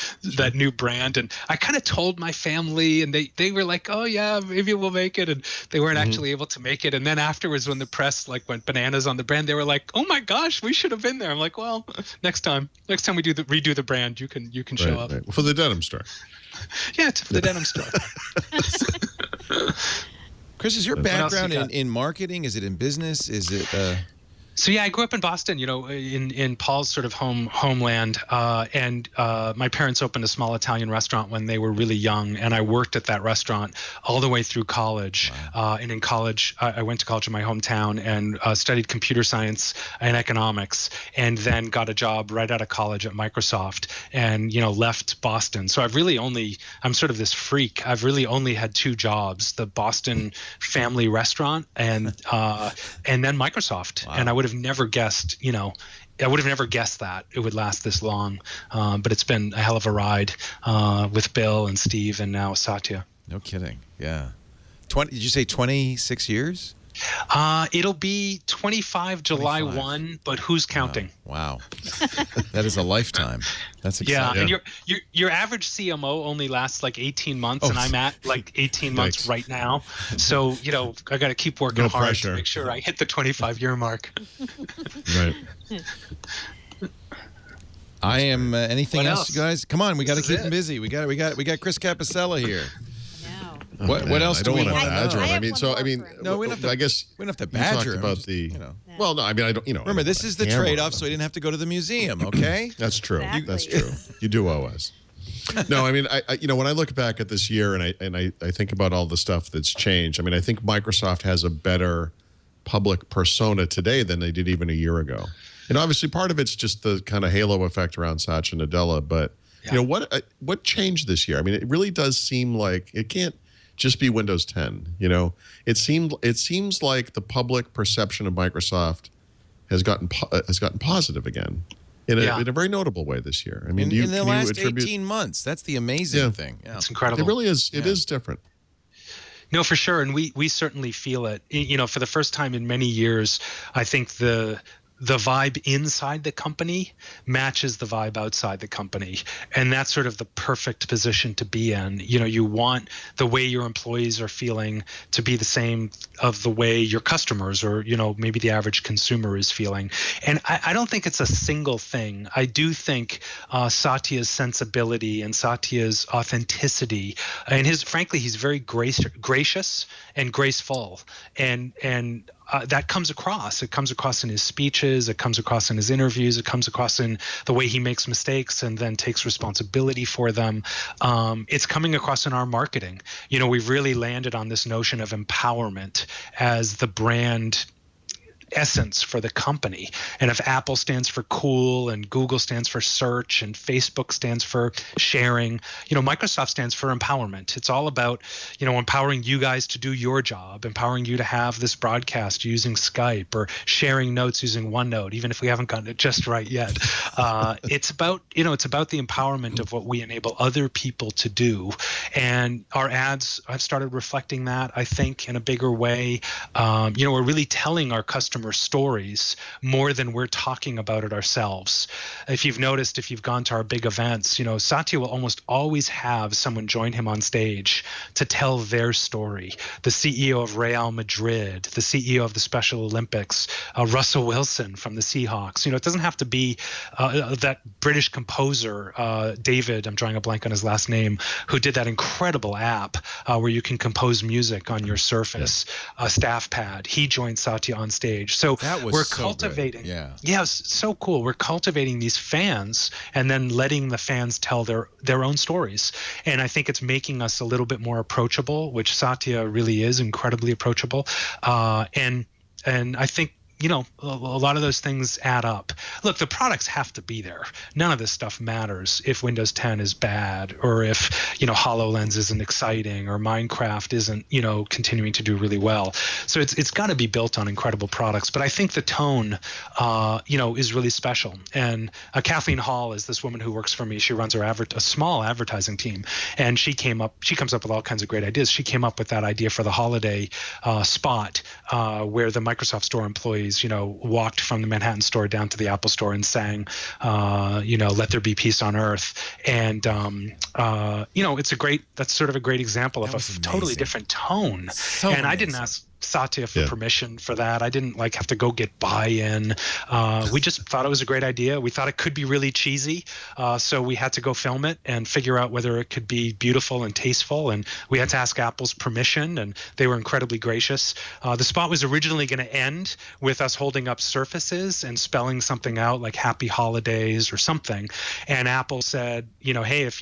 S16: new brand, and I kind of told my family, and they were like, "Oh yeah, maybe we'll make it," and they weren't actually able to make it. And then afterwards, when the press like went bananas on the brand, they were like, "Oh my gosh, we should have been there." I'm like, "Well, next time we redo the brand, you can show up
S4: for the Dedham store."
S16: Yeah, it's the Dedham store.
S1: Chris, is your background in marketing? Is it in business? Is it?
S16: So yeah, I grew up in Boston, you know, in Paul's sort of homeland, and my parents opened a small Italian restaurant when they were really young, and I worked at that restaurant all the way through college. And in college, I went to college in my hometown and studied computer science and economics, and then got a job right out of college at Microsoft, and left Boston. So I'm sort of this freak. I've really only had two jobs: the Boston family restaurant and then Microsoft. And I would have never guessed, I would have never guessed that it would last this long. But it's been a hell of a ride with Bill and Steve and now Satya.
S1: No kidding. Yeah. Did you say 26 years?
S16: It'll be 25 July 1, but who's counting?
S1: Wow. That is a lifetime. That's exciting.
S16: Yeah, and your average CMO only lasts like 18 months, and I'm at like 18 months right now. So, I got to keep working hard to make sure I hit the 25-year mark.
S4: Right.
S1: I am anything else, you guys? Come on, we got to keep them busy. We got Chris Capicella here. What else do we want to
S4: badger
S1: know?
S4: I guess
S1: we don't have to badger
S4: about Well, no, I mean, I don't.
S1: Remember, this is the trade-off, so I didn't have to go to the museum. Okay.
S4: That's true.
S10: Exactly.
S4: That's true. You do owe us. No, I mean, I when I look back at this year and I think about all the stuff that's changed. I mean, I think Microsoft has a better public persona today than they did even a year ago. And obviously, part of it's just the kind of halo effect around Satya Nadella. But what changed this year? I mean, it really does seem like it can't just be Windows 10. It seems like the public perception of Microsoft has gotten positive again in a very notable way this year. I mean,
S1: in the last 18 months, that's the amazing thing. Yeah.
S16: It's incredible.
S4: It really is. It is different.
S16: No, for sure, and we certainly feel it. For the first time in many years, I think the vibe inside the company matches the vibe outside the company. And that's sort of the perfect position to be in. You want the way your employees are feeling to be the same of the way your customers or, maybe the average consumer is feeling. And I don't think it's a single thing. I do think Satya's sensibility and Satya's authenticity and frankly, he's very gracious and graceful. And that comes across. It comes across in his speeches. It comes across in his interviews. It comes across in the way he makes mistakes and then takes responsibility for them. It's coming across in our marketing. We've really landed on this notion of empowerment as the brand essence for the company. And if Apple stands for cool and Google stands for search and Facebook stands for sharing, Microsoft stands for empowerment. It's all about, empowering you guys to do your job, empowering you to have this broadcast using Skype or sharing notes using OneNote, even if we haven't gotten it just right yet. It's about the empowerment of what we enable other people to do. And our ads have started reflecting that, I think, in a bigger way. We're really telling our customers customer stories more than we're talking about it ourselves. If you've noticed, if you've gone to our big events, Satya will almost always have someone join him on stage to tell their story. The CEO of Real Madrid, the CEO of the Special Olympics, Russell Wilson from the Seahawks. It doesn't have to be that British composer, David, I'm drawing a blank on his last name, who did that incredible app where you can compose music on your Surface staff pad. He joined Satya on stage. So we're cultivating.
S1: Yeah,
S16: it's so cool. We're cultivating these fans and then letting the fans tell their own stories. And I think it's making us a little bit more approachable, which Satya really is incredibly approachable. And I think, a lot of those things add up. Look, the products have to be there. None of this stuff matters if Windows 10 is bad, or if, HoloLens isn't exciting, or Minecraft isn't, continuing to do really well. So it's got to be built on incredible products. But I think the tone, is really special. And Kathleen Hall is this woman who works for me. She runs a small advertising team. And she comes up with all kinds of great ideas. She came up with that idea for the holiday spot where the Microsoft Store employees walked from the Manhattan store down to the Apple store and sang, "Let There Be Peace on Earth." And, that's sort of a great example of a totally different tone. And I didn't ask Satya for permission for that. I didn't have to go get buy-in. We just thought it was a great idea. We thought it could be really cheesy. So we had to go film it and figure out whether it could be beautiful and tasteful. And we had to ask Apple's permission, and they were incredibly gracious. The spot was originally going to end with us holding up Surfaces and spelling something out like Happy Holidays or something. And Apple said, hey, if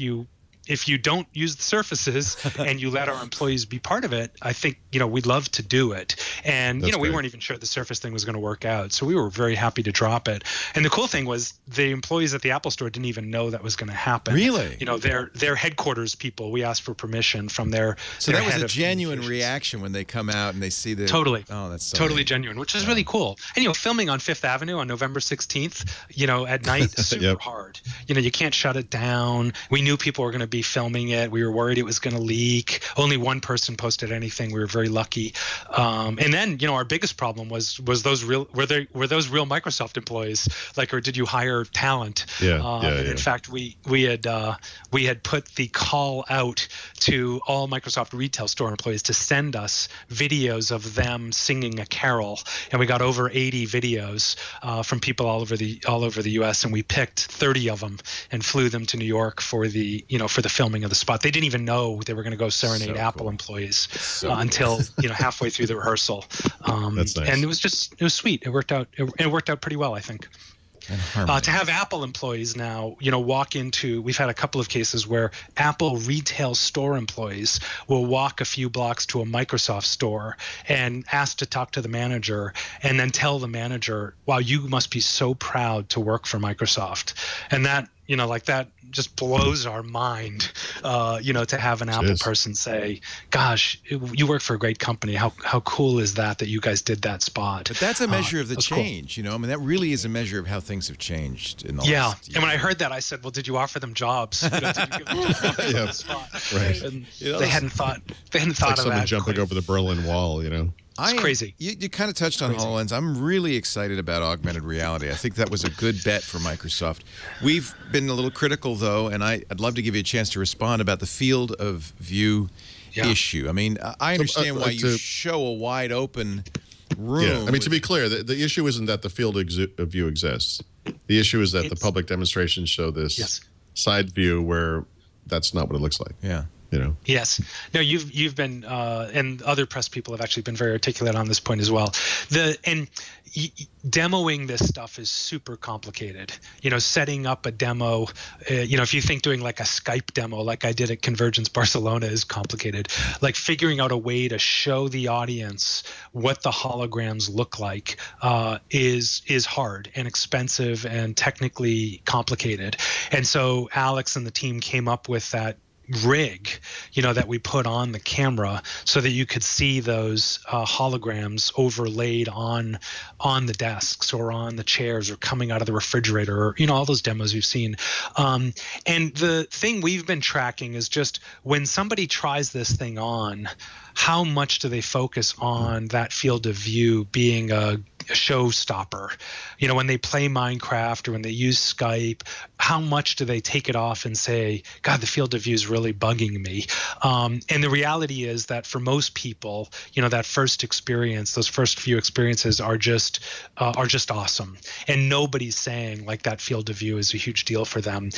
S16: you don't use the Surfaces and you let our employees be part of it, I think, we'd love to do it. And, we weren't even sure the Surface thing was going to work out. So we were very happy to drop it. And the cool thing was the employees at the Apple store didn't even know that was going to happen.
S1: Really?
S16: Their headquarters people, we asked for permission from their
S1: So
S16: their
S1: that was
S16: head
S1: a
S16: of
S1: genuine reaction when they come out and they see the...
S16: Totally.
S1: Oh, that's so
S16: totally
S1: neat.
S16: genuine, which is really cool. And, filming on Fifth Avenue on November 16th, at night, super hard. You can't shut it down. We knew people were going to be filming it. We were worried it was going to leak. Only one person posted anything. We were very lucky. And then, our biggest problem was those real Microsoft employees, or did you hire talent? In fact, we had put the call out to all Microsoft retail store employees to send us videos of them singing a carol, and we got over 80 videos from people all over the U.S. and we picked 30 of them and flew them to New York for the filming of the spot. They didn't even know they were going to go serenade Apple employees until halfway through the rehearsal.
S4: That's nice.
S16: And it was sweet. It worked out pretty well, I think. To have Apple employees now, walk into, we've had a couple of cases where Apple retail store employees will walk a few blocks to a Microsoft store and ask to talk to the manager and then tell the manager, wow, you must be so proud to work for Microsoft. And that, that just blows our mind, to have an Apple person say, gosh, you work for a great company. How cool is that you guys did that spot?
S1: But that's a measure of the change,
S16: cool.
S1: that really is a measure of how things have changed in the last year.
S16: And when I heard that, I said, well, did you offer them jobs? Did you give them jobs on the spot?
S4: Right.
S16: And they hadn't thought
S4: It's
S16: of
S4: like
S16: that.
S4: someone jumping over the Berlin Wall,
S16: It's crazy.
S1: You kind of touched on HoloLens. I'm really excited about augmented reality. I think that was a good bet for Microsoft. We've been a little critical, though, and I'd love to give you a chance to respond about the field of view issue. I mean, I understand why you show a wide open room.
S4: Yeah, I mean, to be clear, the issue isn't that the field of view exists. The issue is that the public demonstrations show this side view where that's not what it looks like.
S1: Yeah.
S16: Yes. No, you've been and other press people have actually been very articulate on this point as well. Demoing this stuff is super complicated. Setting up a demo, if you think doing like a Skype demo like I did at Convergence Barcelona is complicated. Like figuring out a way to show the audience what the holograms look like is hard and expensive and technically complicated. And so Alex and the team came up with that rig, that we put on the camera so that you could see those holograms overlaid on the desks or on the chairs or coming out of the refrigerator or, all those demos you've seen. And the thing we've been tracking is just when somebody tries this thing on, how much do they focus on that field of view being a showstopper. When they play Minecraft or when they use Skype, how much do they take it off and say, God, the field of view is really bugging me? And the reality is that for most people, that first experience, those first few experiences are just awesome. And nobody's saying like that field of view is a huge deal for them.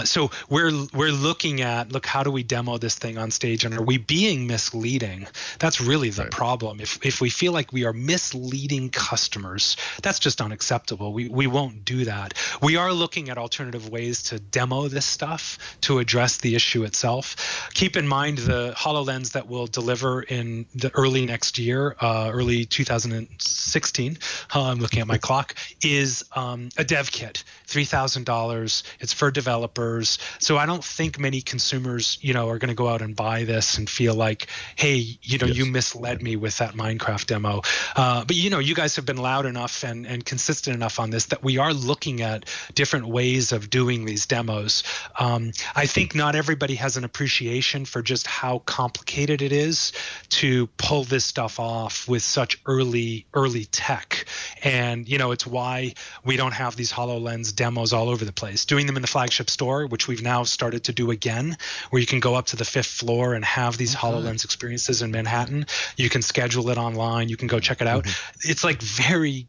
S16: So we're looking at, how do we demo this thing on stage, and are we being misleading? That's really the problem. If we feel like we are misleading customers, that's just unacceptable. We won't do that. We are looking at alternative ways to demo this stuff to address the issue itself. Keep in mind the HoloLens that will deliver in the early next year, early 2016, I'm looking at my clock, is a dev kit, $3,000. It's for developers. So I don't think many consumers, are going to go out and buy this and feel like, hey, you misled me with that Minecraft demo. But you guys have been loud enough and consistent enough on this that we are looking at different ways of doing these demos. I think not everybody has an appreciation for just how complicated it is to pull this stuff off with such early tech. And it's why we don't have these HoloLens demos all over the place. Doing them in the flagship store, which we've now started to do again, where you can go up to the 5th floor and have these HoloLens experiences in Manhattan. You can schedule it online. You can go check it out. It's like very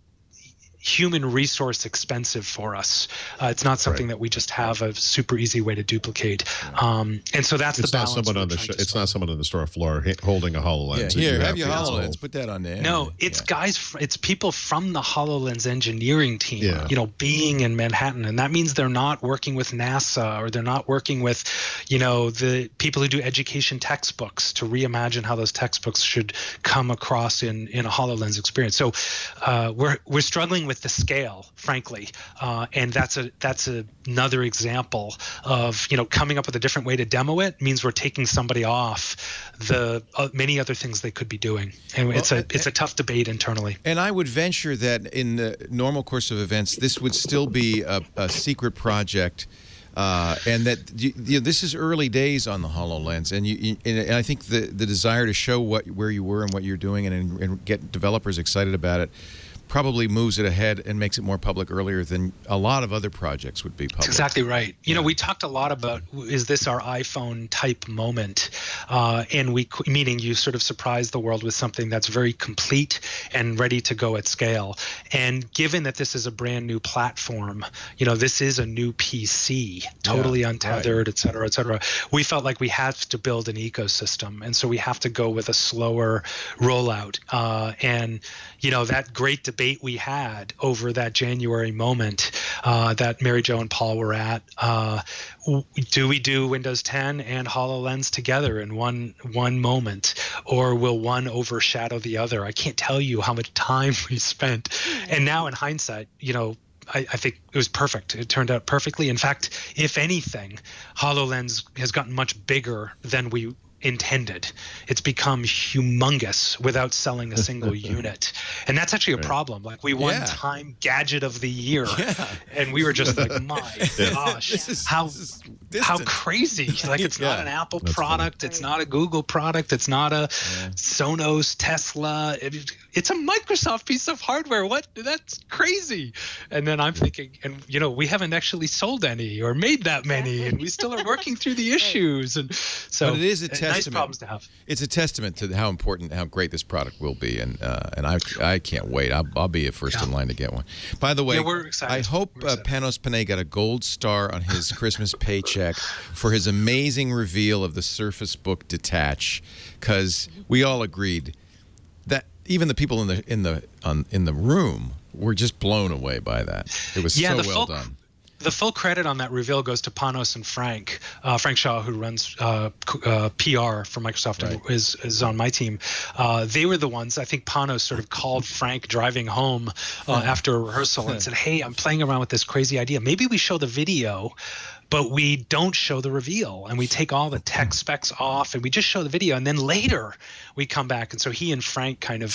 S16: human resource expensive for us. It's not something that we just have a super easy way to duplicate. And so that's the balance.
S4: It's not someone on the store floor holding a HoloLens.
S1: Yeah, here, have your HoloLens. Put that on there.
S16: No, it's guys. It's people from the HoloLens engineering team. Being in Manhattan, and that means they're not working with NASA, or they're not working with, the people who do education textbooks to reimagine how those textbooks should come across in a HoloLens experience. So we're struggling with the scale, frankly, and that's another example of coming up with a different way to demo it means we're taking somebody off the many other things they could be doing, and it's a tough debate internally.
S1: And I would venture that in the normal course of events, this would still be a secret project. And that this is early days on the HoloLens, and I think the desire to show where you were and what you're doing and get developers excited about it probably moves it ahead and makes it more public earlier than a lot of other projects would be public.
S16: That's exactly right. We talked a lot about, is this our iPhone type moment? And meaning you sort of surprise the world with something that's very complete and ready to go at scale. And given that this is a brand new platform, this is a new PC, totally untethered, et cetera, we felt like we had to build an ecosystem. And so we have to go with a slower rollout. And that great debate we had over that January moment that Mary Jo and Paul were at, do we do Windows 10 and HoloLens together in one moment, or will one overshadow the other? I can't tell you how much time we spent. And now in hindsight, I think it was perfect. It turned out perfectly. In fact, if anything, HoloLens has gotten much bigger than we intended. It's become humongous without selling a single unit, and that's actually a problem. Like, we won Time Gadget of the Year, and we were just like, my gosh, how crazy! Like, it's not an Apple product, it's not a Google product, it's not a Sonos, Tesla. It's a Microsoft piece of hardware. What? That's crazy. And then I'm thinking, and we haven't actually sold any or made that many, and we still are working through the issues. And so,
S1: but it is a testament.
S16: Nice problems to have.
S1: It's a testament to how important, how great this product will be, and I can't wait. I'll be first in line to get one. By the way,
S16: we're excited.
S1: I hope Panos Panay got a gold star on his Christmas paycheck for his amazing reveal of the Surface Book Detach, because we all agreed that even the people in the room were just blown away by that. It was so well done.
S16: The full credit on that reveal goes to Panos and Frank Shaw, who runs PR for Microsoft and is on my team. They were the ones, I think Panos sort of called Frank driving home after a rehearsal and said, hey, I'm playing around with this crazy idea. Maybe we show the video but we don't show the reveal, and we take all the tech specs off, and we just show the video, and then later we come back. And so he and Frank kind of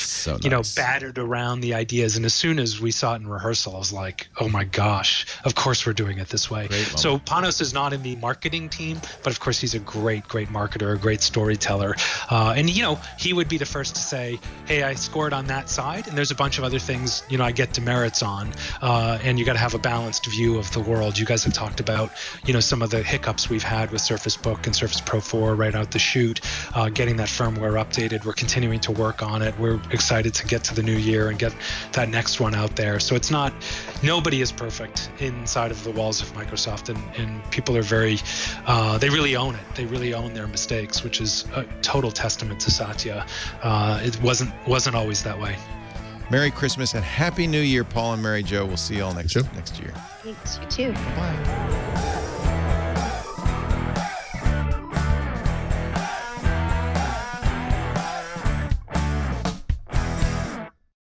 S16: battered around the ideas, and as soon as we saw it in rehearsal, I was like, oh my gosh, of course we're doing it this way. So Panos is not in the marketing team, but of course he's a great marketer, a great storyteller, and he would be the first to say, hey, I scored on that side, and there's a bunch of other things I get demerits on, and you got to have a balanced view of the world. You guys have talked about some of the hiccups we've had with Surface Book and Surface Pro 4 right out the chute, getting that firmware updated. We're continuing to work on it. We're excited to get to the new year and get that next one out there. So it's not, nobody is perfect inside of the walls of Microsoft, and people are very, they really own it. They really own their mistakes, which is a total testament to Satya. It wasn't always that way.
S1: Merry Christmas and Happy New Year, Paul and Mary Jo. We'll see you all next year.
S5: Thanks, you too.
S1: Bye.